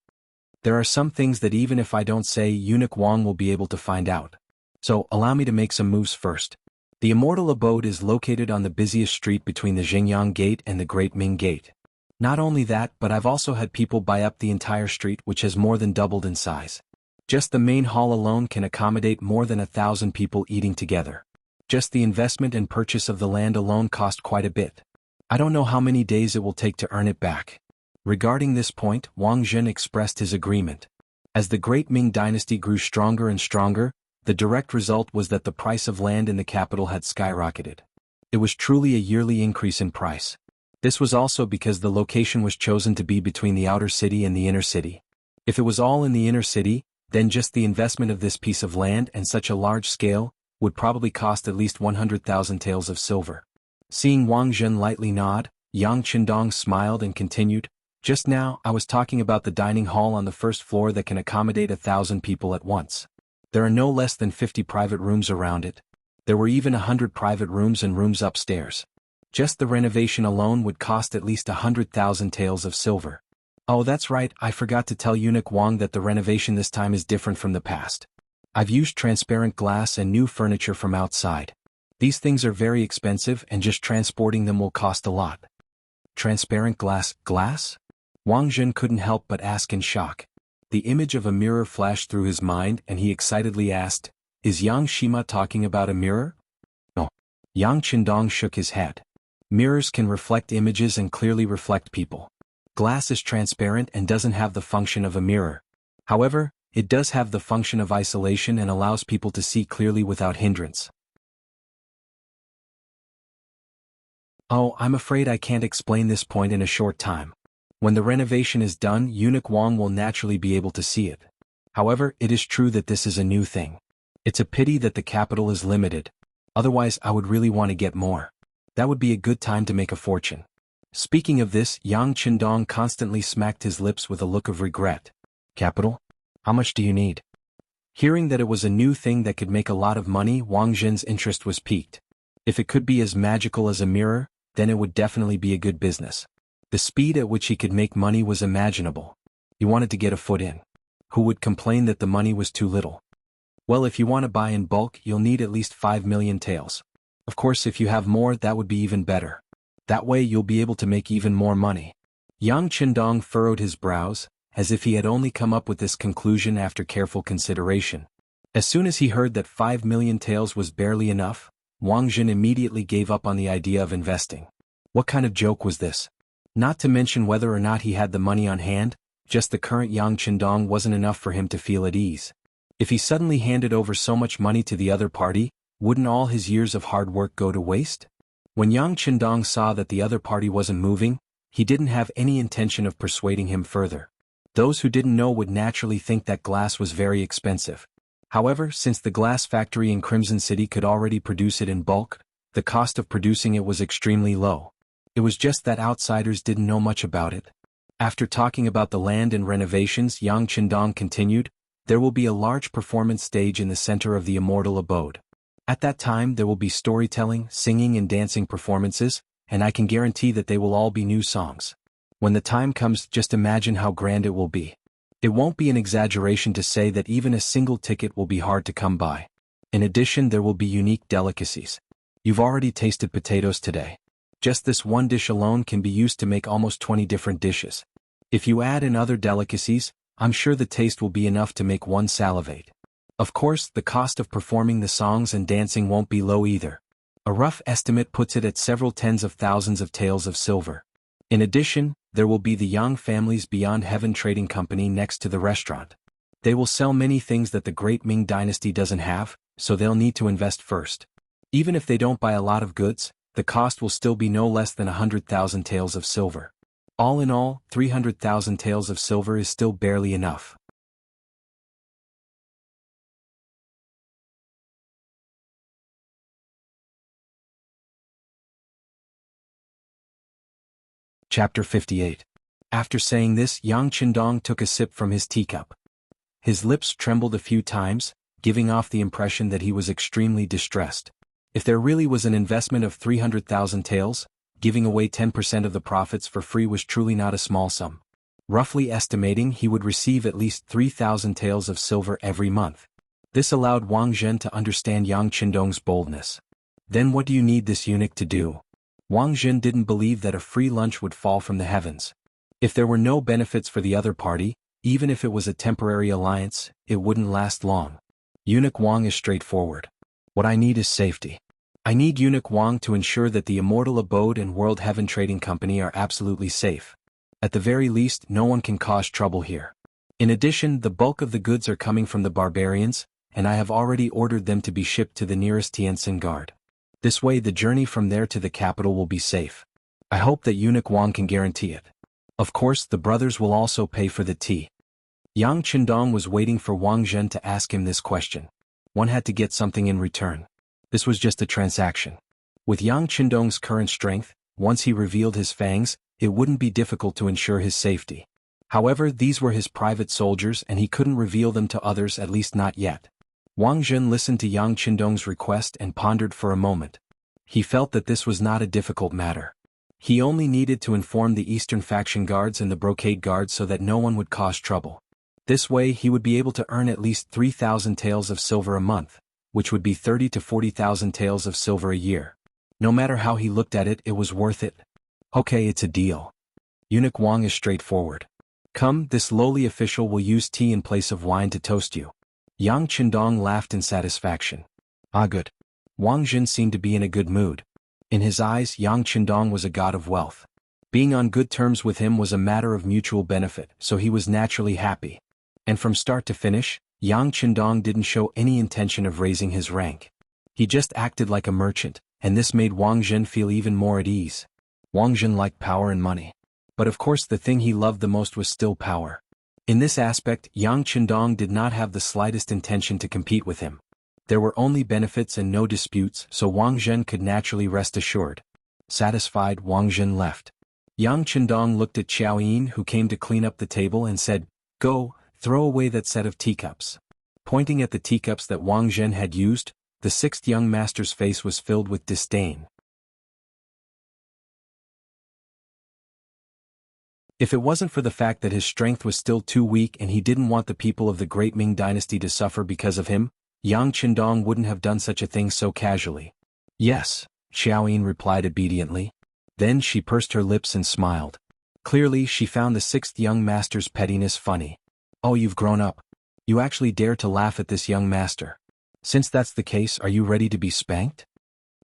There are some things that even if I don't say, Eunuch Wang will be able to find out. So, allow me to make some moves first. The Immortal Abode is located on the busiest street between the Xingyang Gate and the Great Ming Gate. Not only that, but I've also had people buy up the entire street, which has more than doubled in size. Just the main hall alone can accommodate more than 1,000 people eating together. Just the investment and purchase of the land alone cost quite a bit. I don't know how many days it will take to earn it back. Regarding this point, Wang Zhen expressed his agreement. As the Great Ming dynasty grew stronger and stronger, the direct result was that the price of land in the capital had skyrocketed. It was truly a yearly increase in price. This was also because the location was chosen to be between the outer city and the inner city. If it was all in the inner city, then just the investment of this piece of land and such a large scale would probably cost at least 100,000 taels of silver. Seeing Wang Zhen lightly nod, Yang Qindong smiled and continued, just now I was talking about the dining hall on the first floor that can accommodate 1,000 people at once. There are no less than 50 private rooms around it. There were even 100 private rooms and rooms upstairs. Just the renovation alone would cost at least 100,000 taels of silver. Oh, that's right, I forgot to tell Eunuch Wang that the renovation this time is different from the past. I've used transparent glass and new furniture from outside. These things are very expensive and just transporting them will cost a lot. Transparent glass? Wang Zhen couldn't help but ask in shock. The image of a mirror flashed through his mind and he excitedly asked, is Yang Shima talking about a mirror? No. Yang Qindong shook his head. Mirrors can reflect images and clearly reflect people. Glass is transparent and doesn't have the function of a mirror. However, it does have the function of isolation and allows people to see clearly without hindrance. Oh, I'm afraid I can't explain this point in a short time. When the renovation is done, Eunuch Wang will naturally be able to see it. However, it is true that this is a new thing. It's a pity that the capital is limited. Otherwise, I would really want to get more. That would be a good time to make a fortune. Speaking of this, Yang Qindong constantly smacked his lips with a look of regret. Capital? How much do you need? Hearing that it was a new thing that could make a lot of money, Wang Zhen's interest was piqued. If it could be as magical as a mirror, then it would definitely be a good business. The speed at which he could make money was imaginable. He wanted to get a foot in. Who would complain that the money was too little? Well, if you want to buy in bulk, you'll need at least 5 million taels. Of course, if you have more, that would be even better. That way you'll be able to make even more money. Yang Qindong furrowed his brows, as if he had only come up with this conclusion after careful consideration. As soon as he heard that 5 million taels was barely enough, Wang Zhen immediately gave up on the idea of investing. What kind of joke was this? Not to mention whether or not he had the money on hand, just the current Yang Qindong wasn't enough for him to feel at ease. If he suddenly handed over so much money to the other party, wouldn't all his years of hard work go to waste? When Yang Qindong saw that the other party wasn't moving, he didn't have any intention of persuading him further. Those who didn't know would naturally think that glass was very expensive. However, since the glass factory in Crimson City could already produce it in bulk, the cost of producing it was extremely low. It was just that outsiders didn't know much about it. After talking about the land and renovations, Yang Qindong continued, there will be a large performance stage in the center of the immortal abode. At that time there will be storytelling, singing and dancing performances, and I can guarantee that they will all be new songs. When the time comes, just imagine how grand it will be. It won't be an exaggeration to say that even a single ticket will be hard to come by. In addition, there will be unique delicacies. You've already tasted potatoes today. Just this one dish alone can be used to make almost 20 different dishes. If you add in other delicacies, I'm sure the taste will be enough to make one salivate. Of course, the cost of performing the songs and dancing won't be low either. A rough estimate puts it at several tens of thousands of taels of silver. In addition, there will be the Yang family's Beyond Heaven trading company next to the restaurant. They will sell many things that the great Ming dynasty doesn't have, so they'll need to invest first. Even if they don't buy a lot of goods, the cost will still be no less than 100,000 taels of silver. All in all, 300,000 taels of silver is still barely enough. Chapter 58. After saying this, Yang Qindong took a sip from his teacup. His lips trembled a few times, giving off the impression that he was extremely distressed. If there really was an investment of 300,000 taels, giving away 10% of the profits for free was truly not a small sum. Roughly estimating, he would receive at least 3,000 taels of silver every month. This allowed Wang Zhen to understand Yang Qindong's boldness. Then what do you need this eunuch to do? Wang Zhen didn't believe that a free lunch would fall from the heavens. If there were no benefits for the other party, even if it was a temporary alliance, it wouldn't last long. Eunuch Wang is straightforward. What I need is safety. I need Eunuch Wang to ensure that the Immortal Abode and World Heaven Trading Company are absolutely safe. At the very least, no one can cause trouble here. In addition, the bulk of the goods are coming from the barbarians, and I have already ordered them to be shipped to the nearest Tientsin guard. This way the journey from there to the capital will be safe. I hope that Eunuch Wang can guarantee it. Of course, the brothers will also pay for the tea. Yang Qindong was waiting for Wang Zhen to ask him this question. One had to get something in return. This was just a transaction. With Yang Qindong's current strength, once he revealed his fangs, it wouldn't be difficult to ensure his safety. However, these were his private soldiers and he couldn't reveal them to others, at least not yet. Wang Zhen listened to Yang Qindong's request and pondered for a moment. He felt that this was not a difficult matter. He only needed to inform the Eastern Faction guards and the Brocade guards so that no one would cause trouble. This way he would be able to earn at least 3,000 taels of silver a month, which would be 30 to 40,000 taels of silver a year. No matter how he looked at it, it was worth it. Okay, it's a deal. Eunuch Wang is straightforward. Come, this lowly official will use tea in place of wine to toast you. Yang Qindong laughed in satisfaction. Ah, good. Wang Zhen seemed to be in a good mood. In his eyes, Yang Qindong was a god of wealth. Being on good terms with him was a matter of mutual benefit, so he was naturally happy. And from start to finish, Yang Qindong didn't show any intention of raising his rank. He just acted like a merchant, and this made Wang Zhen feel even more at ease. Wang Zhen liked power and money. But of course the thing he loved the most was still power. In this aspect, Yang Qindong did not have the slightest intention to compete with him. There were only benefits and no disputes, so Wang Zhen could naturally rest assured. Satisfied, Wang Zhen left. Yang Qindong looked at Xiao Yin, who came to clean up the table, and said, "Go, throw away that set of teacups." Pointing at the teacups that Wang Zhen had used, the sixth young master's face was filled with disdain. If it wasn't for the fact that his strength was still too weak and he didn't want the people of the great Ming dynasty to suffer because of him, Yang Qindong wouldn't have done such a thing so casually. "Yes," Xiao Yin replied obediently. Then she pursed her lips and smiled. Clearly she found the sixth young master's pettiness funny. "Oh, you've grown up. You actually dare to laugh at this young master. Since that's the case, are you ready to be spanked?"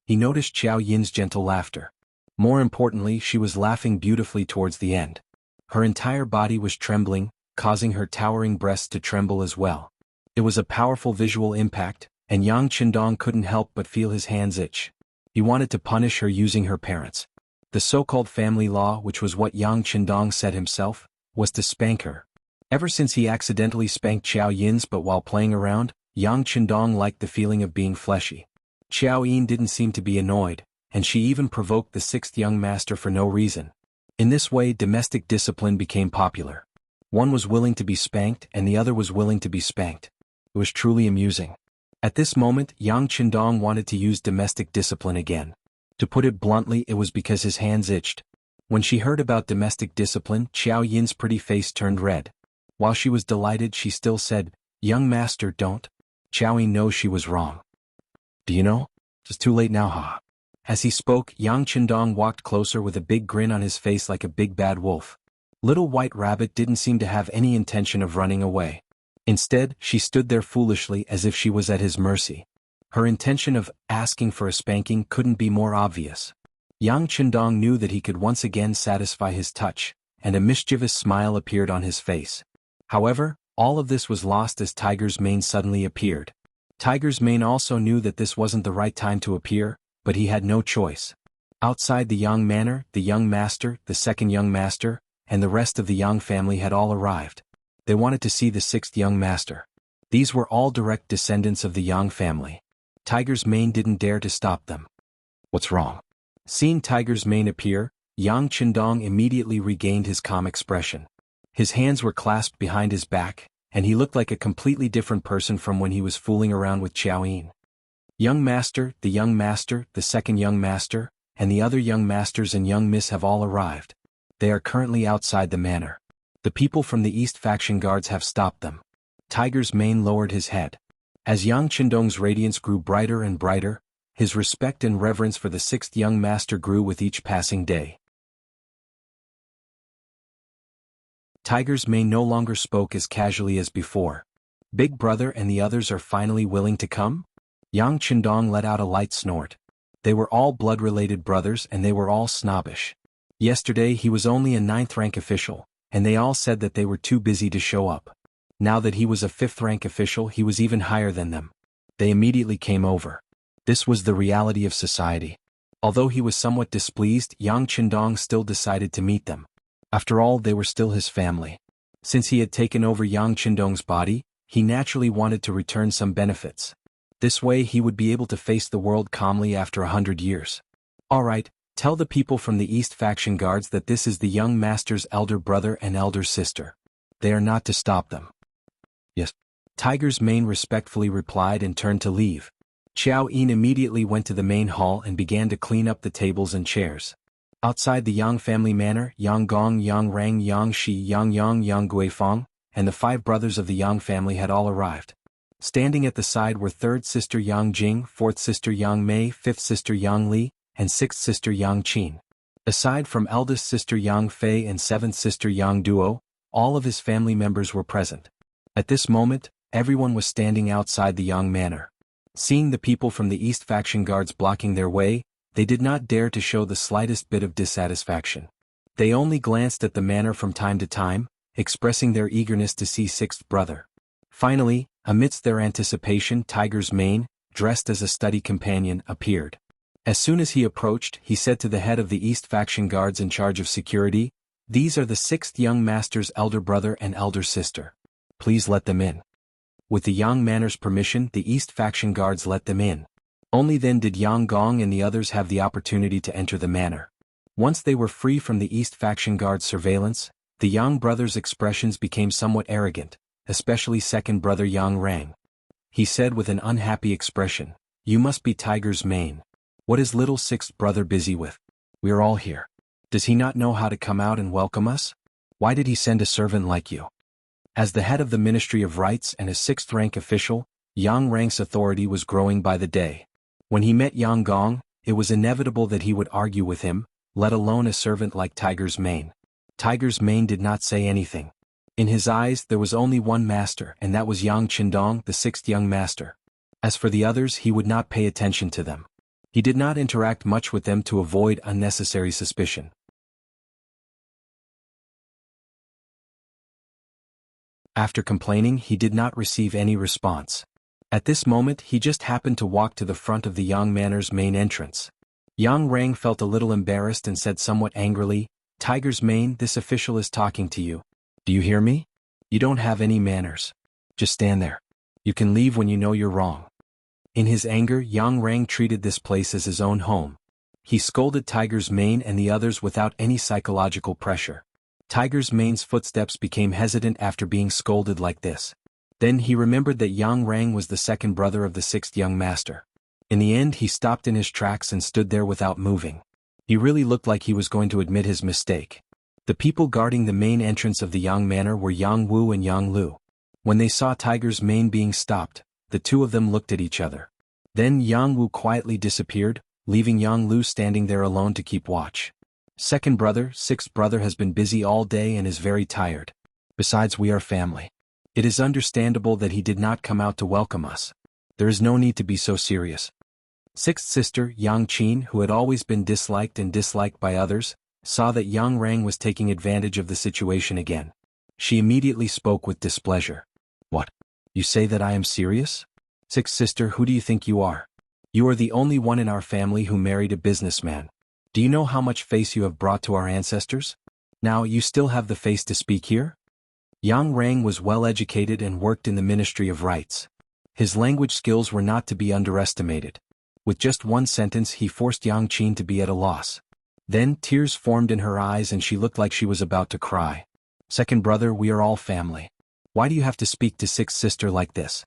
He noticed Xiao Yin's gentle laughter. More importantly, she was laughing beautifully towards the end. Her entire body was trembling, causing her towering breasts to tremble as well. It was a powerful visual impact, and Yang Qindong couldn't help but feel his hands itch. He wanted to punish her using her parents. The so-called family law, which was what Yang Qindong said himself, was to spank her. Ever since he accidentally spanked Xiao Yin's, but while playing around, Yang Qindong liked the feeling of being fleshy. Xiao Yin didn't seem to be annoyed, and she even provoked the sixth young master for no reason. In this way, domestic discipline became popular. One was willing to be spanked and the other was willing to be spanked. It was truly amusing. At this moment, Yang Qindong wanted to use domestic discipline again. To put it bluntly, it was because his hands itched. When she heard about domestic discipline, Xiao Yin's pretty face turned red. While she was delighted, she still said, "Young master, don't." Xiao Yin knows she was wrong. "Do you know? It's too late now, ha." As he spoke, Yang Qindong walked closer with a big grin on his face like a big bad wolf. Little White Rabbit didn't seem to have any intention of running away. Instead, she stood there foolishly as if she was at his mercy. Her intention of asking for a spanking couldn't be more obvious. Yang Qindong knew that he could once again satisfy his touch, and a mischievous smile appeared on his face. However, all of this was lost as Tiger's Mane suddenly appeared. Tiger's Mane also knew that this wasn't the right time to appear, but he had no choice. Outside the Yang Manor, the young master, the second young master, and the rest of the Yang family had all arrived. They wanted to see the sixth young master. These were all direct descendants of the Yang family. Tiger's Mane didn't dare to stop them. "What's wrong?" Seeing Tiger's Mane appear, Yang Qindong immediately regained his calm expression. His hands were clasped behind his back, and he looked like a completely different person from when he was fooling around with Xiao Yin. "Young master, the second young master, and the other young masters and young miss have all arrived. They are currently outside the manor. The people from the East faction guards have stopped them." Tiger's Mane lowered his head. As Yang Qindong's radiance grew brighter and brighter, his respect and reverence for the sixth young master grew with each passing day. Tiger's Mane no longer spoke as casually as before. "Big brother and the others are finally willing to come?" Yang Qindong let out a light snort. They were all blood-related brothers and they were all snobbish. Yesterday he was only a 9th rank official, and they all said that they were too busy to show up. Now that he was a 5th rank official, he was even higher than them. They immediately came over. This was the reality of society. Although he was somewhat displeased, Yang Qindong still decided to meet them. After all, they were still his family. Since he had taken over Yang Qindong's body, he naturally wanted to return some benefits. This way he would be able to face the world calmly after 100 years. "Alright, tell the people from the East faction guards that this is the young master's elder brother and elder sister. They are not to stop them." "Yes." Tiger's Mane respectfully replied and turned to leave. Xiao Yin immediately went to the main hall and began to clean up the tables and chairs. Outside the Yang family manor, Yang Gong, Yang Rang, Yang Shi, Yang Yang, Yang Guifeng, and the 5 brothers of the Yang family had all arrived. Standing at the side were 3rd sister Yang Jing, 4th sister Yang Mei, 5th sister Yang Li, and 6th sister Yang Qin. Aside from eldest sister Yang Fei and 7th sister Yang Duo, all of his family members were present. At this moment, everyone was standing outside the Yang Manor. Seeing the people from the East faction guards blocking their way, they did not dare to show the slightest bit of dissatisfaction. They only glanced at the manor from time to time, expressing their eagerness to see 6th brother. Finally, amidst their anticipation, Tiger's Mane, dressed as a study companion, appeared. As soon as he approached, he said to the head of the East faction guards in charge of security, "These are the 6th young master's elder brother and elder sister. Please let them in." With the Yang Manor's permission, the East faction guards let them in. Only then did Yang Gong and the others have the opportunity to enter the manor. Once they were free from the East faction guard's surveillance, the Yang brothers' expressions became somewhat arrogant, especially second brother Yang Rang. He said with an unhappy expression, "You must be Tiger's Mane. What is little 6th brother busy with? We are all here. Does he not know how to come out and welcome us? Why did he send a servant like you?" As the head of the Ministry of Rights and a 6th rank official, Yang Rang's authority was growing by the day. When he met Yang Gong, it was inevitable that he would argue with him, let alone a servant like Tiger's Mane. Tiger's Mane did not say anything. In his eyes there was only one master, and that was Yang Qindong, the 6th young master. As for the others, he would not pay attention to them. He did not interact much with them to avoid unnecessary suspicion. After complaining, he did not receive any response. At this moment, he just happened to walk to the front of the Yang Manor's main entrance. Yang Rang felt a little embarrassed and said somewhat angrily, "Tiger's Mane, this official is talking to you. Do you hear me? You don't have any manners. Just stand there. You can leave when you know you're wrong." In his anger, Yang Rang treated this place as his own home. He scolded Tiger's Mane and the others without any psychological pressure. Tiger's Mane's footsteps became hesitant after being scolded like this. Then he remembered that Yang Rang was the second brother of the sixth young master. In the end, he stopped in his tracks and stood there without moving. He really looked like he was going to admit his mistake. The people guarding the main entrance of the Yang Manor were Yang Wu and Yang Lu. When they saw Tiger's Mane being stopped, the two of them looked at each other. Then Yang Wu quietly disappeared, leaving Yang Lu standing there alone to keep watch. Second brother, sixth brother has been busy all day and is very tired. Besides, we are family. It is understandable that he did not come out to welcome us. There is no need to be so serious. Sixth sister, Yang Qin, who had always been disliked and disliked by others, saw that Yang Rang was taking advantage of the situation again. She immediately spoke with displeasure. "What? You say that I am serious? Sixth sister, who do you think you are? You are the only one in our family who married a businessman. Do you know how much face you have brought to our ancestors? Now you still have the face to speak here?" Yang Rang was well educated and worked in the Ministry of Rights. His language skills were not to be underestimated. With just one sentence he forced Yang Qin to be at a loss. Then tears formed in her eyes and she looked like she was about to cry. "Second brother, we are all family. Why do you have to speak to sixth sister like this?"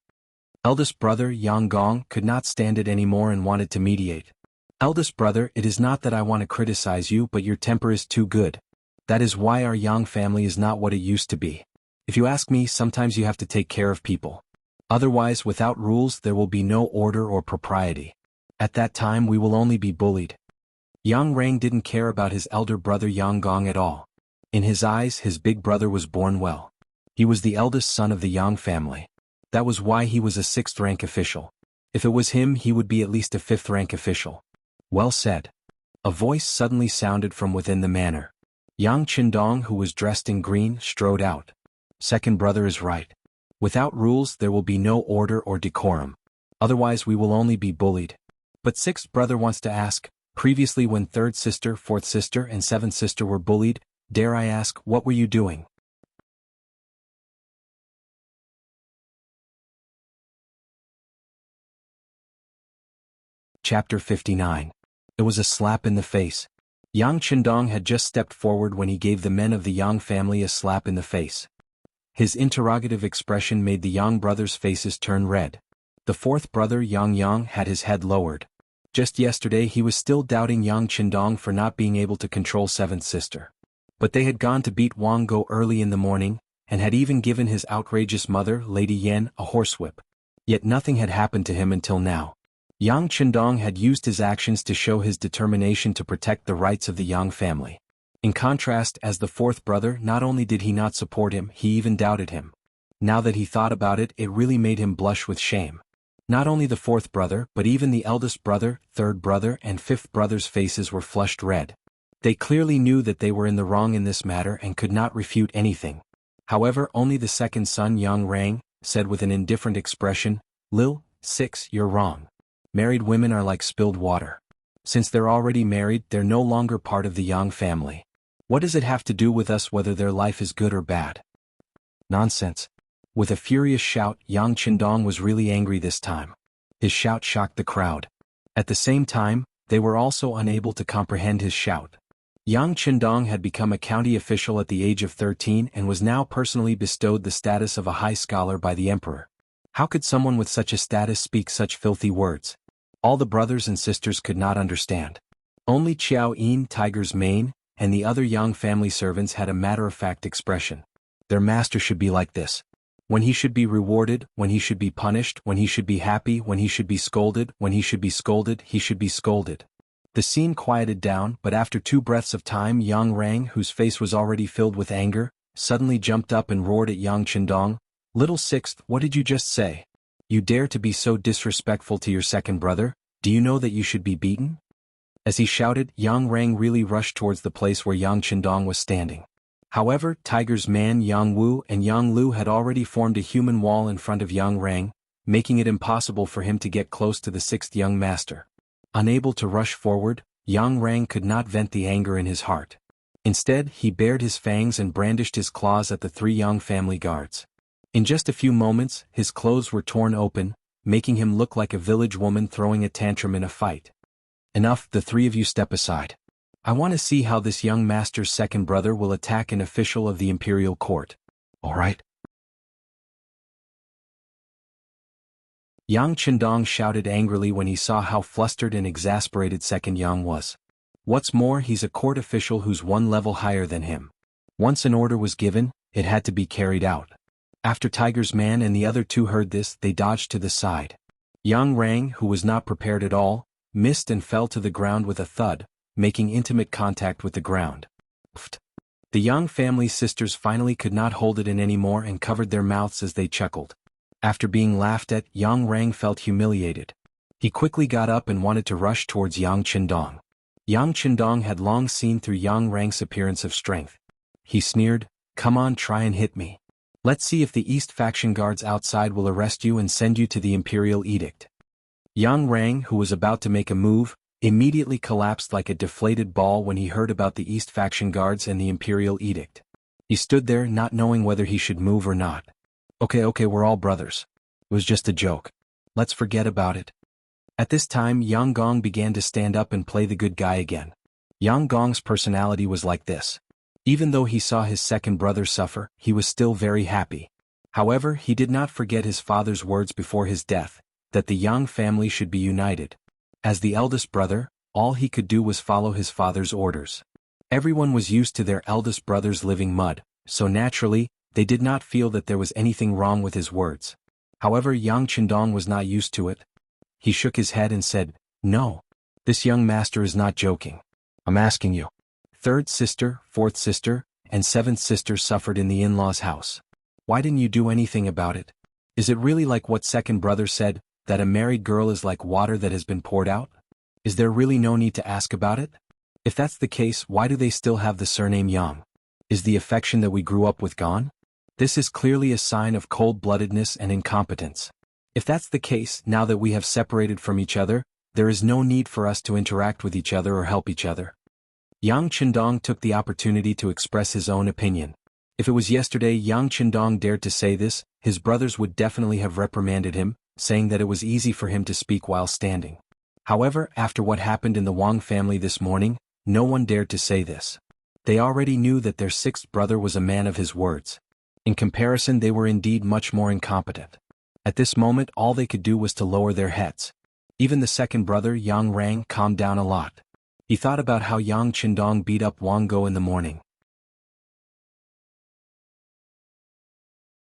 Eldest brother, Yang Gong, could not stand it anymore and wanted to mediate. "Eldest brother, it is not that I want to criticize you, but your temper is too good. That is why our Yang family is not what it used to be. If you ask me, sometimes you have to take care of people. Otherwise, without rules, there will be no order or propriety. At that time, we will only be bullied." Yang Rang didn't care about his elder brother Yang Gong at all. In his eyes, his big brother was born well. He was the eldest son of the Yang family. That was why he was a sixth-rank official. If it was him, he would be at least a fifth-rank official. "Well said." A voice suddenly sounded from within the manor. Yang Qindong, who was dressed in green, strode out. "Second brother is right. Without rules, there will be no order or decorum. Otherwise, we will only be bullied. But sixth brother wants to ask, previously when third sister, fourth sister, and seventh sister were bullied, dare I ask, what were you doing?" Chapter 59. It was a slap in the face. Yang Qindong had just stepped forward when he gave the men of the Yang family a slap in the face. His interrogative expression made the Yang brothers' faces turn red. The fourth brother, Yang Yang, had his head lowered. Just yesterday he was still doubting Yang Qindong for not being able to control seventh sister. But they had gone to beat Wang Go early in the morning, and had even given his outrageous mother, Lady Yan, a horsewhip. Yet nothing had happened to him until now. Yang Qindong had used his actions to show his determination to protect the rights of the Yang family. In contrast, as the fourth brother, not only did he not support him, he even doubted him. Now that he thought about it, it really made him blush with shame. Not only the fourth brother, but even the eldest brother, third brother, and fifth brother's faces were flushed red. They clearly knew that they were in the wrong in this matter and could not refute anything. However, only the second son, Yang Rang, said with an indifferent expression, "Lil, 6, you're wrong. Married women are like spilled water. Since they're already married, they're no longer part of the Yang family. What does it have to do with us whether their life is good or bad?" Nonsense. With a furious shout, Yang Qindong was really angry this time. His shout shocked the crowd. At the same time, they were also unable to comprehend his shout. Yang Qindong had become a county official at the age of 13 and was now personally bestowed the status of a high scholar by the emperor. How could someone with such a status speak such filthy words? All the brothers and sisters could not understand. Only Qiao Yin, Tiger's Mane, and the other Yang family servants had a matter-of-fact expression. Their master should be like this. When he should be rewarded, when he should be punished, when he should be happy, when he should be scolded, when he should be scolded, he should be scolded. The scene quieted down, but after 2 breaths of time, Yang Rang, whose face was already filled with anger, suddenly jumped up and roared at Yang Qindong, "Little sixth, what did you just say? You dare to be so disrespectful to your second brother? Do you know that you should be beaten? As he shouted, Yang Rang really rushed towards the place where Yang Qindong was standing. However, Tiger's man Yang Wu and Yang Lu had already formed a human wall in front of Yang Rang, making it impossible for him to get close to the sixth young master. Unable to rush forward, Yang Rang could not vent the anger in his heart. Instead, he bared his fangs and brandished his claws at the three Yang family guards. In just a few moments, his clothes were torn open, making him look like a village woman throwing a tantrum in a fight. Enough, the three of you step aside. I want to see how this young master's second brother will attack an official of the imperial court. All right? Yang Qindong shouted angrily when he saw how flustered and exasperated second Yang was. What's more, he's a court official who's one level higher than him. Once an order was given, it had to be carried out. After Tiger's man and the other two heard this, they dodged to the side. Yang Rang, who was not prepared at all, missed and fell to the ground with a thud, making intimate contact with the ground. Pfft. The Yang family sisters finally could not hold it in anymore and covered their mouths as they chuckled. After being laughed at, Yang Rang felt humiliated. He quickly got up and wanted to rush towards Yang Qindong. Yang Qindong had long seen through Yang Rang's appearance of strength. He sneered, "Come on, try and hit me. Let's see if the East faction guards outside will arrest you and send you to the Imperial Edict." Yang Rang, who was about to make a move, immediately collapsed like a deflated ball when he heard about the East faction guards and the Imperial Edict. He stood there not knowing whether he should move or not. Okay, we're all brothers. It was just a joke. Let's forget about it. At this time, Yang Gong began to stand up and play the good guy again. Yang Gong's personality was like this. Even though he saw his second brother suffer, he was still very happy. However, he did not forget his father's words before his death, that the Yang family should be united. As the eldest brother, all he could do was follow his father's orders. Everyone was used to their eldest brother's living mud, so naturally, they did not feel that there was anything wrong with his words. However, Yang Qindong was not used to it. He shook his head and said, "No. This young master is not joking. I'm asking you." Third sister, fourth sister, and seventh sister suffered in the in-laws' house. Why didn't you do anything about it? Is it really like what second brother said, that a married girl is like water that has been poured out? Is there really no need to ask about it? If that's the case, why do they still have the surname Yang? Is the affection that we grew up with gone? This is clearly a sign of cold-bloodedness and incompetence. If that's the case, now that we have separated from each other, there is no need for us to interact with each other or help each other. Yang Qindong took the opportunity to express his own opinion. If it was yesterday Yang Qindong dared to say this, his brothers would definitely have reprimanded him, saying that it was easy for him to speak while standing. However, after what happened in the Wang family this morning, no one dared to say this. They already knew that their sixth brother was a man of his words. In comparison, they were indeed much more incompetent. At this moment, all they could do was to lower their heads. Even the second brother, Yang Rang, calmed down a lot. He thought about how Yang Qindong beat up Wang Go in the morning.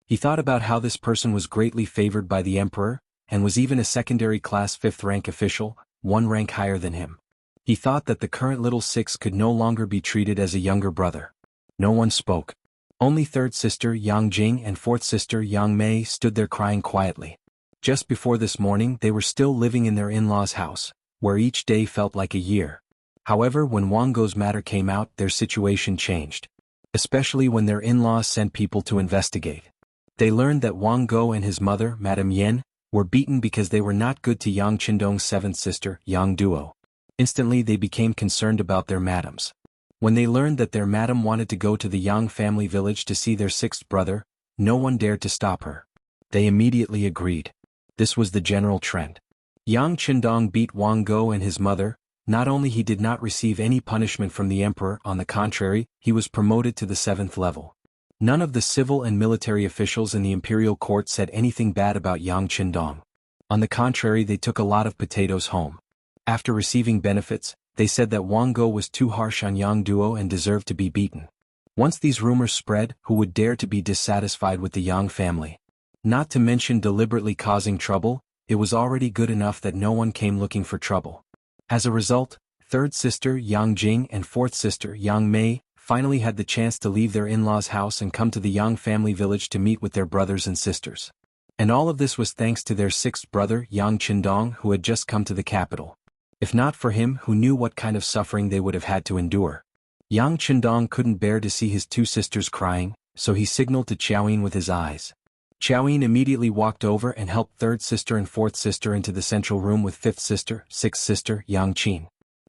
He thought about how this person was greatly favored by the emperor, and was even a secondary class 5th rank official, one rank higher than him. He thought that the current little six could no longer be treated as a younger brother. No one spoke. Only third sister Yang Jing and fourth sister Yang Mei stood there crying quietly. Just before this morning they were still living in their in-laws' house, where each day felt like a year. However, when Wang Go's matter came out, their situation changed. Especially when their in-laws sent people to investigate. They learned that Wang Go and his mother, Madame Yen, were beaten because they were not good to Yang Qindong's seventh sister, Yang Duo. Instantly they became concerned about their madams. When they learned that their madam wanted to go to the Yang family village to see their sixth brother, no one dared to stop her. They immediately agreed. This was the general trend. Yang Qindong beat Wang Go and his mother. Not only he did not receive any punishment from the emperor, on the contrary, he was promoted to the 7th level. None of the civil and military officials in the imperial court said anything bad about Yang Qindong. On the contrary, they took a lot of potatoes home. After receiving benefits, they said that Wang Go was too harsh on Yang Duo and deserved to be beaten. Once these rumors spread, who would dare to be dissatisfied with the Yang family? Not to mention deliberately causing trouble, it was already good enough that no one came looking for trouble. As a result, third sister Yang Jing and fourth sister Yang Mei finally had the chance to leave their in-laws' house and come to the Yang family village to meet with their brothers and sisters. And all of this was thanks to their sixth brother Yang Qindong, who had just come to the capital. If not for him, who knew what kind of suffering they would have had to endure. Yang Qindong couldn't bear to see his two sisters crying, so he signaled to Qiaoyin with his eyes. Qiaoyin immediately walked over and helped third sister and fourth sister into the central room with fifth sister, sixth sister, Yang Qin.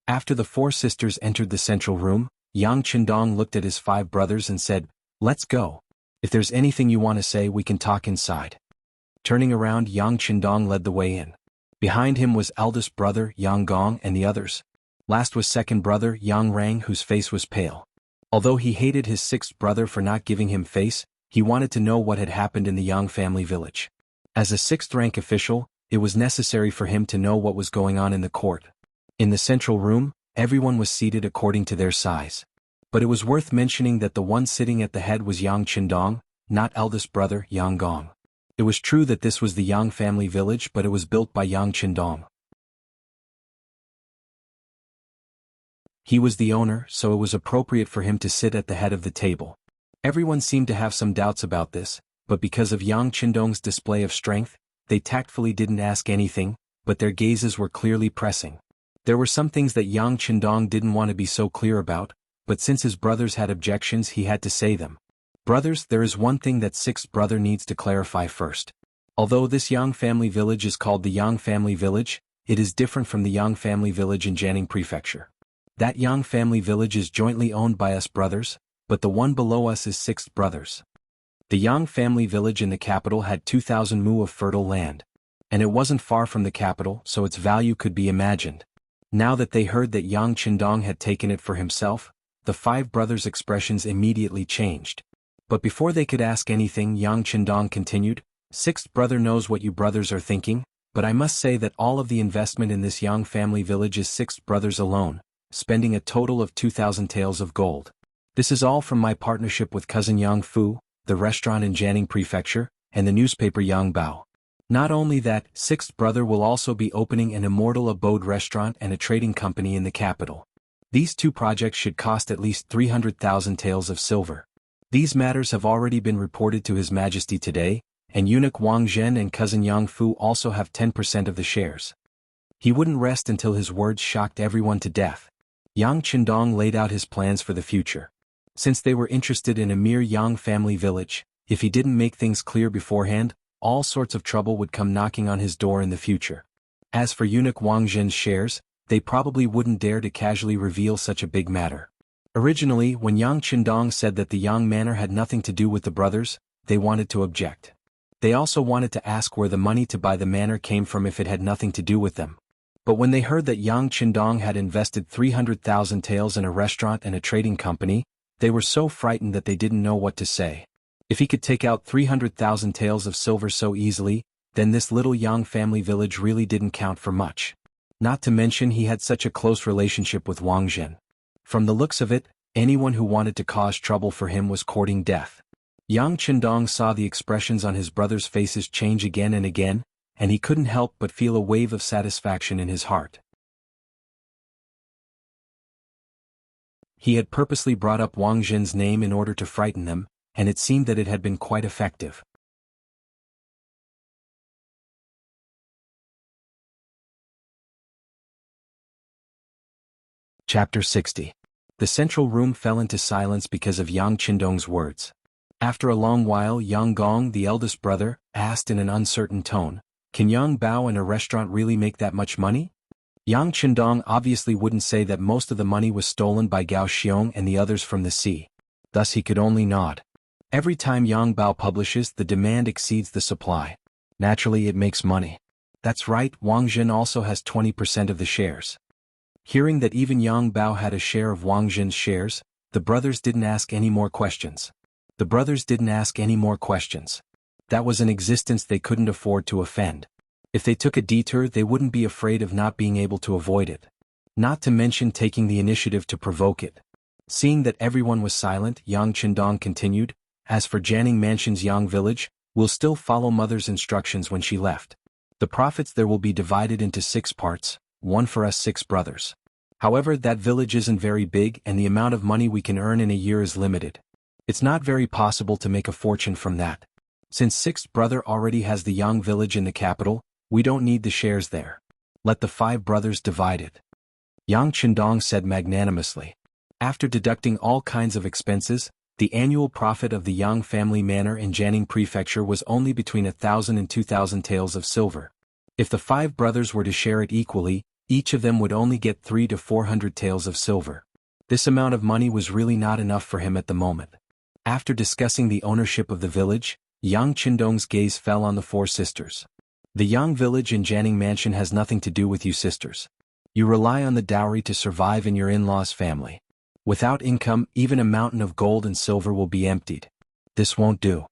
After the four sisters entered the central room, Yang Qindong looked at his five brothers and said, "Let's go. If there's anything you want to say, we can talk inside." Turning around, Yang Qindong led the way in. Behind him was eldest brother Yang Gong and the others. Last was second brother Yang Rang, whose face was pale. Although he hated his sixth brother for not giving him face, he wanted to know what had happened in the Yang family village. As a sixth-rank official, it was necessary for him to know what was going on in the court. In the central room, everyone was seated according to their size. But it was worth mentioning that the one sitting at the head was Yang Qindong, not eldest brother Yang Gong. It was true that this was the Yang family village, but it was built by Yang Qindong. He was the owner, so it was appropriate for him to sit at the head of the table. Everyone seemed to have some doubts about this, but because of Yang Qindong's display of strength, they tactfully didn't ask anything, but their gazes were clearly pressing. There were some things that Yang Qindong didn't want to be so clear about, but since his brothers had objections, he had to say them. Brothers, there is one thing that sixth brother needs to clarify first. Although this Yang family village is called the Yang family village, it is different from the Yang family village in Jianghu Prefecture. That Yang family village is jointly owned by us brothers, but the one below us is sixth brothers. The Yang family village in the capital had 2,000 mu of fertile land. And it wasn't far from the capital, so its value could be imagined. Now that they heard that Yang Qindong had taken it for himself, the five brothers' expressions immediately changed. But before they could ask anything, Yang Qindong continued, "Sixth brother knows what you brothers are thinking, but I must say that all of the investment in this Yang family village is sixth brothers alone, spending a total of 2,000 taels of gold. This is all from my partnership with cousin Yang Fu, the restaurant in Jianghu Prefecture, and the newspaper Yang Bao. Not only that, sixth brother will also be opening an Immortal Abode restaurant and a trading company in the capital. These two projects should cost at least 300,000 taels of silver. These matters have already been reported to His Majesty today, and eunuch Wang Zhen and cousin Yang Fu also have 10% of the shares." He wouldn't rest until his words shocked everyone to death. Yang Qindong laid out his plans for the future. Since they were interested in a mere Yang family village, if he didn't make things clear beforehand, all sorts of trouble would come knocking on his door in the future. As for eunuch Wang Zhen's shares, they probably wouldn't dare to casually reveal such a big matter. Originally, when Yang Qindong said that the Yang manor had nothing to do with the brothers, they wanted to object. They also wanted to ask where the money to buy the manor came from if it had nothing to do with them. But when they heard that Yang Qindong had invested 300,000 taels in a restaurant and a trading company, they were so frightened that they didn't know what to say. If he could take out 300,000 taels of silver so easily, then this little Yang family village really didn't count for much. Not to mention he had such a close relationship with Wang Zhen. From the looks of it, anyone who wanted to cause trouble for him was courting death. Yang Qindong saw the expressions on his brothers' faces change again and again, and he couldn't help but feel a wave of satisfaction in his heart. He had purposely brought up Wang Zhen's name in order to frighten them, and it seemed that it had been quite effective. Chapter 60. The central room fell into silence because of Yang Qindong's words. After a long while, Yang Gong, the eldest brother, asked in an uncertain tone, "Can Yang Bao and a restaurant really make that much money?" Yang Qindong obviously wouldn't say that most of the money was stolen by Gao Xiong and the others from the sea. Thus he could only nod. Every time Yang Bao publishes, the demand exceeds the supply. Naturally it makes money. That's right, Wang Zhen also has 20% of the shares. Hearing that even Yang Bao had a share of Wang Zhen's shares, the brothers didn't ask any more questions. That was an existence they couldn't afford to offend. If they took a detour, they wouldn't be afraid of not being able to avoid it. Not to mention taking the initiative to provoke it. Seeing that everyone was silent, Yang Qindong continued, "As for Jianghu Mansion's Yang village, we'll still follow mother's instructions when she left. The profits there will be divided into 6 parts, one for us 6 brothers. However, that village isn't very big and the amount of money we can earn in a year is limited. It's not very possible to make a fortune from that. Since sixth brother already has the Yang village in the capital, we don't need the shares there. Let the 5 brothers divide it. Yang Chendong said magnanimously. After deducting all kinds of expenses, the annual profit of the Yang family manor in Jianghu prefecture was only between 1,000 and 2,000 taels of silver. If the 5 brothers were to share it equally, each of them would only get 300 to 400 taels of silver. This amount of money was really not enough for him at the moment. After discussing the ownership of the village, Yang Chendong's gaze fell on the 4 sisters. The Yang village in Jianghu mansion has nothing to do with you sisters. You rely on the dowry to survive in your in-laws' family. Without income, even a mountain of gold and silver will be emptied. This won't do.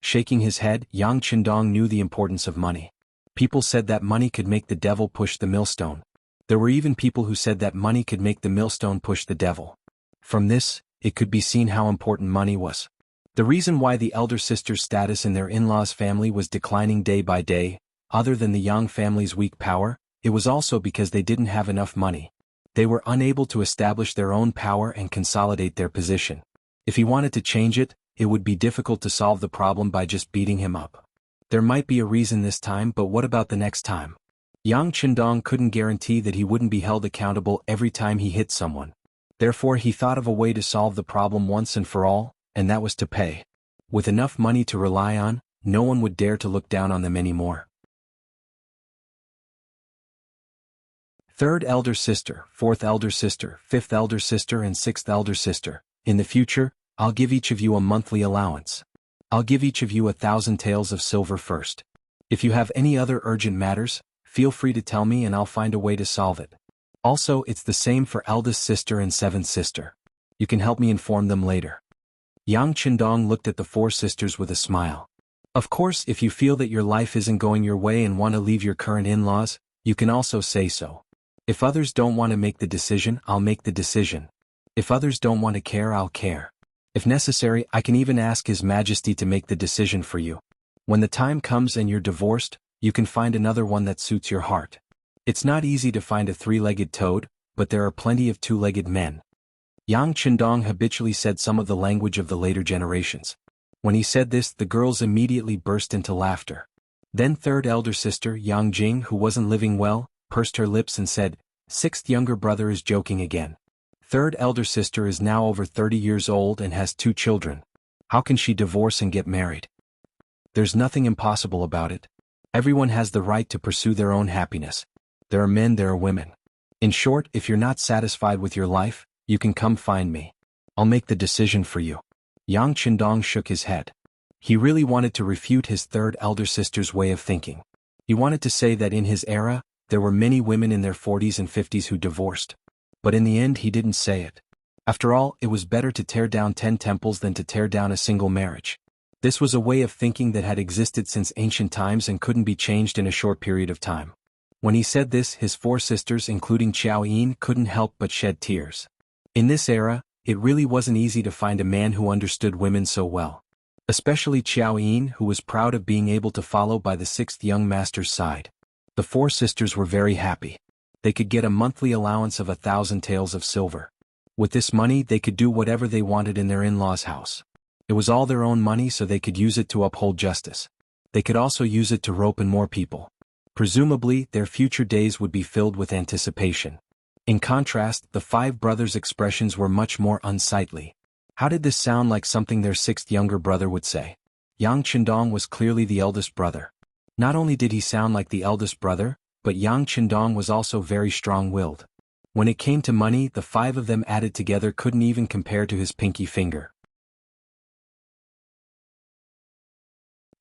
Shaking his head, Yang Chendong knew the importance of money. People said that money could make the devil push the millstone. There were even people who said that money could make the millstone push the devil. From this, it could be seen how important money was. The reason why the elder sister's status in their in-laws' family was declining day by day, other than the Yang family's weak power, it was also because they didn't have enough money. They were unable to establish their own power and consolidate their position. If he wanted to change it, it would be difficult to solve the problem by just beating him up. There might be a reason this time, but what about the next time? Yang Chendong couldn't guarantee that he wouldn't be held accountable every time he hit someone. Therefore he thought of a way to solve the problem once and for all, and that was to pay. With enough money to rely on, no one would dare to look down on them anymore. Third elder sister, fourth elder sister, fifth elder sister and sixth elder sister, in the future, I'll give each of you a monthly allowance. I'll give each of you 1,000 taels of silver first. If you have any other urgent matters, feel free to tell me and I'll find a way to solve it. Also, it's the same for eldest sister and seventh sister. You can help me inform them later. Yang Chendong looked at the 4 sisters with a smile. Of course, if you feel that your life isn't going your way and want to leave your current in-laws, you can also say so. If others don't want to make the decision, I'll make the decision. If others don't want to care, I'll care. If necessary, I can even ask His Majesty to make the decision for you. When the time comes and you're divorced, you can find another one that suits your heart. It's not easy to find a 3-legged toad, but there are plenty of 2-legged men. Yang Chendong habitually said some of the language of the later generations. When he said this, the girls immediately burst into laughter. Then third elder sister, Yang Jing, who wasn't living well, pursed her lips and said, "Sixth younger brother is joking again. Third elder sister is now over 30 years old and has 2 children. How can she divorce and get married? There's nothing impossible about it. Everyone has the right to pursue their own happiness. There are men, there are women. In short, if you're not satisfied with your life, you can come find me. I'll make the decision for you." Yang Chendong shook his head. He really wanted to refute his third elder sister's way of thinking. He wanted to say that in his era, there were many women in their 40s and 50s who divorced. But in the end he didn't say it. After all, it was better to tear down 10 temples than to tear down a single marriage. This was a way of thinking that had existed since ancient times and couldn't be changed in a short period of time. When he said this, his 4 sisters, including Qiao Yin, couldn't help but shed tears. In this era, it really wasn't easy to find a man who understood women so well. Especially Qiao Yin, who was proud of being able to follow by the 6th young master's side. The 4 sisters were very happy. They could get a monthly allowance of 1,000 taels of silver. With this money they could do whatever they wanted in their in-laws' house. It was all their own money, so they could use it to uphold justice. They could also use it to rope in more people. Presumably, their future days would be filled with anticipation. In contrast, the 5 brothers' expressions were much more unsightly. How did this sound like something their 6th younger brother would say? Yang Chendong was clearly the eldest brother. Not only did he sound like the eldest brother, but Yang Chendong was also very strong-willed. When it came to money, the 5 of them added together couldn't even compare to his pinky finger.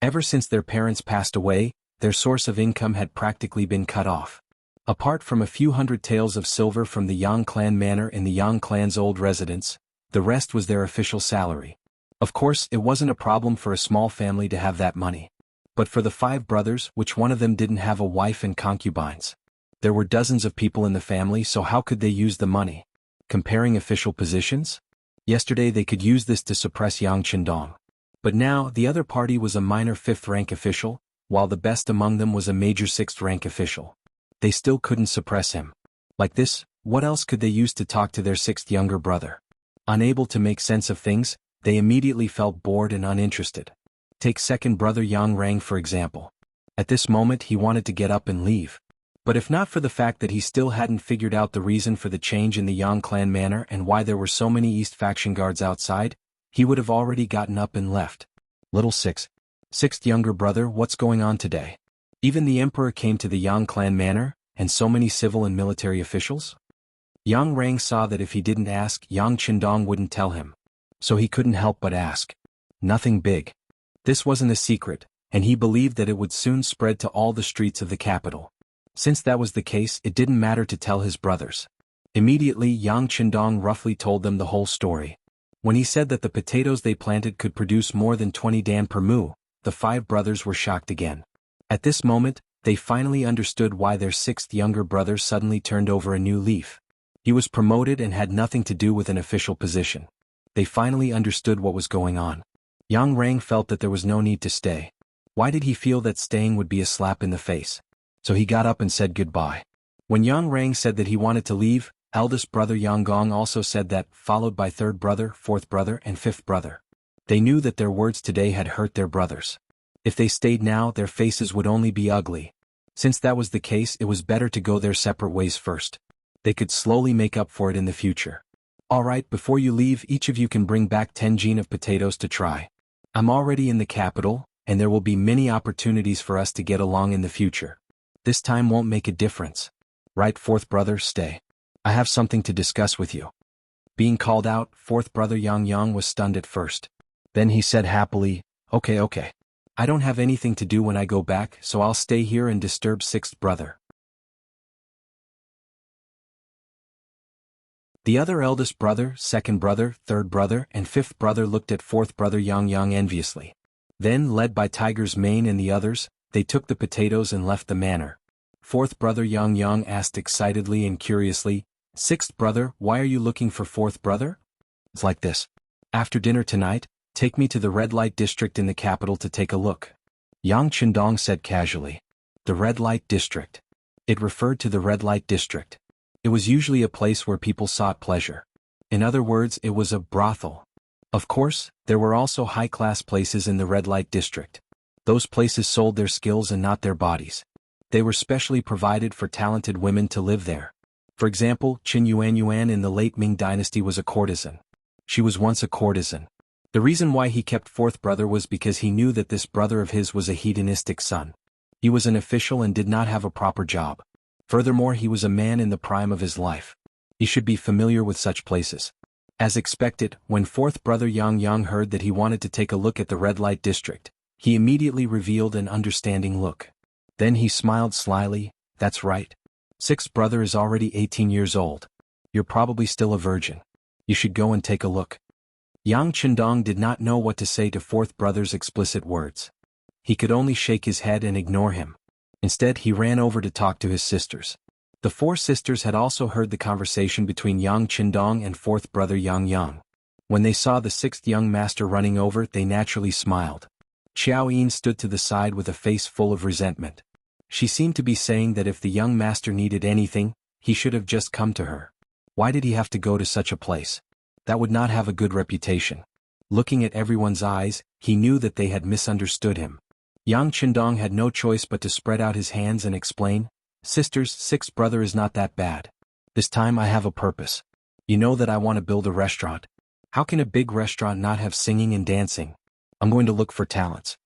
Ever since their parents passed away, their source of income had practically been cut off. Apart from a few hundred taels of silver from the Yang clan manor in the Yang clan's old residence, the rest was their official salary. Of course, it wasn't a problem for a small family to have that money. But for the 5 brothers, which one of them didn't have a wife and concubines? There were dozens of people in the family, so how could they use the money? Comparing official positions? Yesterday they could use this to suppress Yang Chendong. But now, the other party was a minor 5th-rank official, while the best among them was a major 6th-rank official. They still couldn't suppress him. Like this, what else could they use to talk to their 6th younger brother? Unable to make sense of things, they immediately felt bored and uninterested. Take second brother Yang Rang for example. At this moment he wanted to get up and leave. But if not for the fact that he still hadn't figured out the reason for the change in the Yang clan manor and why there were so many East faction guards outside, he would have already gotten up and left. Little sixth younger brother, what's going on today? Even the emperor came to the Yang clan manor, and so many civil and military officials? Yang Rang saw that if he didn't ask, Yang Qindong wouldn't tell him. So he couldn't help but ask. Nothing big. This wasn't a secret, and he believed that it would soon spread to all the streets of the capital. Since that was the case, it didn't matter to tell his brothers. Immediately Yang Qindong roughly told them the whole story. When he said that the potatoes they planted could produce more than 20 dan per mu, the 5 brothers were shocked again. At this moment, they finally understood why their 6th younger brother suddenly turned over a new leaf. He was promoted and had nothing to do with an official position. They finally understood what was going on. Yang Rang felt that there was no need to stay. Why did he feel that staying would be a slap in the face? So he got up and said goodbye. When Yang Rang said that he wanted to leave, eldest brother Yang Gong also said that, followed by 3rd brother, 4th brother and 5th brother. They knew that their words today had hurt their brothers. If they stayed now, their faces would only be ugly. Since that was the case, it was better to go their separate ways first. They could slowly make up for it in the future. Alright, before you leave, each of you can bring back 10 gene of potatoes to try. I'm already in the capital, and there will be many opportunities for us to get along in the future. This time won't make a difference. Right, 4th brother, stay. I have something to discuss with you. Being called out, 4th brother Yang was stunned at first. Then he said happily, okay. I don't have anything to do when I go back, so I'll stay here and disturb 6th brother. The other eldest brother, 2nd brother, 3rd brother, and 5th brother looked at 4th brother Yang enviously. Then, led by Tiger's Mane and the others, they took the potatoes and left the manor. 4th brother Yang asked excitedly and curiously, 6th brother, why are you looking for 4th brother? It's like this. After dinner tonight, take me to the red light district in the capital to take a look. Yang Qindong said casually. The red light district. It referred to the red light district. It was usually a place where people sought pleasure. In other words, it was a brothel. Of course, there were also high-class places in the red light district. Those places sold their skills and not their bodies. They were specially provided for talented women to live there. For example, Qin Yuan in the late Ming dynasty was a courtesan. She was once a courtesan. The reason why he kept 4th brother was because he knew that this brother of his was a hedonistic son. He was an official and did not have a proper job. Furthermore, he was a man in the prime of his life. He should be familiar with such places. As expected, when 4th brother Yang heard that he wanted to take a look at the red light district, he immediately revealed an understanding look. Then he smiled slyly, that's right. 6th brother is already 18 years old. You're probably still a virgin. You should go and take a look. Yang Qindong did not know what to say to 4th brother's explicit words. He could only shake his head and ignore him. Instead, he ran over to talk to his sisters. The 4 sisters had also heard the conversation between Yang Qindong and 4th brother Yang. When they saw the 6th young master running over, they naturally smiled. Xiao Yin stood to the side with a face full of resentment. She seemed to be saying that if the young master needed anything, he should have just come to her. Why did he have to go to such a place? That would not have a good reputation. Looking at everyone's eyes, he knew that they had misunderstood him. Yang Qindong had no choice but to spread out his hands and explain, Sisters, 6th brother is not that bad. This time I have a purpose. You know that I want to build a restaurant. How can a big restaurant not have singing and dancing? I'm going to look for talents.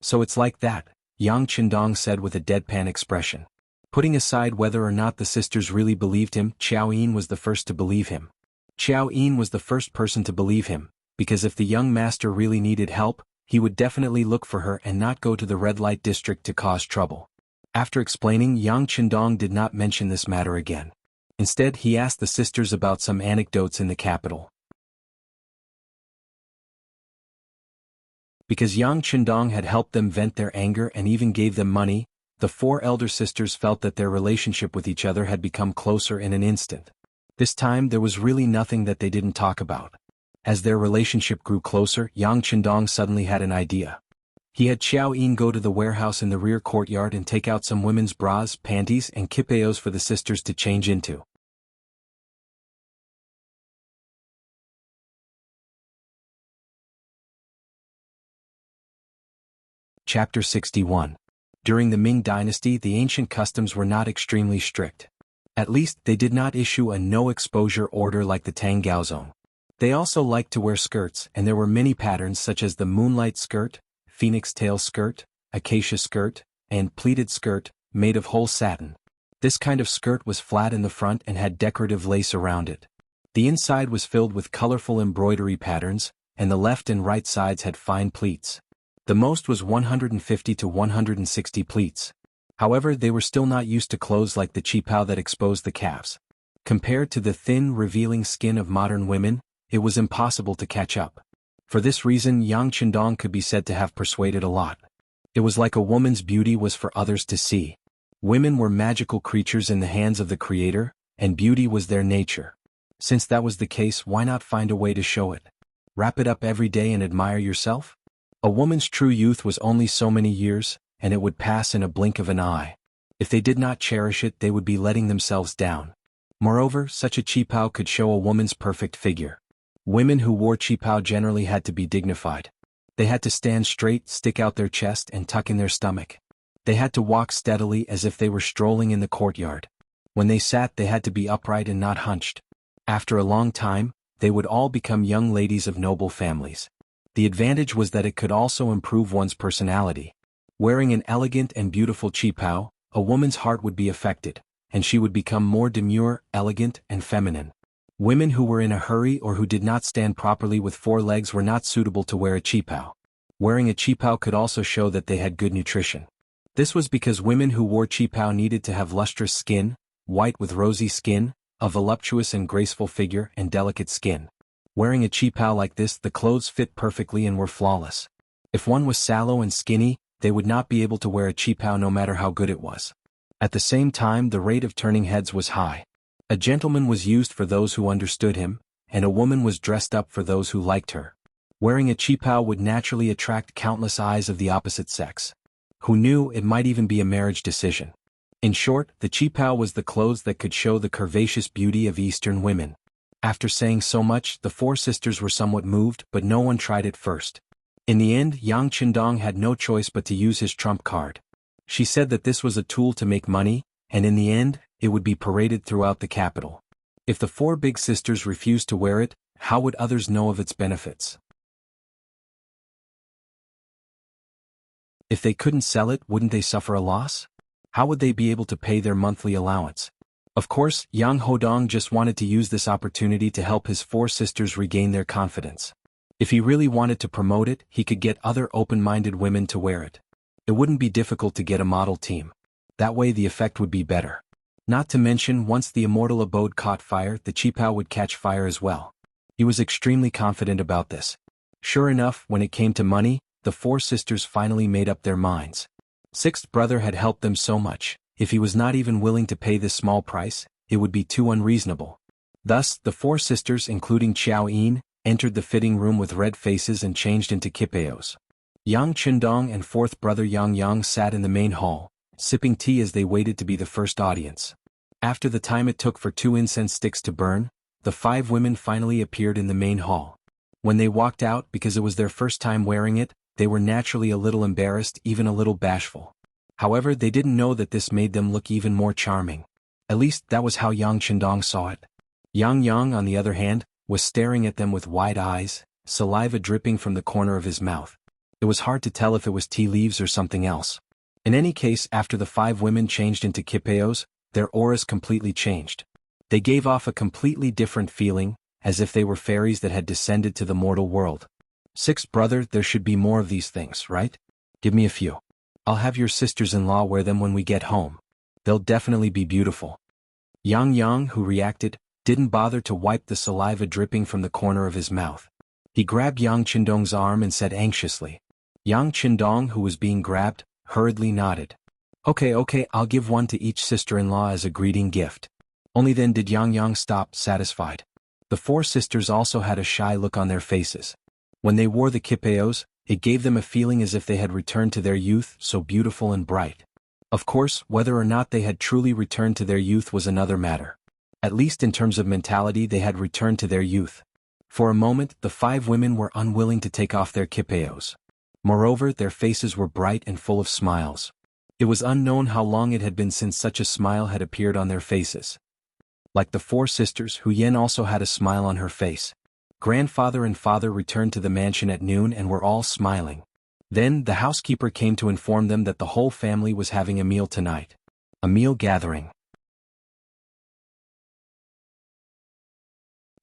So it's like that, Yang Qindong said with a deadpan expression. Putting aside whether or not the sisters really believed him, Xiao Yin was the first to believe him. Xiao Yin was the first person to believe him, because if the young master really needed help, he would definitely look for her and not go to the red light district to cause trouble. After explaining, Yang Qindong did not mention this matter again. Instead, he asked the sisters about some anecdotes in the capital. Because Yang Qindong had helped them vent their anger and even gave them money, the 4 elder sisters felt that their relationship with each other had become closer in an instant. This time there was really nothing that they didn't talk about. As their relationship grew closer, Yang Qindong suddenly had an idea. He had Xiao Yin go to the warehouse in the rear courtyard and take out some women's bras, panties, and kipeos for the sisters to change into. Chapter 61. During the Ming dynasty, the ancient customs were not extremely strict. At least, they did not issue a no-exposure order like the Tang Gaozong. They also liked to wear skirts, and there were many patterns such as the moonlight skirt, phoenix tail skirt, acacia skirt, and pleated skirt, made of whole satin. This kind of skirt was flat in the front and had decorative lace around it. The inside was filled with colorful embroidery patterns, and the left and right sides had fine pleats. The most was 150 to 160 pleats. However, they were still not used to clothes like the qipao that exposed the calves. Compared to the thin, revealing skin of modern women, it was impossible to catch up. For this reason, Yang Qindong could be said to have persuaded a lot. It was like a woman's beauty was for others to see. Women were magical creatures in the hands of the Creator, and beauty was their nature. Since that was the case, why not find a way to show it? Wrap it up every day and admire yourself? A woman's true youth was only so many years, and it would pass in a blink of an eye. If they did not cherish it, they would be letting themselves down. Moreover, such a qipao could show a woman's perfect figure. Women who wore qipao generally had to be dignified. They had to stand straight, stick out their chest, and tuck in their stomach. They had to walk steadily as if they were strolling in the courtyard. When they sat, they had to be upright and not hunched. After a long time, they would all become young ladies of noble families. The advantage was that it could also improve one's personality. Wearing an elegant and beautiful qipao, a woman's heart would be affected, and she would become more demure, elegant, and feminine. Women who were in a hurry or who did not stand properly with 4 legs were not suitable to wear a qipao. Wearing a qipao could also show that they had good nutrition. This was because women who wore qipao needed to have lustrous skin, white with rosy skin, a voluptuous and graceful figure, and delicate skin. Wearing a qipao like this, the clothes fit perfectly and were flawless. If one was sallow and skinny, they would not be able to wear a qipao no matter how good it was. At the same time, the rate of turning heads was high. A gentleman was used for those who understood him, and a woman was dressed up for those who liked her. Wearing a qipao would naturally attract countless eyes of the opposite sex. Who knew, it might even be a marriage decision. In short, the qipao was the clothes that could show the curvaceous beauty of Eastern women. After saying so much, the 4 sisters were somewhat moved, but no one tried it first. In the end, Yang Qindong had no choice but to use his trump card. She said that this was a tool to make money, and in the end, it would be paraded throughout the capital. If the 4 big sisters refused to wear it, how would others know of its benefits? If they couldn't sell it, wouldn't they suffer a loss? How would they be able to pay their monthly allowance? Of course, Yang Hodong just wanted to use this opportunity to help his 4 sisters regain their confidence. If he really wanted to promote it, he could get other open-minded women to wear it. It wouldn't be difficult to get a model team. That way the effect would be better. Not to mention, once the immortal abode caught fire, the qipao would catch fire as well. He was extremely confident about this. Sure enough, when it came to money, the 4 sisters finally made up their minds. Sixth brother had helped them so much. If he was not even willing to pay this small price, it would be too unreasonable. Thus, the 4 sisters, including Qiao Yin, entered the fitting room with red faces and changed into qipaos. Yang Qindong and 4th brother Yang sat in the main hall, sipping tea as they waited to be the first audience. After the time it took for 2 incense sticks to burn, the 5 women finally appeared in the main hall. When they walked out, because it was their first time wearing it, they were naturally a little embarrassed, even a little bashful. However, they didn't know that this made them look even more charming. At least, that was how Yang Qindong saw it. Yang, on the other hand, was staring at them with wide eyes, saliva dripping from the corner of his mouth. It was hard to tell if it was tea leaves or something else. In any case, after the 5 women changed into qipaos, their auras completely changed. They gave off a completely different feeling, as if they were fairies that had descended to the mortal world. 6th brother, there should be more of these things, right? Give me a few. I'll have your sisters-in-law wear them when we get home. They'll definitely be beautiful. Yang, who reacted, didn't bother to wipe the saliva dripping from the corner of his mouth. He grabbed Yang Qindong's arm and said anxiously. Yang Qindong, who was being grabbed, hurriedly nodded. Okay, I'll give one to each sister-in-law as a greeting gift. Only then did Yang stop, satisfied. The 4 sisters also had a shy look on their faces. When they wore the qipaos, it gave them a feeling as if they had returned to their youth, so beautiful and bright. Of course, whether or not they had truly returned to their youth was another matter. At least in terms of mentality, they had returned to their youth. For a moment, the 5 women were unwilling to take off their qipaos. Moreover, their faces were bright and full of smiles. It was unknown how long it had been since such a smile had appeared on their faces. Like the four sisters, Hu Yan also had a smile on her face. Grandfather and father returned to the mansion at noon and were all smiling. Then, the housekeeper came to inform them that the whole family was having a meal tonight. A meal gathering.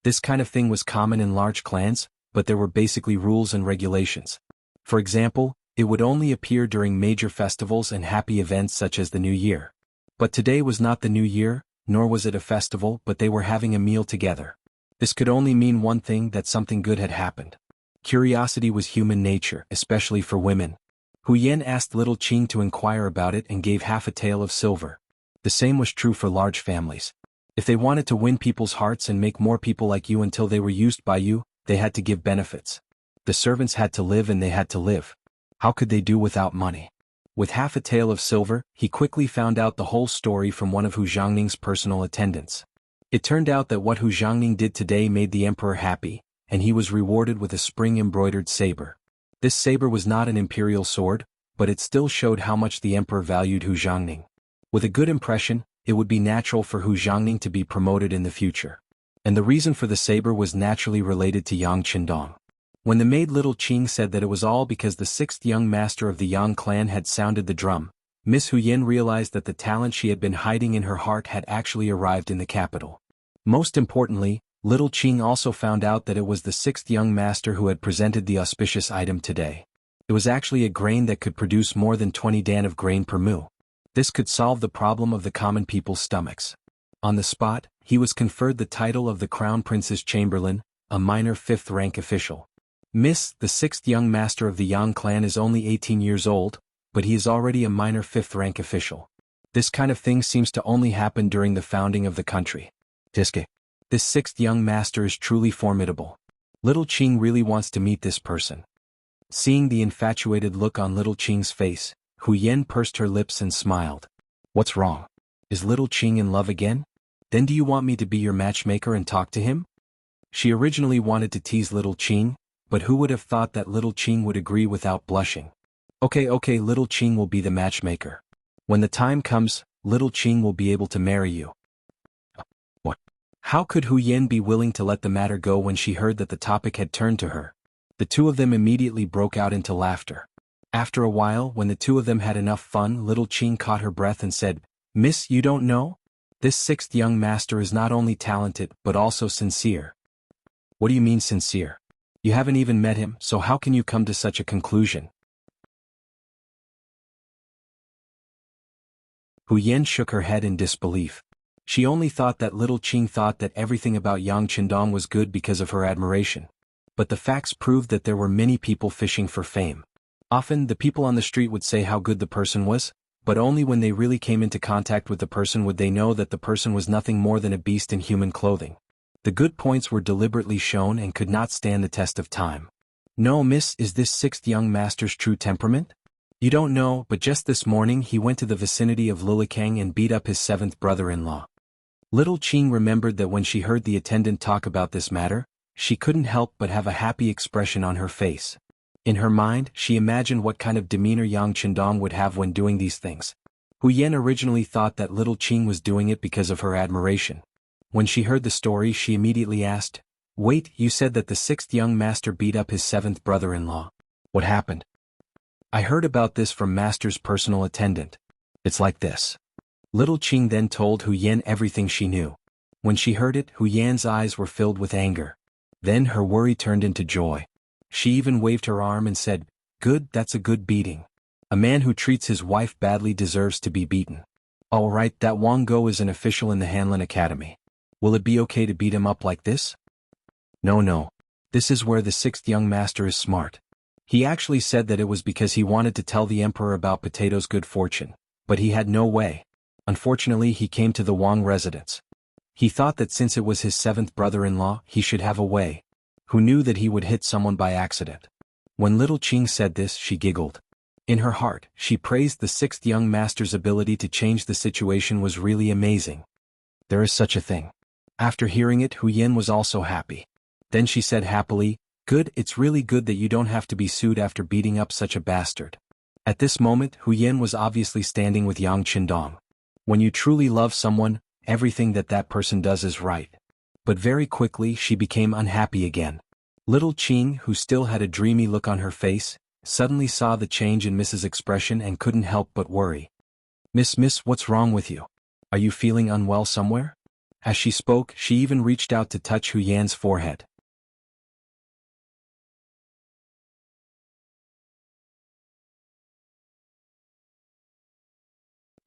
This kind of thing was common in large clans, but there were basically rules and regulations. For example, it would only appear during major festivals and happy events such as the New Year. But today was not the New Year, nor was it a festival, but they were having a meal together. This could only mean one thing, that something good had happened. Curiosity was human nature, especially for women. Hu Yan asked little Qing to inquire about it and gave half a tael of silver. The same was true for large families. If they wanted to win people's hearts and make more people like you until they were used by you, they had to give benefits. The servants had to live and they had to live. How could they do without money? With half a tael of silver, he quickly found out the whole story from one of Hu Xiangning's personal attendants. It turned out that what Hu Xiangning did today made the emperor happy, and he was rewarded with a spring-embroidered saber. This saber was not an imperial sword, but it still showed how much the emperor valued Hu Xiangning. With a good impression, it would be natural for Hu Xiangning to be promoted in the future. And the reason for the saber was naturally related to Yang Qindong. When the maid little Qing said that it was all because the sixth young master of the Yang clan had sounded the drum, Miss Hu Yan realized that the talent she had been hiding in her heart had actually arrived in the capital. Most importantly, little Qing also found out that it was the sixth young master who had presented the auspicious item today. It was actually a grain that could produce more than 20 dan of grain per mu. This could solve the problem of the common people's stomachs. On the spot, he was conferred the title of the Crown Prince's Chamberlain, a minor fifth-rank official. Miss, the sixth young master of the Yang clan is only 18 years old, but he is already a minor fifth-rank official. This kind of thing seems to only happen during the founding of the country. This sixth young master is truly formidable. Little Qing really wants to meet this person. Seeing the infatuated look on little Qing's face, Hu Yan pursed her lips and smiled. What's wrong? Is little Qing in love again? Then do you want me to be your matchmaker and talk to him? She originally wanted to tease little Qing, but who would have thought that little Qing would agree without blushing? Okay, little Qing will be the matchmaker. When the time comes, little Qing will be able to marry you. What? How could Hu Yan be willing to let the matter go when she heard that the topic had turned to her? The two of them immediately broke out into laughter. After a while, when the two of them had enough fun, little Qing caught her breath and said, Miss, you don't know? This sixth young master is not only talented, but also sincere. What do you mean sincere? You haven't even met him, so how can you come to such a conclusion? Hu Yan shook her head in disbelief. She only thought that little Qing thought that everything about Yang Qindong was good because of her admiration. But the facts proved that there were many people fishing for fame. Often, the people on the street would say how good the person was, but only when they really came into contact with the person would they know that the person was nothing more than a beast in human clothing. The good points were deliberately shown and could not stand the test of time. No, miss, is this sixth young master's true temperament? You don't know, but just this morning he went to the vicinity of Lilikang and beat up his seventh brother-in-law. Little Qing remembered that when she heard the attendant talk about this matter, she couldn't help but have a happy expression on her face. In her mind, she imagined what kind of demeanor Yang Qindong would have when doing these things. Hu Yan originally thought that little Qing was doing it because of her admiration. When she heard the story, she immediately asked, Wait, you said that the sixth young master beat up his seventh brother-in-law. What happened? I heard about this from master's personal attendant. It's like this. Little Qing then told Hu Yan everything she knew. When she heard it, Hu Yan's eyes were filled with anger. Then her worry turned into joy. She even waved her arm and said, Good, that's a good beating. A man who treats his wife badly deserves to be beaten. All right, that Wang Go is an official in the Hanlin Academy. Will it be okay to beat him up like this? No. This is where the sixth young master is smart. He actually said that it was because he wanted to tell the emperor about Potato's good fortune, but he had no way. Unfortunately, he came to the Wang residence. He thought that since it was his seventh brother-in-law, he should have a way. Who knew that he would hit someone by accident? When little Qing said this, she giggled. In her heart, she praised the sixth young master's ability to change the situation was really amazing. There is such a thing. After hearing it, Hu Yan was also happy. Then she said happily, Good, it's really good that you don't have to be sued after beating up such a bastard. At this moment, Hu Yan was obviously standing with Yang Qindong. When you truly love someone, everything that person does is right. But very quickly she became unhappy again. Little Qing, who still had a dreamy look on her face, suddenly saw the change in Miss's expression and couldn't help but worry. Miss, what's wrong with you? Are you feeling unwell somewhere? As she spoke, she even reached out to touch Hu Yan's forehead.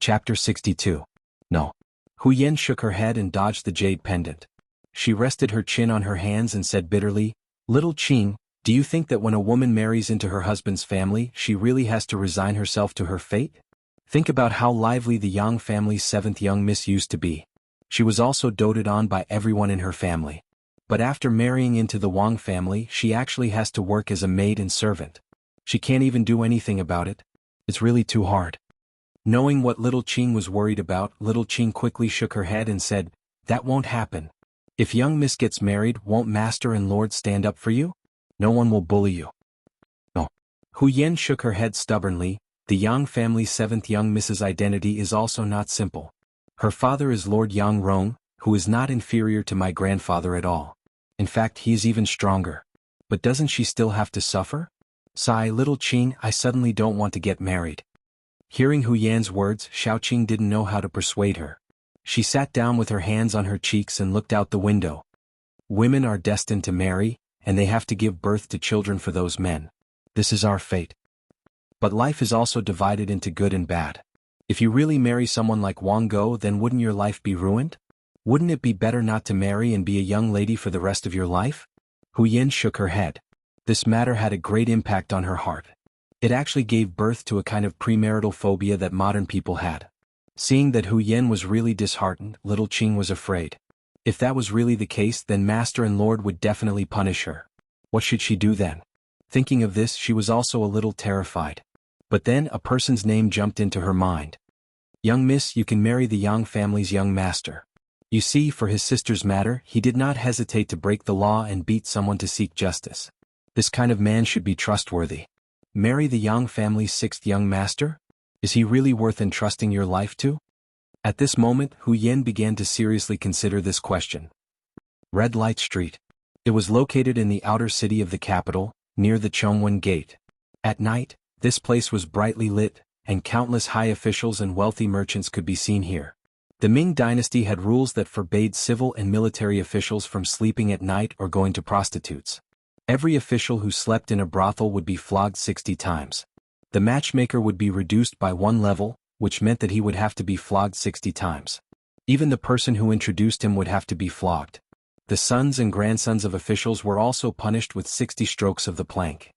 Chapter 62. No. Hu Yan shook her head and dodged the jade pendant. She rested her chin on her hands and said bitterly, Little Qing, do you think that when a woman marries into her husband's family, she really has to resign herself to her fate? Think about how lively the Yang family's seventh young miss used to be. She was also doted on by everyone in her family. But after marrying into the Wang family, she actually has to work as a maid and servant. She can't even do anything about it. It's really too hard. Knowing what Little Qing was worried about, Little Qing quickly shook her head and said, That won't happen. If young miss gets married, won't master and lord stand up for you? No one will bully you. No. Hu Yan shook her head stubbornly. The Yang family's seventh young miss's identity is also not simple. Her father is Lord Yang Rong, who is not inferior to my grandfather at all. In fact, he is even stronger. But doesn't she still have to suffer? Sigh, Little Qing, I suddenly don't want to get married. Hearing Hu Yan's words, Xiaoqing didn't know how to persuade her. She sat down with her hands on her cheeks and looked out the window. Women are destined to marry, and they have to give birth to children for those men. This is our fate. But life is also divided into good and bad. If you really marry someone like Wang Go, then wouldn't your life be ruined? Wouldn't it be better not to marry and be a young lady for the rest of your life? Hu Yan shook her head. This matter had a great impact on her heart. It actually gave birth to a kind of premarital phobia that modern people had. Seeing that Hu Yan was really disheartened, Little Qing was afraid. If that was really the case, then Master and Lord would definitely punish her. What should she do then? Thinking of this, she was also a little terrified. But then a person's name jumped into her mind. Young miss, you can marry the Yang family's young master. You see, for his sister's matter, he did not hesitate to break the law and beat someone to seek justice. This kind of man should be trustworthy. Marry the Yang family's sixth young master? Is he really worth entrusting your life to? At this moment, Hu Yan began to seriously consider this question. Red Light Street. It was located in the outer city of the capital, near the Chongwen Gate. At night, this place was brightly lit, and countless high officials and wealthy merchants could be seen here. The Ming dynasty had rules that forbade civil and military officials from sleeping at night or going to prostitutes. Every official who slept in a brothel would be flogged 60 times. The matchmaker would be reduced by 1 level, which meant that he would have to be flogged 60 times. Even the person who introduced him would have to be flogged. The sons and grandsons of officials were also punished with 60 strokes of the plank.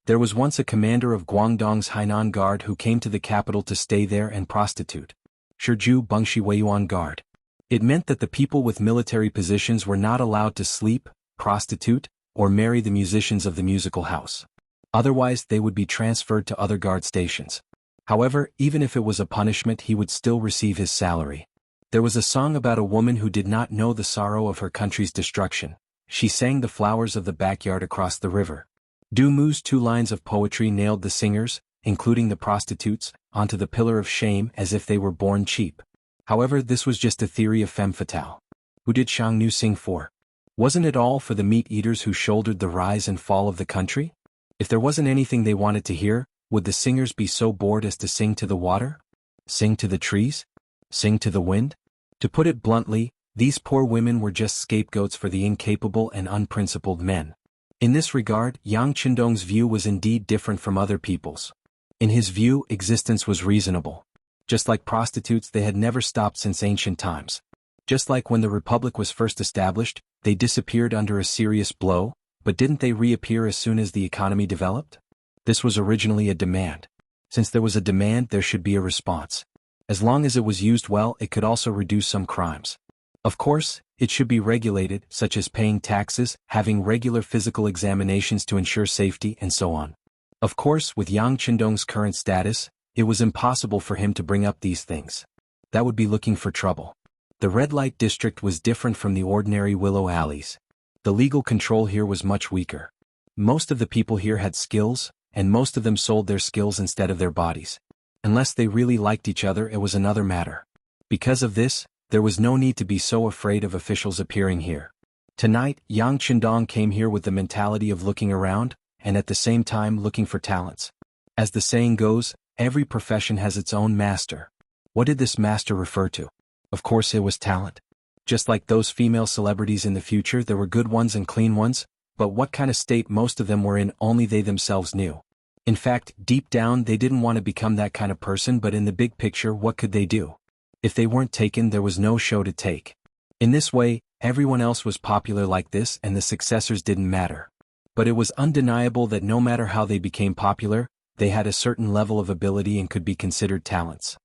There was once a commander of Guangdong's Hainan Guard who came to the capital to stay there and prostitute. Shiju Bengshi Weiyuan Guard. It meant that the people with military positions were not allowed to sleep, prostitute, or marry the musicians of the musical house. Otherwise, they would be transferred to other guard stations. However, even if it was a punishment, he would still receive his salary. There was a song about a woman who did not know the sorrow of her country's destruction. She sang the flowers of the backyard across the river. Du Mu's 2 lines of poetry nailed the singers, including the prostitutes, onto the pillar of shame as if they were born cheap. However, this was just a theory of femme fatale. Who did Xiangnu sing for? Wasn't it all for the meat-eaters who shouldered the rise and fall of the country? If there wasn't anything they wanted to hear, would the singers be so bored as to sing to the water? Sing to the trees? Sing to the wind? To put it bluntly, these poor women were just scapegoats for the incapable and unprincipled men. In this regard, Yang Qindong's view was indeed different from other people's. In his view, existence was reasonable. Just like prostitutes, they had never stopped since ancient times. Just like when the Republic was first established, they disappeared under a serious blow, but didn't they reappear as soon as the economy developed? This was originally a demand. Since there was a demand, there should be a response. As long as it was used well, it could also reduce some crimes. Of course, it should be regulated, such as paying taxes, having regular physical examinations to ensure safety, and so on. Of course, with Yang Qindong's current status, it was impossible for him to bring up these things. That would be looking for trouble. The red light district was different from the ordinary willow alleys. The legal control here was much weaker. Most of the people here had skills, and most of them sold their skills instead of their bodies. Unless they really liked each other, it was another matter. Because of this, there was no need to be so afraid of officials appearing here. Tonight, Yang Qindong came here with the mentality of looking around, and at the same time looking for talents. As the saying goes, every profession has its own master. What did this master refer to? Of course it was talent. Just like those female celebrities in the future, there were good ones and clean ones, but what kind of state most of them were in only they themselves knew. In fact, deep down they didn't want to become that kind of person, but in the big picture, what could they do? If they weren't taken, there was no show to take. In this way, everyone else was popular like this and the successors didn't matter. But it was undeniable that no matter how they became popular, they had a certain level of ability and could be considered talents.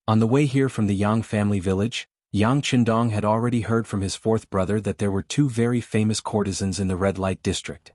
On the way here from the Yang family village, Yang Qindong had already heard from his fourth brother that there were two very famous courtesans in the red light district.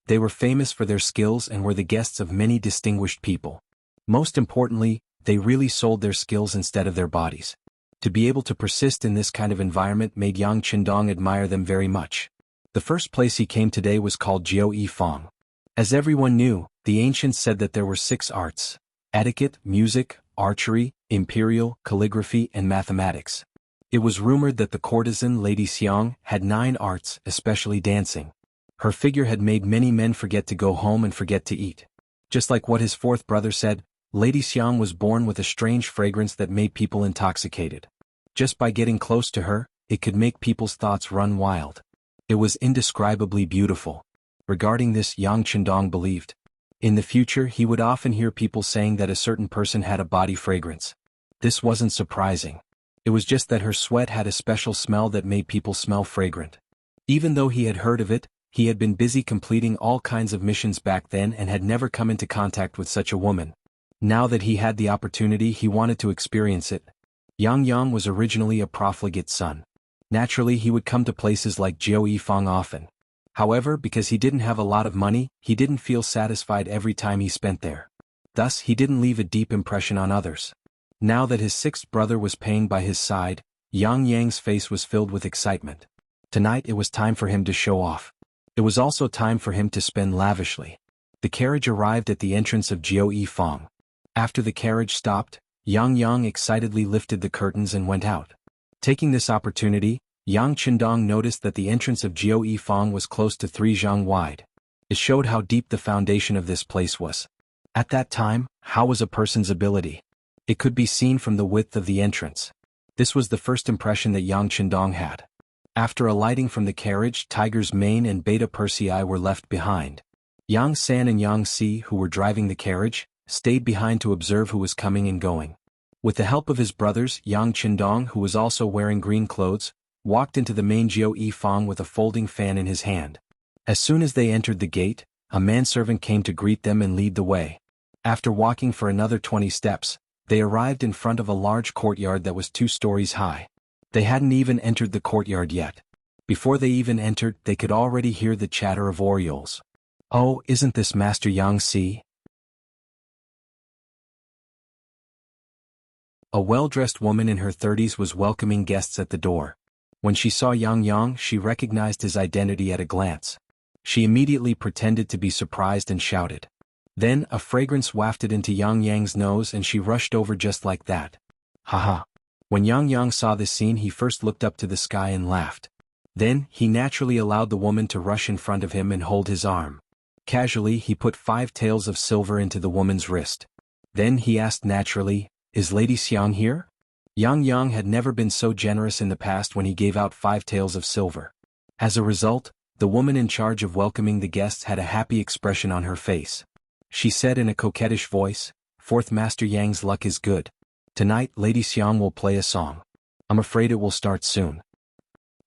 They were famous for their skills and were the guests of many distinguished people. Most importantly, they really sold their skills instead of their bodies. To be able to persist in this kind of environment made Yang Qindong admire them very much. The first place he came today was called Jiao Fong. As everyone knew, the ancients said that there were 6 arts: etiquette, music, archery, imperial, calligraphy, and mathematics. It was rumored that the courtesan Lady Xiang had 9 arts, especially dancing. Her figure had made many men forget to go home and forget to eat. Just like what his fourth brother said, Lady Xiang was born with a strange fragrance that made people intoxicated. Just by getting close to her, it could make people's thoughts run wild. It was indescribably beautiful. Regarding this, Yang Qindong believed. In the future, he would often hear people saying that a certain person had a body fragrance. This wasn't surprising. It was just that her sweat had a special smell that made people smell fragrant. Even though he had heard of it, he had been busy completing all kinds of missions back then and had never come into contact with such a woman. Now that he had the opportunity, he wanted to experience it. Yang was originally a profligate son. Naturally, he would come to places like Jiao Fong often. However, because he didn't have a lot of money, he didn't feel satisfied every time he spent there. Thus, he didn't leave a deep impression on others. Now that his sixth brother was paying by his side, Yang's face was filled with excitement. Tonight it was time for him to show off. It was also time for him to spend lavishly. The carriage arrived at the entrance of Jiao Fong. After the carriage stopped, Yang excitedly lifted the curtains and went out. Taking this opportunity, Yang Qindong noticed that the entrance of Jiao Fong was close to 3 zhang wide. It showed how deep the foundation of this place was. At that time, how was a person's ability? It could be seen from the width of the entrance. This was the first impression that Yang Qindong had. After alighting from the carriage, Tiger's Mane and Beta Persei were left behind. Yang San and Yang Si, who were driving the carriage, stayed behind to observe who was coming and going. With the help of his brothers, Yang Qindong, who was also wearing green clothes, walked into the main Jiao Fong with a folding fan in his hand. As soon as they entered the gate, a manservant came to greet them and lead the way. After walking for another 20 steps, they arrived in front of a large courtyard that was 2 stories high. They hadn't even entered the courtyard yet. Before they even entered, they could already hear the chatter of orioles. "Oh, isn't this Master Yang Si?" A well-dressed woman in her 30s was welcoming guests at the door. When she saw Yang, she recognized his identity at a glance. She immediately pretended to be surprised and shouted. Then, a fragrance wafted into Yang's nose and she rushed over just like that. Haha. When Yang saw this scene, he first looked up to the sky and laughed. Then, he naturally allowed the woman to rush in front of him and hold his arm. Casually, he put 5 taels of silver into the woman's wrist. Then he asked naturally, "Is Lady Xiang here?" Yang had never been so generous in the past when he gave out 5 taels of silver. As a result, the woman in charge of welcoming the guests had a happy expression on her face. She said in a coquettish voice, "Fourth Master Yang's luck is good. Tonight Lady Xiang will play a song. I'm afraid it will start soon."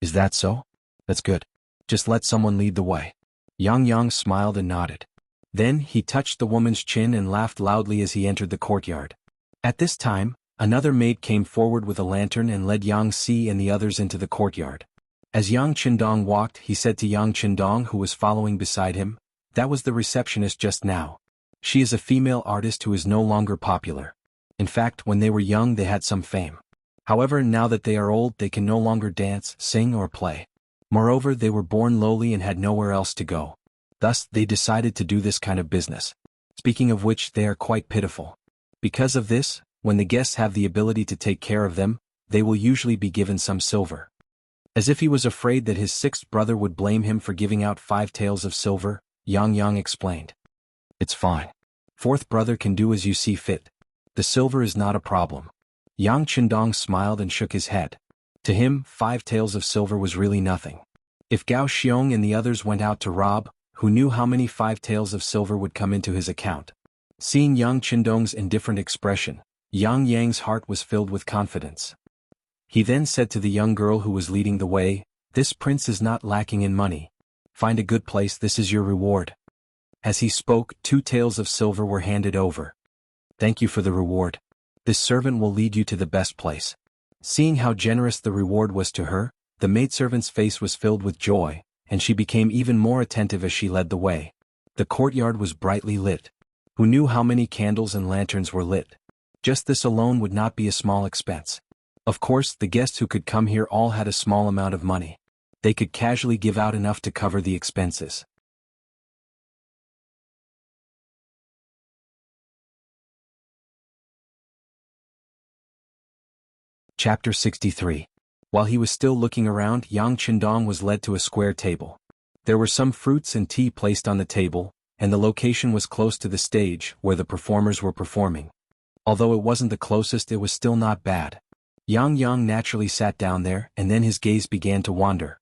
"Is that so? That's good. Just let someone lead the way." Yang smiled and nodded. Then he touched the woman's chin and laughed loudly as he entered the courtyard. At this time, another maid came forward with a lantern and led Yang Si and the others into the courtyard. As Yang Qindong walked, he said to Yang Qindong, who was following beside him, "That was the receptionist just now. She is a female artist who is no longer popular. In fact, when they were young they had some fame. However, now that they are old they can no longer dance, sing or play. Moreover, they were born lowly and had nowhere else to go. Thus, they decided to do this kind of business. Speaking of which, they are quite pitiful. Because of this, when the guests have the ability to take care of them, they will usually be given some silver. As if he was afraid that his sixth brother would blame him for giving out 5 taels of silver, Yang explained. It's fine. Fourth brother can do as you see fit. The silver is not a problem. Yang Qindong smiled and shook his head. To him, 5 taels of silver was really nothing. If Gao Xiong and the others went out to rob, who knew how many 5 taels of silver would come into his account? Seeing Yang Qindong's indifferent expression, Yang's heart was filled with confidence. He then said to the young girl who was leading the way, "This prince is not lacking in money. Find a good place, this is your reward." As he spoke, 2 taels of silver were handed over. "Thank you for the reward. This servant will lead you to the best place." Seeing how generous the reward was to her, the maidservant's face was filled with joy, and she became even more attentive as she led the way. The courtyard was brightly lit. Who knew how many candles and lanterns were lit? Just this alone would not be a small expense. Of course, the guests who could come here all had a small amount of money. They could casually give out enough to cover the expenses. Chapter 63. While he was still looking around, Yang Qindong was led to a square table. There were some fruits and tea placed on the table, and the location was close to the stage where the performers were performing. Although it wasn't the closest, it was still not bad. Yang naturally sat down there, and then his gaze began to wander.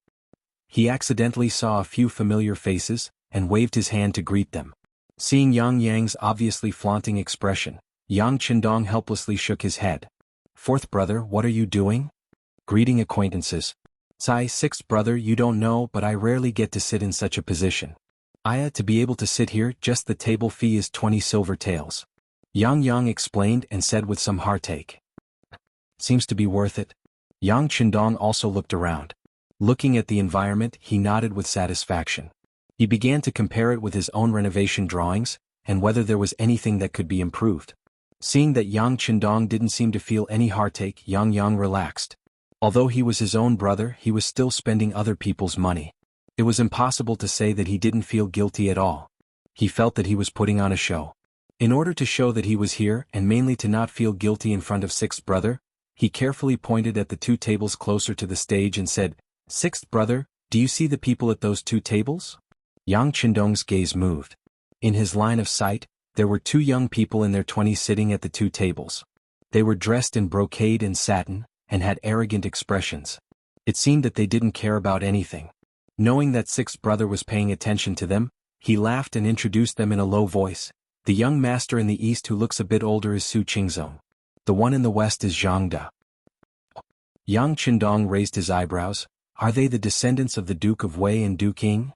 He accidentally saw a few familiar faces, and waved his hand to greet them. Seeing Yang's obviously flaunting expression, Yang Qindong helplessly shook his head. "Fourth brother, what are you doing?" "Greeting acquaintances." "Sai, sixth brother, you don't know, but I rarely get to sit in such a position. To be able to sit here, just the table fee is 20 silver taels." Yang explained and said with some heartache. "Seems to be worth it." Yang Qindong also looked around. Looking at the environment, he nodded with satisfaction. He began to compare it with his own renovation drawings, and whether there was anything that could be improved. Seeing that Yang Qindong didn't seem to feel any heartache, Yang relaxed. Although he was his own brother, he was still spending other people's money. It was impossible to say that he didn't feel guilty at all. He felt that he was putting on a show. In order to show that he was here, and mainly to not feel guilty in front of sixth brother, he carefully pointed at the 2 tables closer to the stage and said, "Sixth brother, do you see the people at those 2 tables?" Yang Qindong's gaze moved. In his line of sight, there were 2 young people in their 20s sitting at the 2 tables. They were dressed in brocade and satin, and had arrogant expressions. It seemed that they didn't care about anything. Knowing that sixth brother was paying attention to them, he laughed and introduced them in a low voice. "The young master in the east who looks a bit older is Su Qingzong. The one in the west is Zhang Da." Yang Qindong raised his eyebrows. "Are they the descendants of the Duke of Wei and Duke Ying?"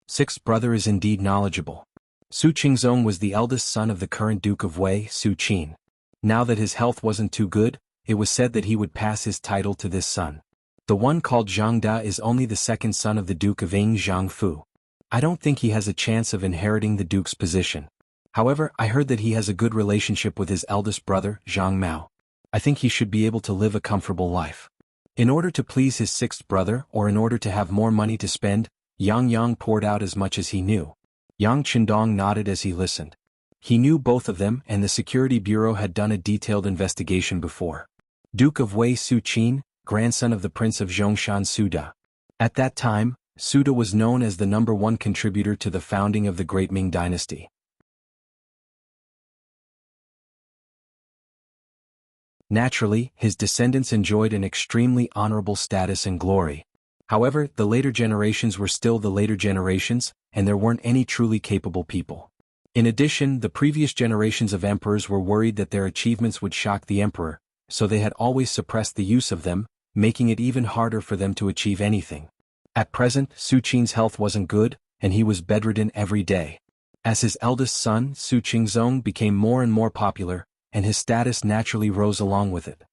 Sixth brother is indeed knowledgeable. Su Qingzong was the eldest son of the current Duke of Wei, Su Qin. Now that his health wasn't too good, it was said that he would pass his title to this son. The one called Zhang Da is only the second son of the Duke of Ying, Jianghu. I don't think he has a chance of inheriting the Duke's position. However, I heard that he has a good relationship with his eldest brother, Zhang Mao. I think he should be able to live a comfortable life. In order to please his sixth brother, or in order to have more money to spend, Yang poured out as much as he knew. Yang Qindong nodded as he listened. He knew both of them, and the Security Bureau had done a detailed investigation before. Duke of Wei Su Qin, grandson of the Prince of Zhongshan Suda. At that time, Suda was known as the #1 contributor to the founding of the Great Ming Dynasty. Naturally, his descendants enjoyed an extremely honorable status and glory. However, the later generations were still the later generations, and there weren't any truly capable people. In addition, the previous generations of emperors were worried that their achievements would shock the emperor, so they had always suppressed the use of them, making it even harder for them to achieve anything. At present, Su Qin's health wasn't good, and he was bedridden every day. As his eldest son, Su Qingzong, became more and more popular, and his status naturally rose along with it.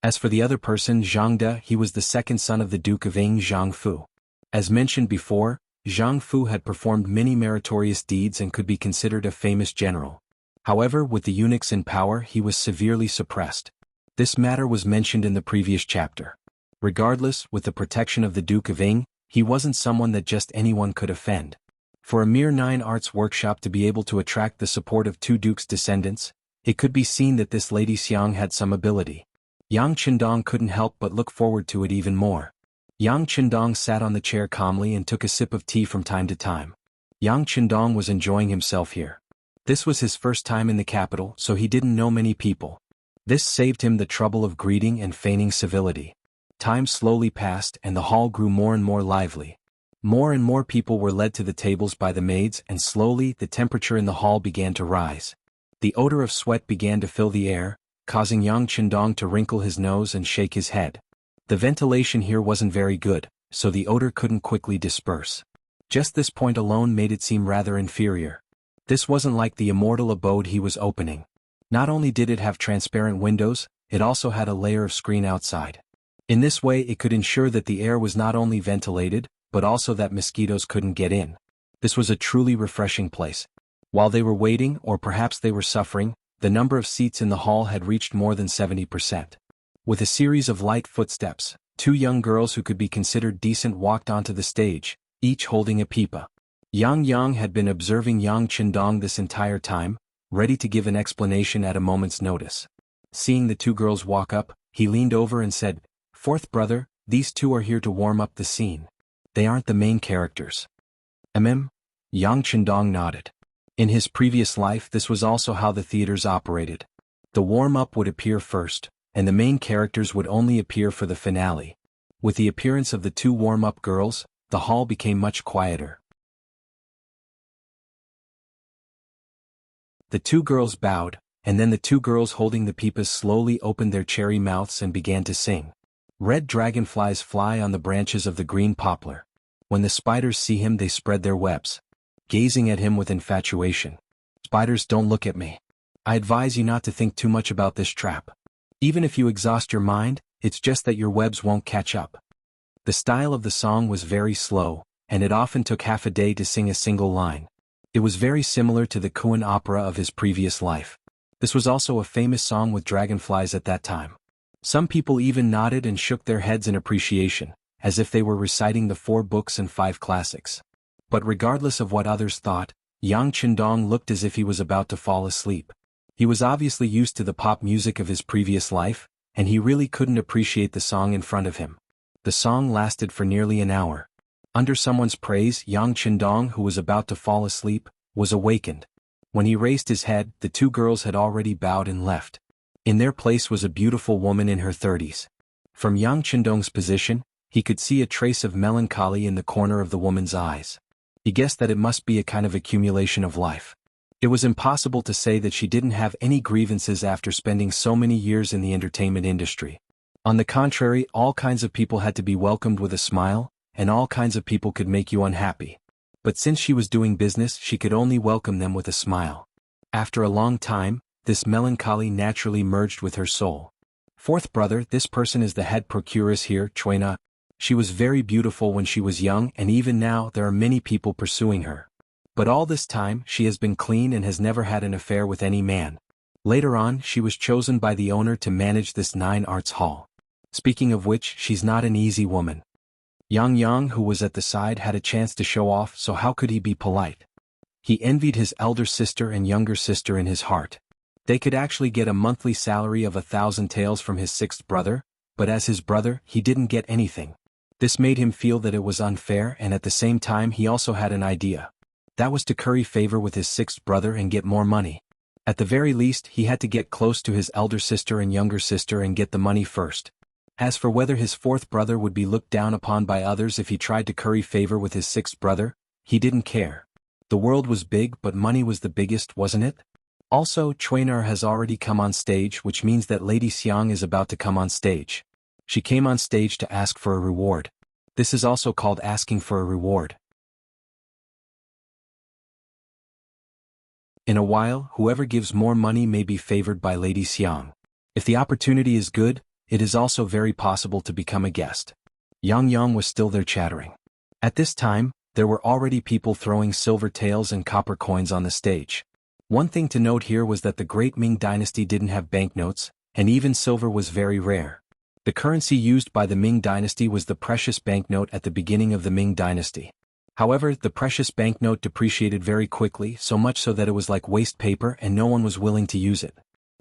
As for the other person, Zhang Da, he was the second son of the Duke of Ying, Zhang Fu. As mentioned before, Zhang Fu had performed many meritorious deeds and could be considered a famous general. However, with the eunuchs in power, he was severely suppressed. This matter was mentioned in the previous chapter. Regardless, with the protection of the Duke of Ing, he wasn't someone that just anyone could offend. For a mere 9 arts workshop to be able to attract the support of 2 dukes' descendants, it could be seen that this Lady Xiang had some ability. Yang Qindong couldn't help but look forward to it even more. Yang Qindong sat on the chair calmly and took a sip of tea from time to time. Yang Qindong was enjoying himself here. This was his first time in the capital, so he didn't know many people. This saved him the trouble of greeting and feigning civility. Time slowly passed and the hall grew more and more lively. More and more people were led to the tables by the maids, and slowly the temperature in the hall began to rise. The odor of sweat began to fill the air, causing Yang Qindong to wrinkle his nose and shake his head. The ventilation here wasn't very good, so the odor couldn't quickly disperse. Just this point alone made it seem rather inferior. This wasn't like the immortal abode he was opening. Not only did it have transparent windows, it also had a layer of screen outside. In this way it could ensure that the air was not only ventilated, but also that mosquitoes couldn't get in. This was a truly refreshing place. While they were waiting, or perhaps they were suffering, the number of seats in the hall had reached more than 70%. With a series of light footsteps, 2 young girls who could be considered decent walked onto the stage, each holding a pipa. Yang had been observing Yang Qindong this entire time, ready to give an explanation at a moment's notice. Seeing the 2 girls walk up, he leaned over and said, "Fourth brother, these 2 are here to warm up the scene. They aren't the main characters." Yang Qindong nodded. In his previous life this was also how the theaters operated. The warm-up would appear first, and the main characters would only appear for the finale. With the appearance of the 2 warm-up girls, the hall became much quieter. The 2 girls bowed, and then the 2 girls holding the pipas slowly opened their cherry mouths and began to sing. Red dragonflies fly on the branches of the green poplar. When the spiders see him they spread their webs, gazing at him with infatuation. "Spiders, don't look at me. I advise you not to think too much about this trap. Even if you exhaust your mind, it's just that your webs won't catch up." The style of the song was very slow, and it often took half a day to sing a single line. It was very similar to the Kuan opera of his previous life. This was also a famous song with dragonflies at that time. Some people even nodded and shook their heads in appreciation, as if they were reciting the 4 books and 5 classics. But regardless of what others thought, Yang Qindong looked as if he was about to fall asleep. He was obviously used to the pop music of his previous life, and he really couldn't appreciate the song in front of him. The song lasted for nearly an hour. Under someone's praise, Yang Qindong, who was about to fall asleep, was awakened. When he raised his head, the 2 girls had already bowed and left. In their place was a beautiful woman in her 30s. From Yang Qindong's position, he could see a trace of melancholy in the corner of the woman's eyes. He guessed that it must be a kind of accumulation of life. It was impossible to say that she didn't have any grievances after spending so many years in the entertainment industry. On the contrary, all kinds of people had to be welcomed with a smile, and all kinds of people could make you unhappy. But since she was doing business, she could only welcome them with a smile. After a long time, this melancholy naturally merged with her soul. "Fourth brother, this person is the head procuress here, Chuina. She was very beautiful when she was young, and even now there are many people pursuing her. But all this time she has been clean and has never had an affair with any man. Later on she was chosen by the owner to manage this 9 arts hall. Speaking of which, she's not an easy woman." Yang, who was at the side, had a chance to show off, so how could he be polite? He envied his elder sister and younger sister in his heart. They could actually get a monthly salary of 1,000 taels from his 6th brother, but as his brother, he didn't get anything. This made him feel that it was unfair, and at the same time he also had an idea. That was to curry favor with his 6th brother and get more money. At the very least, he had to get close to his elder sister and younger sister and get the money first. As for whether his 4th brother would be looked down upon by others if he tried to curry favor with his 6th brother, he didn't care. The world was big, but money was the biggest, wasn't it? Also, Chuinar has already come on stage, which means that Lady Xiang is about to come on stage. She came on stage to ask for a reward. This is also called asking for a reward. In a while, whoever gives more money may be favored by Lady Xiang. If the opportunity is good, it is also very possible to become a guest. Yang was still there chattering. At this time, there were already people throwing silver taels and copper coins on the stage. One thing to note here was that the great Ming dynasty didn't have banknotes, and even silver was very rare. The currency used by the Ming dynasty was the precious banknote at the beginning of the Ming dynasty. However, the precious banknote depreciated very quickly, so much so that it was like waste paper and no one was willing to use it.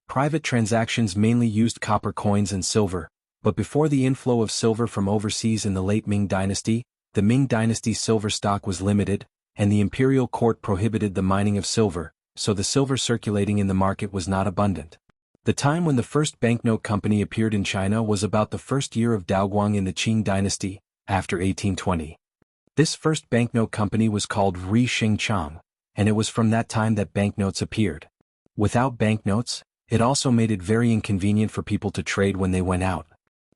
Private transactions mainly used copper coins and silver, but before the inflow of silver from overseas in the late Ming dynasty, the Ming dynasty's silver stock was limited, and the imperial court prohibited the mining of silver, so the silver circulating in the market was not abundant. The time when the first banknote company appeared in China was about the first year of Daoguang in the Qing dynasty, after 1820. This first banknote company was called Ri Xing Chang, and it was from that time that banknotes appeared. Without banknotes, it also made it very inconvenient for people to trade when they went out.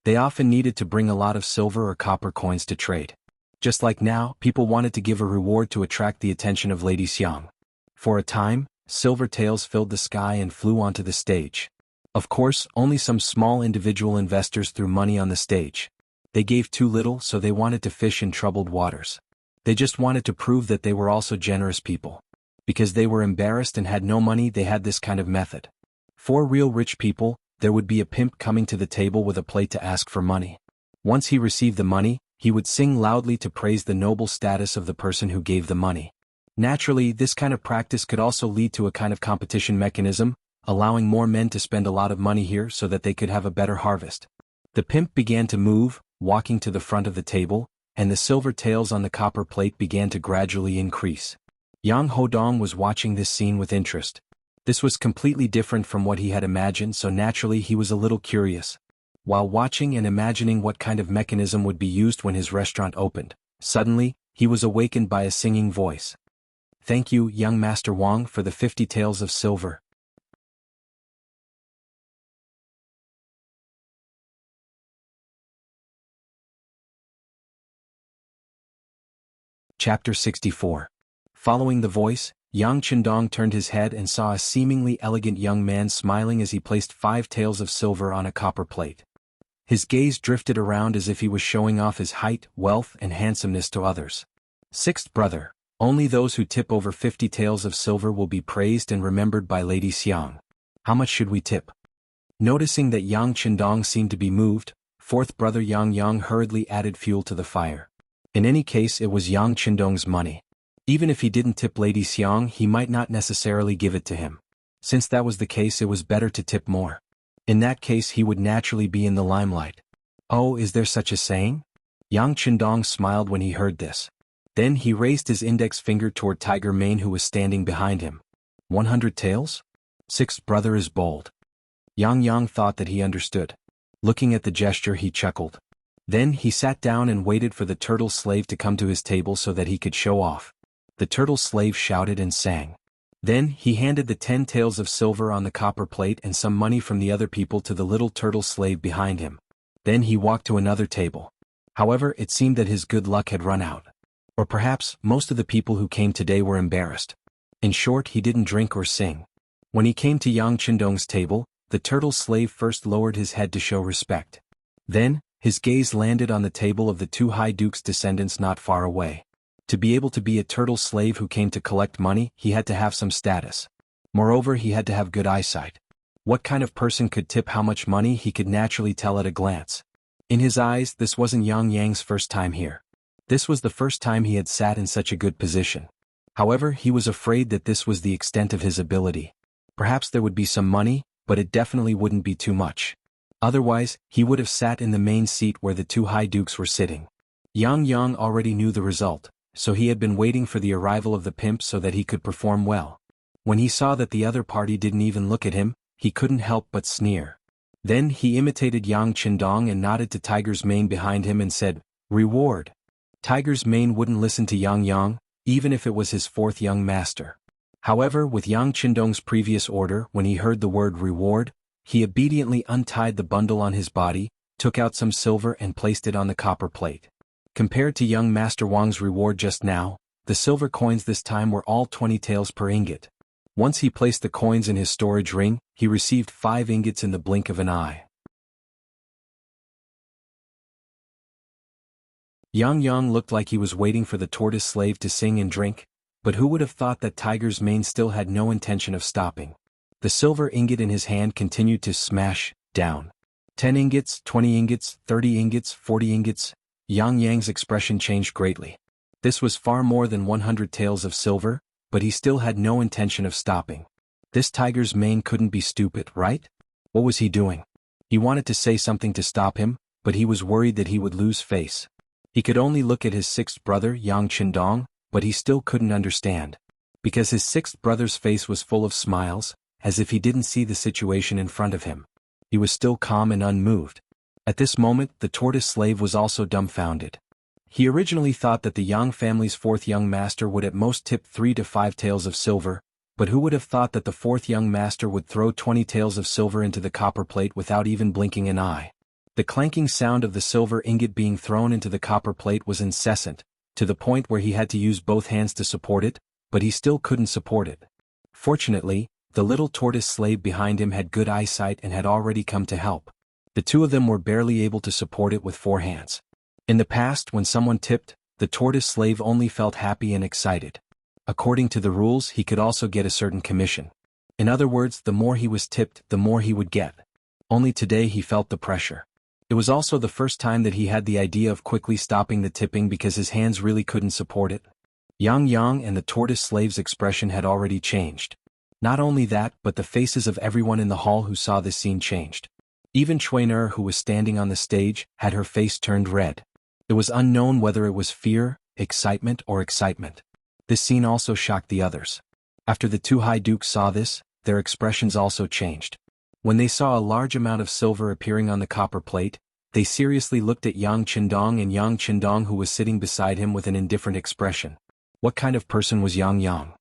They often needed to bring a lot of silver or copper coins to trade. Just like now, people wanted to give a reward to attract the attention of Lady Xiang. For a time, silver tails filled the sky and flew onto the stage. Of course, only some small individual investors threw money on the stage. They gave too little, so they wanted to fish in troubled waters. They just wanted to prove that they were also generous people. Because they were embarrassed and had no money, they had this kind of method. For real rich people, there would be a pimp coming to the table with a plate to ask for money. Once he received the money, he would sing loudly to praise the noble status of the person who gave the money. Naturally, this kind of practice could also lead to a kind of competition mechanism, allowing more men to spend a lot of money here so that they could have a better harvest. The pimp began to move, walking to the front of the table, and the silver tails on the copper plate began to gradually increase. Yang Hodong was watching this scene with interest. This was completely different from what he had imagined, so naturally he was a little curious. While watching and imagining what kind of mechanism would be used when his restaurant opened, suddenly, he was awakened by a singing voice. "Thank you, young Master Wang, for the 50 taels of silver." Chapter 64. Following the voice, Yang Qindong turned his head and saw a seemingly elegant young man smiling as he placed 5 taels of silver on a copper plate. His gaze drifted around as if he was showing off his height, wealth, and handsomeness to others. Sixth brother, only those who tip over 50 taels of silver will be praised and remembered by Lady Xiang. How much should we tip? Noticing that Yang Qindong seemed to be moved, fourth brother Yang hurriedly added fuel to the fire. In any case, it was Yang Qindong's money. Even if he didn't tip Lady Xiang, he might not necessarily give it to him. Since that was the case, it was better to tip more. In that case, he would naturally be in the limelight. Oh, is there such a saying? Yang Qindong smiled when he heard this. Then he raised his index finger toward Tiger Mane, who was standing behind him. 100 taels? Sixth brother is bold. Yang thought that he understood. Looking at the gesture, he chuckled. Then he sat down and waited for the turtle slave to come to his table so that he could show off. The turtle slave shouted and sang. Then he handed the 10 taels of silver on the copper plate and some money from the other people to the little turtle slave behind him. Then he walked to another table. However, it seemed that his good luck had run out. Or perhaps, most of the people who came today were embarrassed. In short, he didn't drink or sing. When he came to Yang Qindong's table, the turtle slave first lowered his head to show respect. Then, his gaze landed on the table of the 2 high dukes' descendants not far away. To be able to be a turtle slave who came to collect money, he had to have some status. Moreover, he had to have good eyesight. What kind of person could tip how much money he could naturally tell at a glance. In his eyes, this wasn't Yang's first time here. This was the first time he had sat in such a good position. However, he was afraid that this was the extent of his ability. Perhaps there would be some money, but it definitely wouldn't be too much. Otherwise, he would have sat in the main seat where the 2 high dukes were sitting. Yang already knew the result, so he had been waiting for the arrival of the pimp so that he could perform well. When he saw that the other party didn't even look at him, he couldn't help but sneer. Then he imitated Yang Qindong and nodded to Tiger's Mane behind him and said, "Reward." Tiger's Mane wouldn't listen to Yang, even if it was his 4th young master. However, with Yang Qindong's previous order, when he heard the word reward, he obediently untied the bundle on his body, took out some silver and placed it on the copper plate. Compared to young Master Wang's reward just now, the silver coins this time were all 20 taels per ingot. Once he placed the coins in his storage ring, he received 5 ingots in the blink of an eye. Yang looked like he was waiting for the tortoise slave to sing and drink, But who would have thought that Tiger's Mane still had no intention of stopping? The silver ingot in his hand continued to smash down. 10 ingots, 20 ingots, 30 ingots, 40 ingots. Yang Yang's expression changed greatly. This was far more than 100 taels of silver, but he still had no intention of stopping. This Tiger's Mane couldn't be stupid, right? What was he doing? He wanted to say something to stop him, but he was worried that he would lose face. He could only look at his sixth brother, Yang Qindong, but he still couldn't understand. Because his sixth brother's face was full of smiles, as if he didn't see the situation in front of him. He was still calm and unmoved. At this moment, the tortoise slave was also dumbfounded. He originally thought that the Yang family's fourth young master would at most tip 3 to 5 taels of silver, but who would have thought that the fourth young master would throw 20 taels of silver into the copper plate without even blinking an eye? The clanking sound of the silver ingot being thrown into the copper plate was incessant, to the point where he had to use both hands to support it, but he still couldn't support it. Fortunately, the little tortoise slave behind him had good eyesight and had already come to help. The two of them were barely able to support it with 4 hands. In the past, when someone tipped, the tortoise slave only felt happy and excited. According to the rules, he could also get a certain commission. In other words, the more he was tipped, the more he would get. Only today he felt the pressure. It was also the first time that he had the idea of quickly stopping the tipping because his hands really couldn't support it. Yang Yang and the tortoise slave's expression had already changed. Not only that, but the faces of everyone in the hall who saw this scene changed. Even Chuaner, who was standing on the stage, had her face turned red. It was unknown whether it was fear, excitement, or excitement. This scene also shocked the others. After the two high dukes saw this, their expressions also changed. When they saw a large amount of silver appearing on the copper plate, they seriously looked at Yang Qindong and Yang Qindong, who was sitting beside him with an indifferent expression. What kind of person was Yang Yang?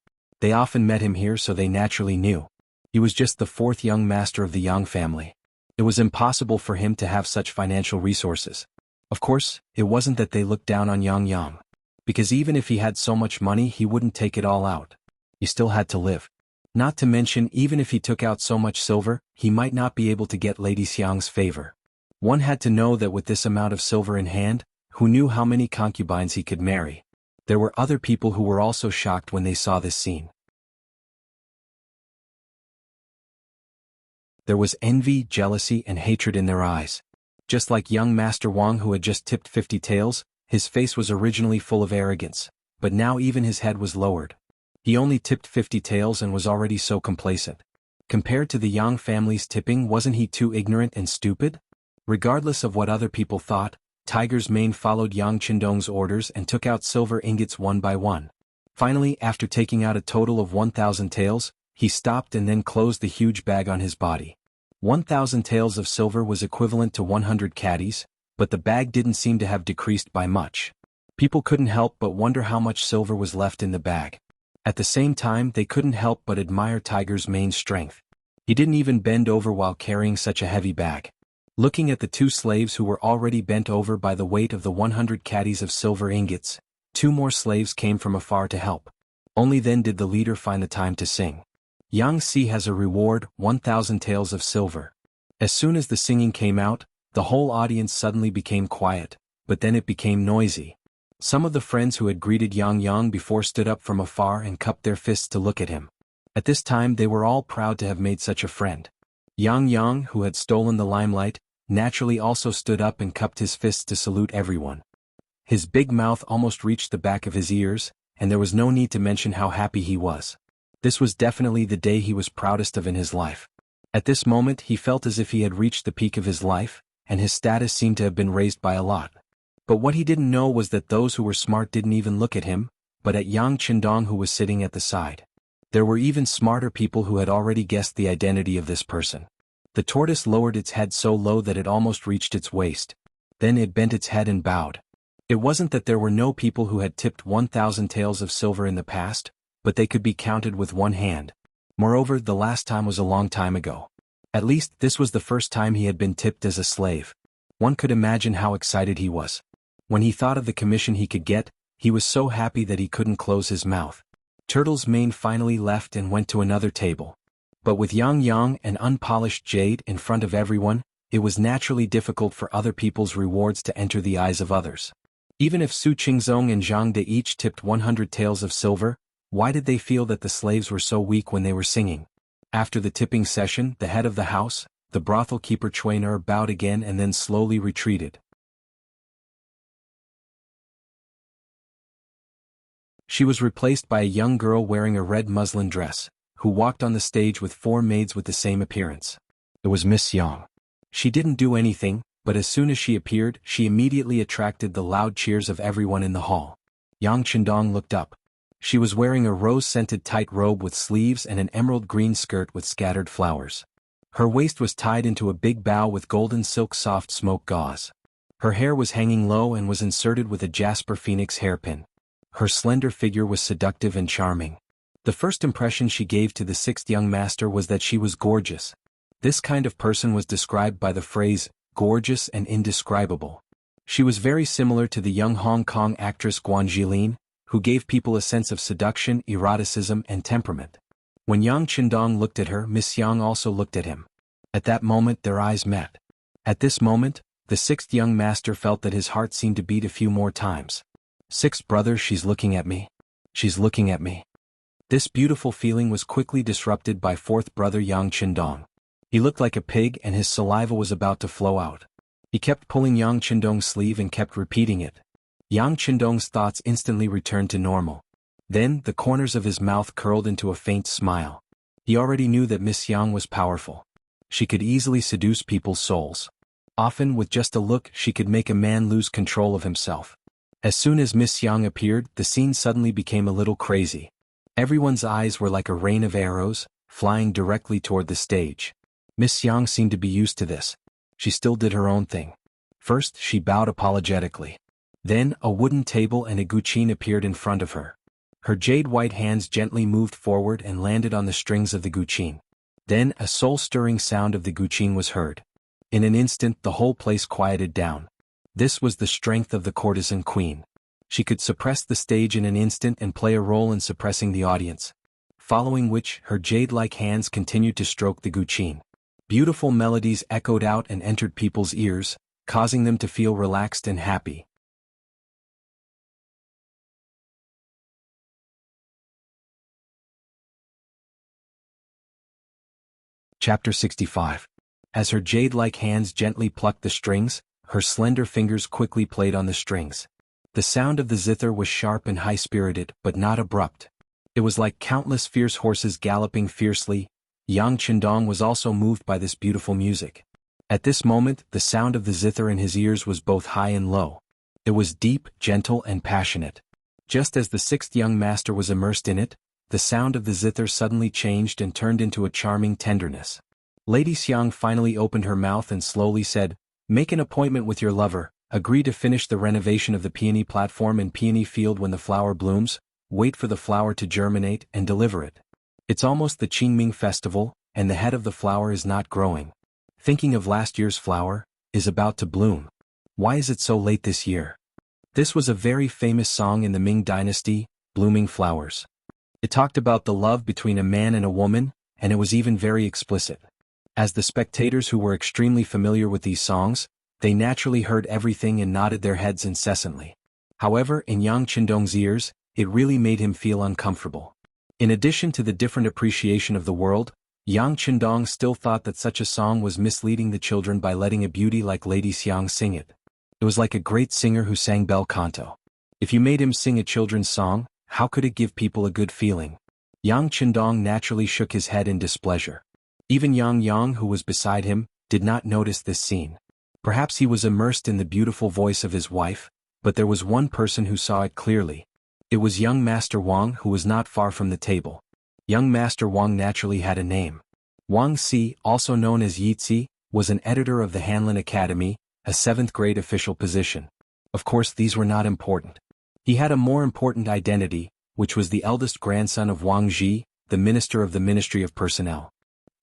They often met him here, so they naturally knew. He was just the fourth young master of the Yang family. It was impossible for him to have such financial resources. Of course, it wasn't that they looked down on Yang Yang. Because even if he had so much money, he wouldn't take it all out. He still had to live. Not to mention, even if he took out so much silver, he might not be able to get Lady Xiang's favor. One had to know that with this amount of silver in hand, who knew how many concubines he could marry? There were other people who were also shocked when they saw this scene. There was envy, jealousy, and hatred in their eyes. Just like young Master Wang, who had just tipped 50 taels, his face was originally full of arrogance, but now even his head was lowered. He only tipped 50 taels and was already so complacent. Compared to the Yang family's tipping, wasn't he too ignorant and stupid? Regardless of what other people thought, Tiger's Mane followed Yang Qindong's orders and took out silver ingots one by one. Finally, after taking out a total of 1,000 taels, he stopped and then closed the huge bag on his body. 1,000 taels of silver was equivalent to 100 caddies, but the bag didn't seem to have decreased by much. People couldn't help but wonder how much silver was left in the bag. At the same time, they couldn't help but admire Tiger's Mane's strength. He didn't even bend over while carrying such a heavy bag. Looking at the two slaves who were already bent over by the weight of the 100 caddies of silver ingots, 2 more slaves came from afar to help. Only then did the leader find the time to sing. Yang Si has a reward, 1,000 taels of silver. As soon as the singing came out, the whole audience suddenly became quiet, but then it became noisy. Some of the friends who had greeted Yang Yang before stood up from afar and cupped their fists to look at him. At this time they were all proud to have made such a friend. Yang Yang, who had stolen the limelight, naturally also stood up and cupped his fists to salute everyone. His big mouth almost reached the back of his ears, and there was no need to mention how happy he was. This was definitely the day he was proudest of in his life. At this moment he felt as if he had reached the peak of his life, and his status seemed to have been raised by a lot. But what he didn't know was that those who were smart didn't even look at him, but at Yang Qindong, who was sitting at the side. There were even smarter people who had already guessed the identity of this person. The tortoise lowered its head so low that it almost reached its waist. Then it bent its head and bowed. It wasn't that there were no people who had tipped 1,000 taels of silver in the past, but they could be counted with one hand. Moreover, the last time was a long time ago. At least, this was the first time he had been tipped as a slave. One could imagine how excited he was. When he thought of the commission he could get, he was so happy that he couldn't close his mouth. Turtle's Mane finally left and went to another table. But with Yang Yang and unpolished jade in front of everyone, it was naturally difficult for other people's rewards to enter the eyes of others. Even if Su Qingzong and Zhang De each tipped 100 taels of silver, Why did they feel that the slaves were so weak when they were singing? After the tipping session, the head of the house, the brothel keeper Chuaner, bowed again and then slowly retreated. She was replaced by a young girl wearing a red muslin dress, who walked on the stage with 4 maids with the same appearance. It was Miss Yang. She didn't do anything, but as soon as she appeared, she immediately attracted the loud cheers of everyone in the hall. Yang Chendong looked up. She was wearing a rose-scented tight robe with sleeves and an emerald green skirt with scattered flowers. Her waist was tied into a big bow with golden silk soft smoke gauze. Her hair was hanging low and was inserted with a jasper phoenix hairpin. Her slender figure was seductive and charming. The first impression she gave to the 6th young master was that she was gorgeous. This kind of person was described by the phrase, gorgeous and indescribable. She was very similar to the young Hong Kong actress Guan Jilin, who gave people a sense of seduction, eroticism, and temperament. When Yang Chendong looked at her, Miss Yang also looked at him. At that moment their eyes met. At this moment, the 6th young master felt that his heart seemed to beat a few more times. 6th brother, she's looking at me. She's looking at me. This beautiful feeling was quickly disrupted by 4th brother Yang Chendong. He looked like a pig and his saliva was about to flow out. He kept pulling Yang Chendong's sleeve and kept repeating it. Yang Chendong's thoughts instantly returned to normal. Then, the corners of his mouth curled into a faint smile. He already knew that Miss Yang was powerful. She could easily seduce people's souls. Often, with just a look, she could make a man lose control of himself. As soon as Miss Yang appeared, the scene suddenly became a little crazy. Everyone's eyes were like a rain of arrows, flying directly toward the stage. Miss Yang seemed to be used to this. She still did her own thing. First, she bowed apologetically. Then, a wooden table and a guqin appeared in front of her. Her jade-white hands gently moved forward and landed on the strings of the guqin. Then, a soul-stirring sound of the guqin was heard. In an instant, the whole place quieted down. This was the strength of the courtesan queen. She could suppress the stage in an instant and play a role in suppressing the audience. Following which, her jade-like hands continued to stroke the guqin. Beautiful melodies echoed out and entered people's ears, causing them to feel relaxed and happy. Chapter 65. As her jade-like hands gently plucked the strings, her slender fingers quickly played on the strings. The sound of the zither was sharp and high-spirited, but not abrupt. It was like countless fierce horses galloping fiercely. Yang Chendong was also moved by this beautiful music. At this moment, the sound of the zither in his ears was both high and low. It was deep, gentle, and passionate. Just as the 6th young master was immersed in it, the sound of the zither suddenly changed and turned into a charming tenderness. Lady Xiang finally opened her mouth and slowly said, "Make an appointment with your lover, agree to finish the renovation of the peony platform and peony field when the flower blooms, wait for the flower to germinate and deliver it. It's almost the Qingming festival, and the head of the flower is not growing. Thinking of last year's flower, is about to bloom. Why is it so late this year?" This was a very famous song in the Ming dynasty, Blooming Flowers. It talked about the love between a man and a woman, and it was even very explicit. As the spectators who were extremely familiar with these songs, they naturally heard everything and nodded their heads incessantly. However, in Yang Chendong's ears, it really made him feel uncomfortable. In addition to the different appreciation of the world, Yang Chendong still thought that such a song was misleading the children by letting a beauty like Lady Xiang sing it. It was like a great singer who sang bel canto. If you made him sing a children's song, how could it give people a good feeling? Yang Chendong naturally shook his head in displeasure. Even Yang Yang, who was beside him, did not notice this scene. Perhaps he was immersed in the beautiful voice of his wife, but there was one person who saw it clearly. It was young Master Wang, who was not far from the table. Young Master Wang naturally had a name. Wang Si, also known as Yitzi, was an editor of the Hanlin Academy, a 7th-grade official position. Of course, these were not important. He had a more important identity, which was the eldest grandson of Wang Ji, the minister of the Ministry of Personnel.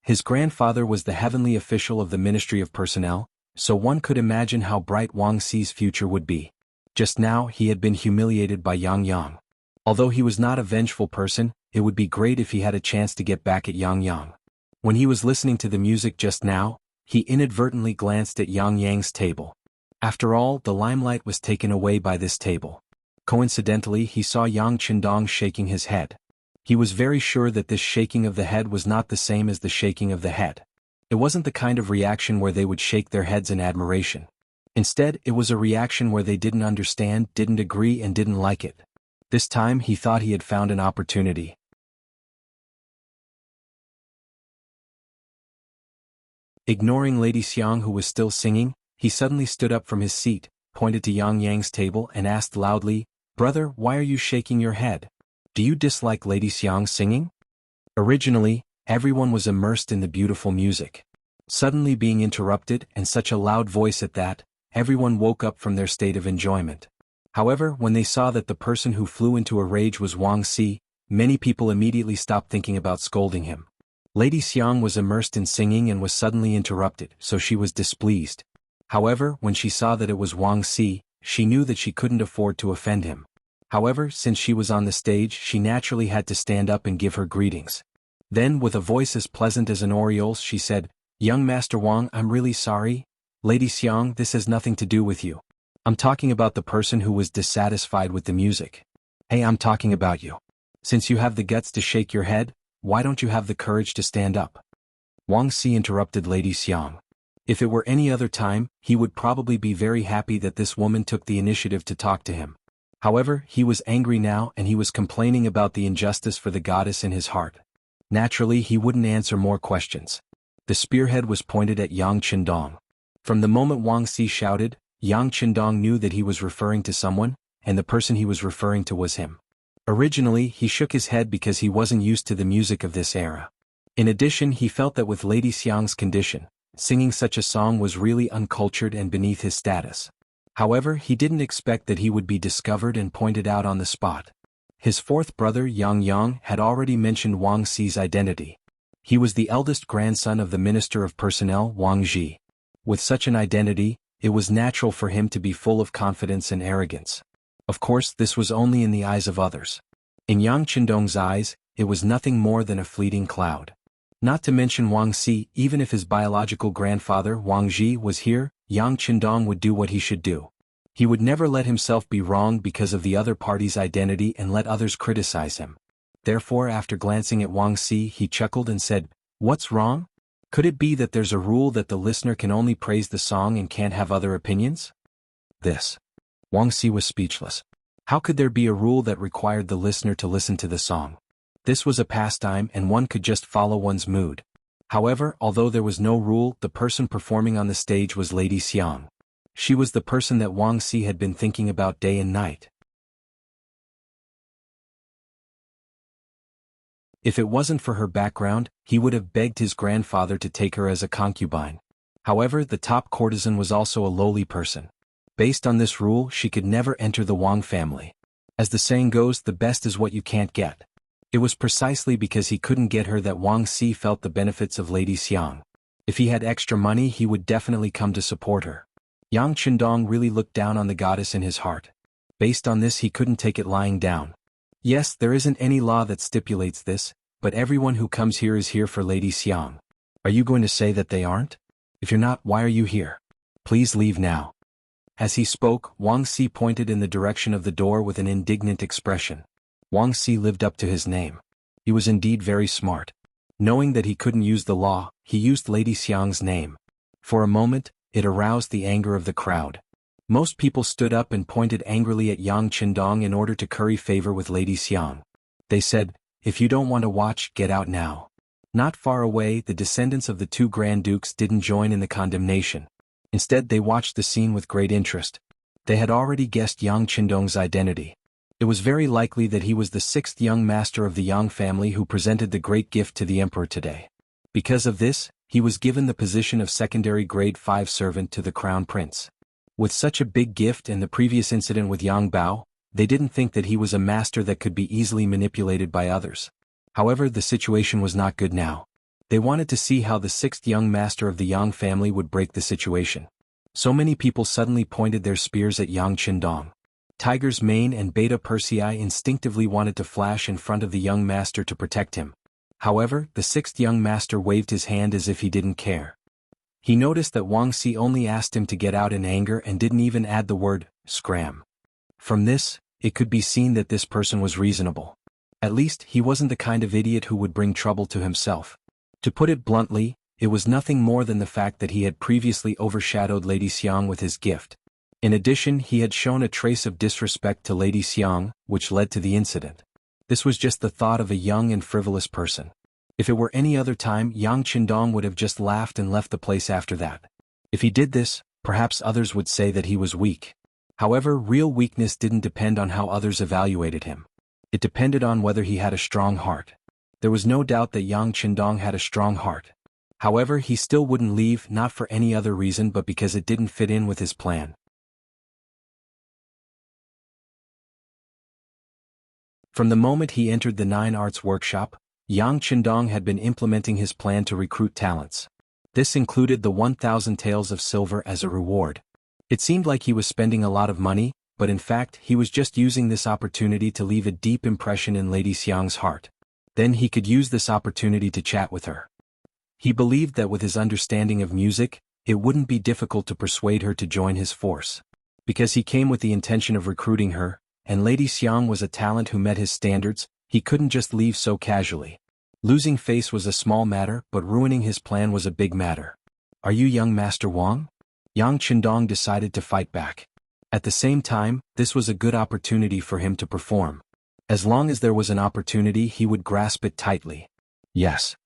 His grandfather was the heavenly official of the Ministry of Personnel, so one could imagine how bright Wang Si's future would be. Just now, he had been humiliated by Yang Yang. Although he was not a vengeful person, it would be great if he had a chance to get back at Yang Yang. When he was listening to the music just now, he inadvertently glanced at Yang Yang's table. After all, the limelight was taken away by this table. Coincidentally, he saw Yang Chendong shaking his head. He was very sure that this shaking of the head was not the same as the shaking of the head. It wasn't the kind of reaction where they would shake their heads in admiration. Instead, it was a reaction where they didn't understand, didn't agree, and didn't like it. This time he thought he had found an opportunity. Ignoring Lady Xiang, who was still singing, he suddenly stood up from his seat, pointed to Yang Yang's table and asked loudly, "Brother, why are you shaking your head? Do you dislike Lady Xiang's singing?" Originally, everyone was immersed in the beautiful music. Suddenly being interrupted, and such a loud voice at that, everyone woke up from their state of enjoyment. However, when they saw that the person who flew into a rage was Wang Xi, many people immediately stopped thinking about scolding him. Lady Xiang was immersed in singing and was suddenly interrupted, so she was displeased. However, when she saw that it was Wang Xi, she knew that she couldn't afford to offend him. However, since she was on the stage, she naturally had to stand up and give her greetings. Then, with a voice as pleasant as an oriole's, she said, "Young Master Wang, I'm really sorry. Lady Xiang, this has nothing to do with you. I'm talking about the person who was dissatisfied with the music. Hey, I'm talking about you. Since you have the guts to shake your head, why don't you have the courage to stand up?" Wang Xi interrupted Lady Xiang. If it were any other time, he would probably be very happy that this woman took the initiative to talk to him. However, he was angry now and he was complaining about the injustice for the goddess in his heart. Naturally, he wouldn't answer more questions. The spearhead was pointed at Yang Qindong. From the moment Wang Xi shouted, Yang Qindong knew that he was referring to someone, and the person he was referring to was him. Originally, he shook his head because he wasn't used to the music of this era. In addition, he felt that with Lady Xiang's condition, singing such a song was really uncultured and beneath his status. However, he didn't expect that he would be discovered and pointed out on the spot. His fourth brother Yang Yang had already mentioned Wang Xi's identity. He was the eldest grandson of the Minister of Personnel Wang Ji. With such an identity, it was natural for him to be full of confidence and arrogance. Of course, this was only in the eyes of others. In Yang Qindong's eyes, it was nothing more than a fleeting cloud. Not to mention Wang Xi, even if his biological grandfather Wang Ji was here, Yang Qindong would do what he should do. He would never let himself be wronged because of the other party's identity and let others criticize him. Therefore, after glancing at Wang Xi, he chuckled and said, "What's wrong? Could it be that there's a rule that the listener can only praise the song and can't have other opinions?" Wang Xi was speechless. How could there be a rule that required the listener to listen to the song? This was a pastime and one could just follow one's mood. However, although there was no rule, the person performing on the stage was Lady Xiang. She was the person that Wang Xi had been thinking about day and night. If it wasn't for her background, he would have begged his grandfather to take her as a concubine. However, the top courtesan was also a lowly person. Based on this rule, she could never enter the Wang family. As the saying goes, the best is what you can't get. It was precisely because he couldn't get her that Wang Xi felt the benefits of Lady Xiang. If he had extra money, he would definitely come to support her. Yang Qindong really looked down on the goddess in his heart. Based on this, he couldn't take it lying down. Yes, there isn't any law that stipulates this, but everyone who comes here is here for Lady Xiang. Are you going to say that they aren't? If you're not, why are you here? Please leave now. As he spoke, Wang Xi pointed in the direction of the door with an indignant expression. Wang Xi lived up to his name. He was indeed very smart. Knowing that he couldn't use the law, he used Lady Xiang's name. For a moment, it aroused the anger of the crowd. Most people stood up and pointed angrily at Yang Qindong in order to curry favor with Lady Xiang. They said, "If you don't want to watch, get out now." Not far away, the descendants of the two Grand Dukes didn't join in the condemnation. Instead, they watched the scene with great interest. They had already guessed Yang Qindong's identity. It was very likely that he was the sixth young master of the Yang family who presented the great gift to the emperor today. Because of this, he was given the position of secondary grade 5 servant to the crown prince. With such a big gift and the previous incident with Yang Bao, they didn't think that he was a master that could be easily manipulated by others. However, the situation was not good now. They wanted to see how the sixth young master of the Yang family would break the situation. So many people suddenly pointed their spears at Yang Qindong. Tiger's Mane and Beta Persei instinctively wanted to flash in front of the young master to protect him. However, the sixth young master waved his hand as if he didn't care. He noticed that Wang Xi only asked him to get out in anger and didn't even add the word, "scram." From this, it could be seen that this person was reasonable. At least, he wasn't the kind of idiot who would bring trouble to himself. To put it bluntly, it was nothing more than the fact that he had previously overshadowed Lady Xiang with his gift. In addition, he had shown a trace of disrespect to Lady Xiang, which led to the incident. This was just the thought of a young and frivolous person. If it were any other time, Yang Qindong would have just laughed and left the place after that. If he did this, perhaps others would say that he was weak. However, real weakness didn't depend on how others evaluated him. It depended on whether he had a strong heart. There was no doubt that Yang Qindong had a strong heart. However, he still wouldn't leave, not for any other reason but because it didn't fit in with his plan. From the moment he entered the Nine Arts workshop, Yang Qindong had been implementing his plan to recruit talents. This included the 1,000 taels of silver as a reward. It seemed like he was spending a lot of money, but in fact he was just using this opportunity to leave a deep impression in Lady Xiang's heart. Then he could use this opportunity to chat with her. He believed that with his understanding of music, it wouldn't be difficult to persuade her to join his force. Because he came with the intention of recruiting her, and Lady Xiang was a talent who met his standards, he couldn't just leave so casually. Losing face was a small matter, but ruining his plan was a big matter. "Are you young Master Wang?" Yang Qindong decided to fight back. At the same time, this was a good opportunity for him to perform. As long as there was an opportunity, he would grasp it tightly. Yes.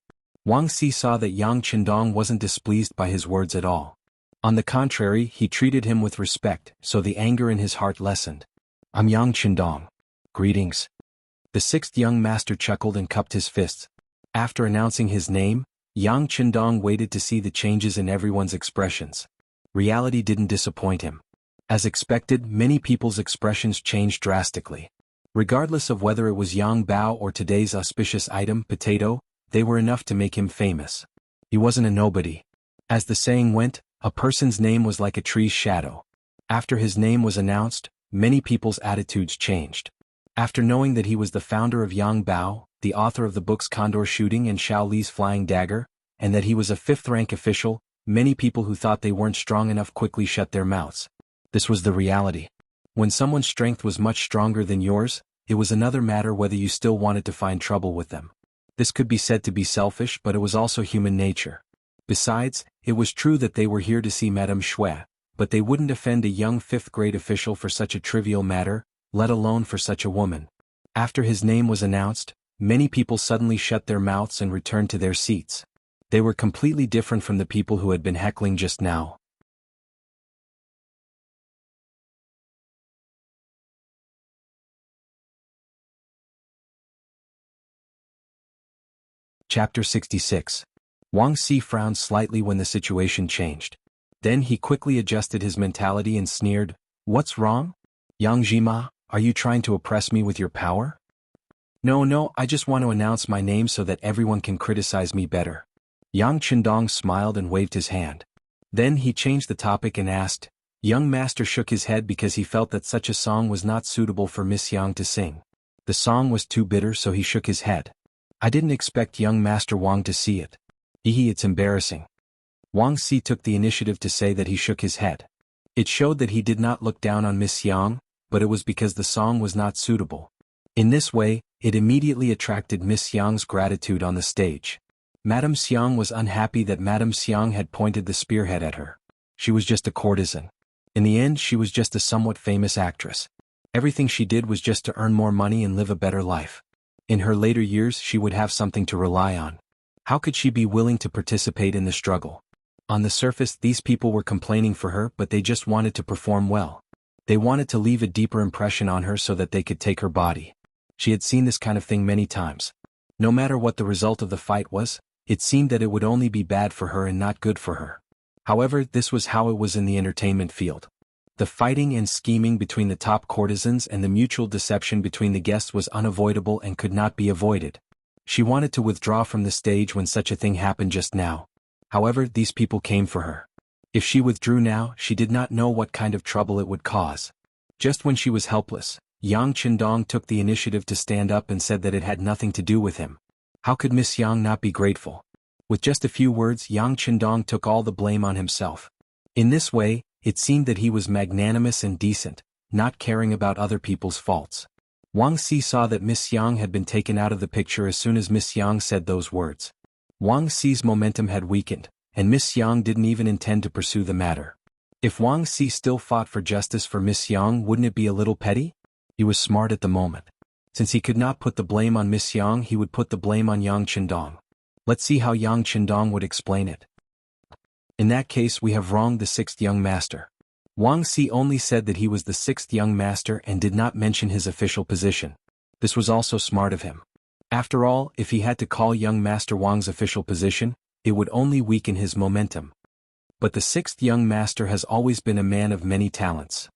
Wang Si saw that Yang Qindong wasn't displeased by his words at all. On the contrary, he treated him with respect, so the anger in his heart lessened. "I'm Yang Qindong. Greetings." The sixth young master chuckled and cupped his fists. After announcing his name, Yang Qindong waited to see the changes in everyone's expressions. Reality didn't disappoint him. As expected, many people's expressions changed drastically. Regardless of whether it was Yang Bao or today's auspicious item, potato, they were enough to make him famous. He wasn't a nobody. As the saying went, a person's name was like a tree's shadow. After his name was announced, many people's attitudes changed. After knowing that he was the founder of Yang Bao, the author of the books Condor Shooting and Xiao Li's Flying Dagger, and that he was a fifth-rank official, many people who thought they weren't strong enough quickly shut their mouths. This was the reality. When someone's strength was much stronger than yours, it was another matter whether you still wanted to find trouble with them. This could be said to be selfish, but it was also human nature. Besides, it was true that they were here to see Madame Shui, but they wouldn't offend a young fifth-grade official for such a trivial matter, let alone for such a woman. After his name was announced, many people suddenly shut their mouths and returned to their seats. They were completely different from the people who had been heckling just now. Chapter 66. Wang Si frowned slightly when the situation changed. Then he quickly adjusted his mentality and sneered, "What's wrong? Yang Jima, are you trying to oppress me with your power?" No, I just want to announce my name so that everyone can criticize me better." Yang Qindong smiled and waved his hand. Then he changed the topic and asked. Young Master shook his head because he felt that such a song was not suitable for Miss Yang to sing. The song was too bitter, so he shook his head. "I didn't expect young Master Wang to see it. It's embarrassing." Wang Si took the initiative to say that he shook his head. It showed that he did not look down on Miss Yang, but it was because the song was not suitable. In this way, it immediately attracted Miss Yang's gratitude on the stage. Madame Xiang was unhappy that Madame Xiang had pointed the spearhead at her. She was just a courtesan. In the end, she was just a somewhat famous actress. Everything she did was just to earn more money and live a better life. In her later years, she would have something to rely on. How could she be willing to participate in the struggle? On the surface, these people were complaining for her, but they just wanted to perform well. They wanted to leave a deeper impression on her so that they could take her body. She had seen this kind of thing many times. No matter what the result of the fight was, it seemed that it would only be bad for her and not good for her. However, this was how it was in the entertainment field. The fighting and scheming between the top courtesans and the mutual deception between the guests was unavoidable and could not be avoided. She wanted to withdraw from the stage when such a thing happened just now. However, these people came for her. If she withdrew now, she did not know what kind of trouble it would cause. Just when she was helpless, Yang Qindong took the initiative to stand up and said that it had nothing to do with him. How could Miss Yang not be grateful? With just a few words, Yang Qindong took all the blame on himself. In this way, it seemed that he was magnanimous and decent, not caring about other people's faults. Wang Si saw that Miss Yang had been taken out of the picture as soon as Miss Yang said those words. Wang Si's momentum had weakened, and Miss Yang didn't even intend to pursue the matter. If Wang Si still fought for justice for Miss Yang, wouldn't it be a little petty? He was smart at the moment. Since he could not put the blame on Miss Yang, he would put the blame on Yang Qindong. Let's see how Yang Qindong would explain it. In that case, we have wronged the sixth young master. Wang Si only said that he was the sixth young master and did not mention his official position. This was also smart of him. After all, if he had to call young Master Wang's official position, it would only weaken his momentum. But the sixth young master has always been a man of many talents.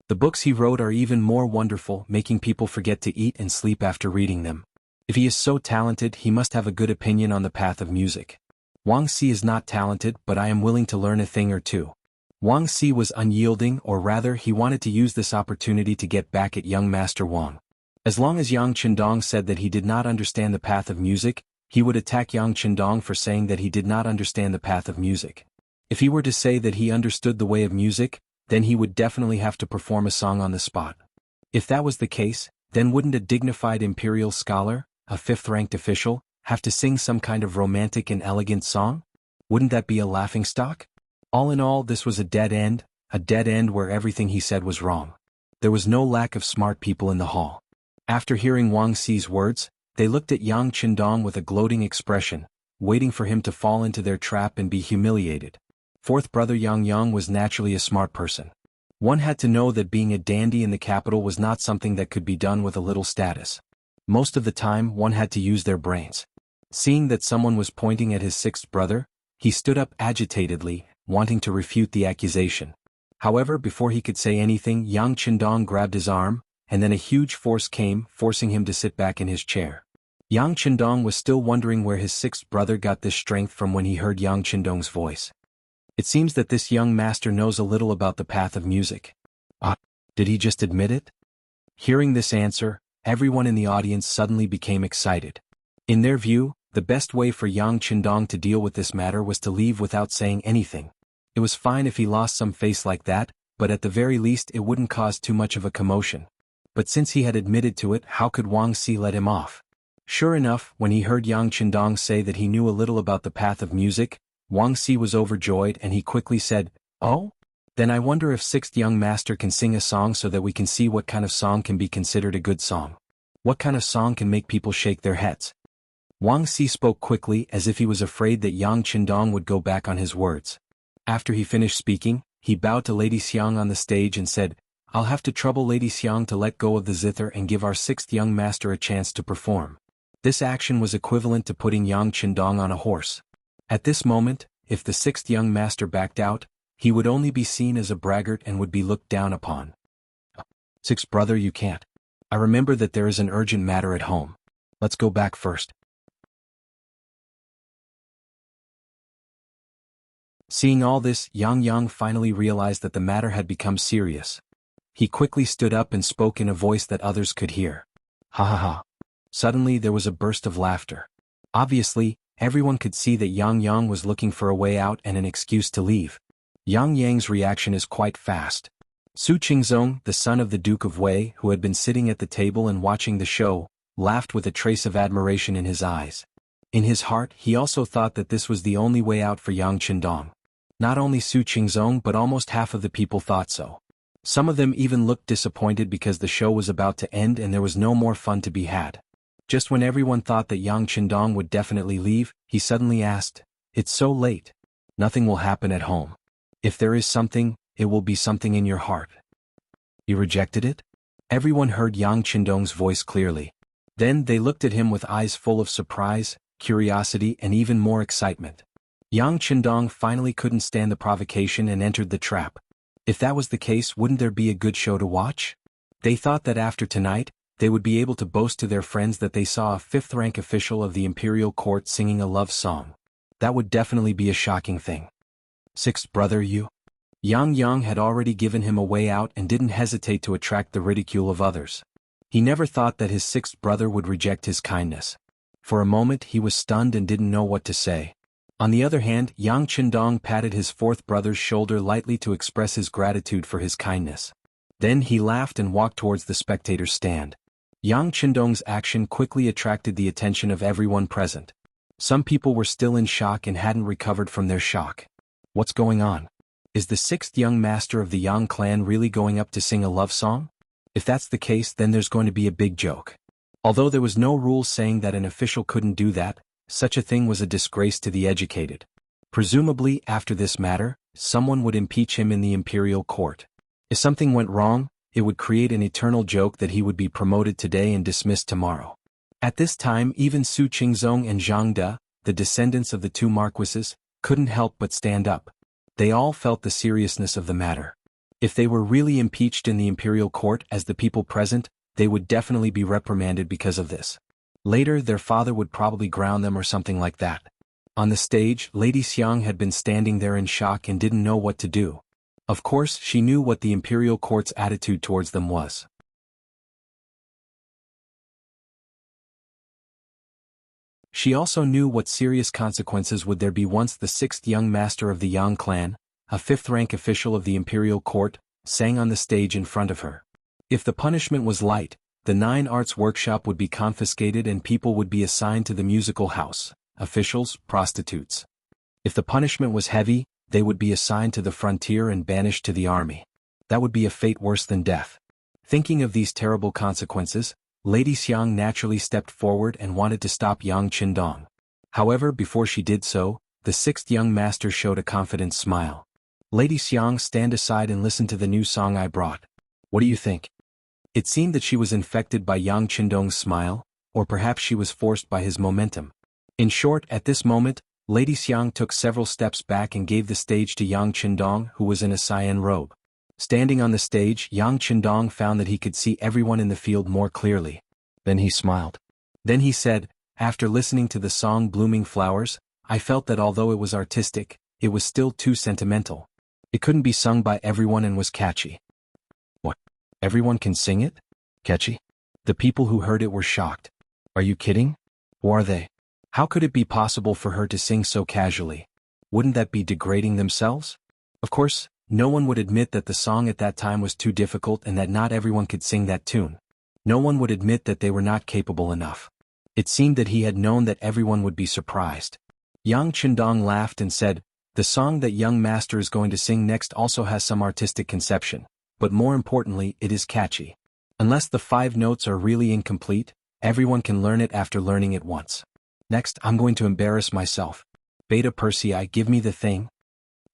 The books he wrote are even more wonderful, making people forget to eat and sleep after reading them. If he is so talented, he must have a good opinion on the path of music. Wang Si is not talented, but I am willing to learn a thing or two. Wang Si was unyielding, or rather he wanted to use this opportunity to get back at young Master Wang. As long as Yang Qindong said that he did not understand the path of music, he would attack Yang Qindong for saying that he did not understand the path of music. If he were to say that he understood the way of music, then he would definitely have to perform a song on the spot. If that was the case, then wouldn't a dignified imperial scholar, a fifth-ranked official, have to sing some kind of romantic and elegant song? Wouldn't that be a laughingstock? All in all, this was a dead end where everything he said was wrong. There was no lack of smart people in the hall. After hearing Wang Si's words, they looked at Yang Qindong with a gloating expression, waiting for him to fall into their trap and be humiliated. Fourth brother Yang Yang was naturally a smart person. One had to know that being a dandy in the capital was not something that could be done with a little status. Most of the time, one had to use their brains. Seeing that someone was pointing at his sixth brother, he stood up agitatedly, wanting to refute the accusation. However, before he could say anything, Yang Qindong grabbed his arm, and then a huge force came, forcing him to sit back in his chair. Yang Qindong was still wondering where his sixth brother got this strength from when he heard Yang Qindong's voice. It seems that this young master knows a little about the path of music. Did he just admit it? Hearing this answer, everyone in the audience suddenly became excited. In their view, the best way for Yang Qindong to deal with this matter was to leave without saying anything. It was fine if he lost some face like that, but at the very least it wouldn't cause too much of a commotion. But since he had admitted to it, how could Wang Si let him off? Sure enough, when he heard Yang Qindong say that he knew a little about the path of music, Wang Si was overjoyed and he quickly said, "Oh? Then I wonder if sixth young master can sing a song so that we can see what kind of song can be considered a good song. What kind of song can make people shake their heads?" Wang Si spoke quickly as if he was afraid that Yang Qindong would go back on his words. After he finished speaking, he bowed to Lady Xiang on the stage and said, "I'll have to trouble Lady Xiang to let go of the zither and give our sixth young master a chance to perform." This action was equivalent to putting Yang Qindong on a horse. At this moment, if the sixth young master backed out, he would only be seen as a braggart and would be looked down upon. "Sixth brother, you can't. I remember that there is an urgent matter at home. Let's go back first." Seeing all this, Yang finally realized that the matter had become serious. He quickly stood up and spoke in a voice that others could hear. "Ha ha ha." Suddenly there was a burst of laughter. Obviously, everyone could see that Yang was looking for a way out and an excuse to leave. Yang's reaction is quite fast. Su Qingzong, the son of the Duke of Wei, who had been sitting at the table and watching the show, laughed with a trace of admiration in his eyes. In his heart, he also thought that this was the only way out for Yang Qindong. Not only Su Qingzong but almost half of the people thought so. Some of them even looked disappointed because the show was about to end and there was no more fun to be had. Just when everyone thought that Yang Qindong would definitely leave, he suddenly asked, "It's so late. Nothing will happen at home. If there is something, it will be something in your heart." You rejected it? Everyone heard Yang Qindong's voice clearly. Then they looked at him with eyes full of surprise, curiosity and even more excitement. Yang Qindong finally couldn't stand the provocation and entered the trap. If that was the case, wouldn't there be a good show to watch? They thought that after tonight, they would be able to boast to their friends that they saw a fifth-rank official of the imperial court singing a love song. That would definitely be a shocking thing. "Sixth brother, you?" Yang had already given him a way out and didn't hesitate to attract the ridicule of others. He never thought that his sixth brother would reject his kindness. For a moment he was stunned and didn't know what to say. On the other hand, Yang Qindong patted his fourth brother's shoulder lightly to express his gratitude for his kindness. Then he laughed and walked towards the spectator's stand. Yang Qindong's action quickly attracted the attention of everyone present. Some people were still in shock and hadn't recovered from their shock. What's going on? Is the sixth young master of the Yang clan really going up to sing a love song? If that's the case, then there's going to be a big joke. Although there was no rule saying that an official couldn't do that, such a thing was a disgrace to the educated. Presumably, after this matter, someone would impeach him in the imperial court. If something went wrong, it would create an eternal joke that he would be promoted today and dismissed tomorrow. At this time, even Su Qingzong and Zhang De, the descendants of the two marquises, couldn't help but stand up. They all felt the seriousness of the matter. If they were really impeached in the imperial court as the people present, they would definitely be reprimanded because of this. Later, their father would probably ground them or something like that. On the stage, Lady Xiang had been standing there in shock and didn't know what to do. Of course, she knew what the imperial court's attitude towards them was. She also knew what serious consequences would there be once the sixth young master of the Yang clan, a fifth-rank official of the imperial court, sang on the stage in front of her. If the punishment was light, the 9 Arts workshop would be confiscated and people would be assigned to the musical house, officials, prostitutes. If the punishment was heavy, they would be assigned to the frontier and banished to the army. That would be a fate worse than death. Thinking of these terrible consequences, Lady Xiang naturally stepped forward and wanted to stop Yang Qindong. However, before she did so, the sixth young master showed a confident smile. Lady Xiang, stand aside and listen to the new song I brought. What do you think? It seemed that she was infected by Yang Qindong's smile, or perhaps she was forced by his momentum. In short, at this moment, Lady Xiang took several steps back and gave the stage to Yang Qindong, who was in a cyan robe. Standing on the stage, Yang Qindong found that he could see everyone in the field more clearly. Then he smiled. Then he said, after listening to the song Blooming Flowers, I felt that although it was artistic, it was still too sentimental. It couldn't be sung by everyone and was catchy. What? Everyone can sing it? Catchy? The people who heard it were shocked. Are you kidding? Who are they? How could it be possible for her to sing so casually? Wouldn't that be degrading themselves? Of course, no one would admit that the song at that time was too difficult and that not everyone could sing that tune. No one would admit that they were not capable enough. It seemed that he had known that everyone would be surprised. Yang Qindong laughed and said, the song that young master is going to sing next also has some artistic conception, but more importantly, it is catchy. Unless the 5 notes are really incomplete, everyone can learn it after learning it once. Next, I'm going to embarrass myself. Beta Persei, give me the thing.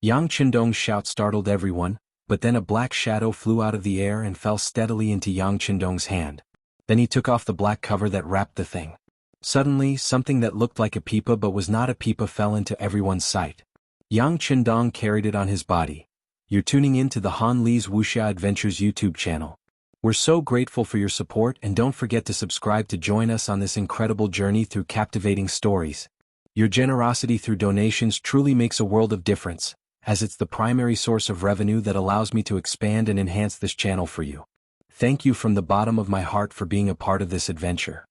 Yang Qindong's shout startled everyone, but then a black shadow flew out of the air and fell steadily into Yang Qindong's hand. Then he took off the black cover that wrapped the thing. Suddenly, something that looked like a pipa but was not a pipa fell into everyone's sight. Yang Qindong carried it on his body. You're tuning in to the Han Li's Wuxia Adventures YouTube channel. We're so grateful for your support, and don't forget to subscribe to join us on this incredible journey through captivating stories. Your generosity through donations truly makes a world of difference, as it's the primary source of revenue that allows me to expand and enhance this channel for you. Thank you from the bottom of my heart for being a part of this adventure.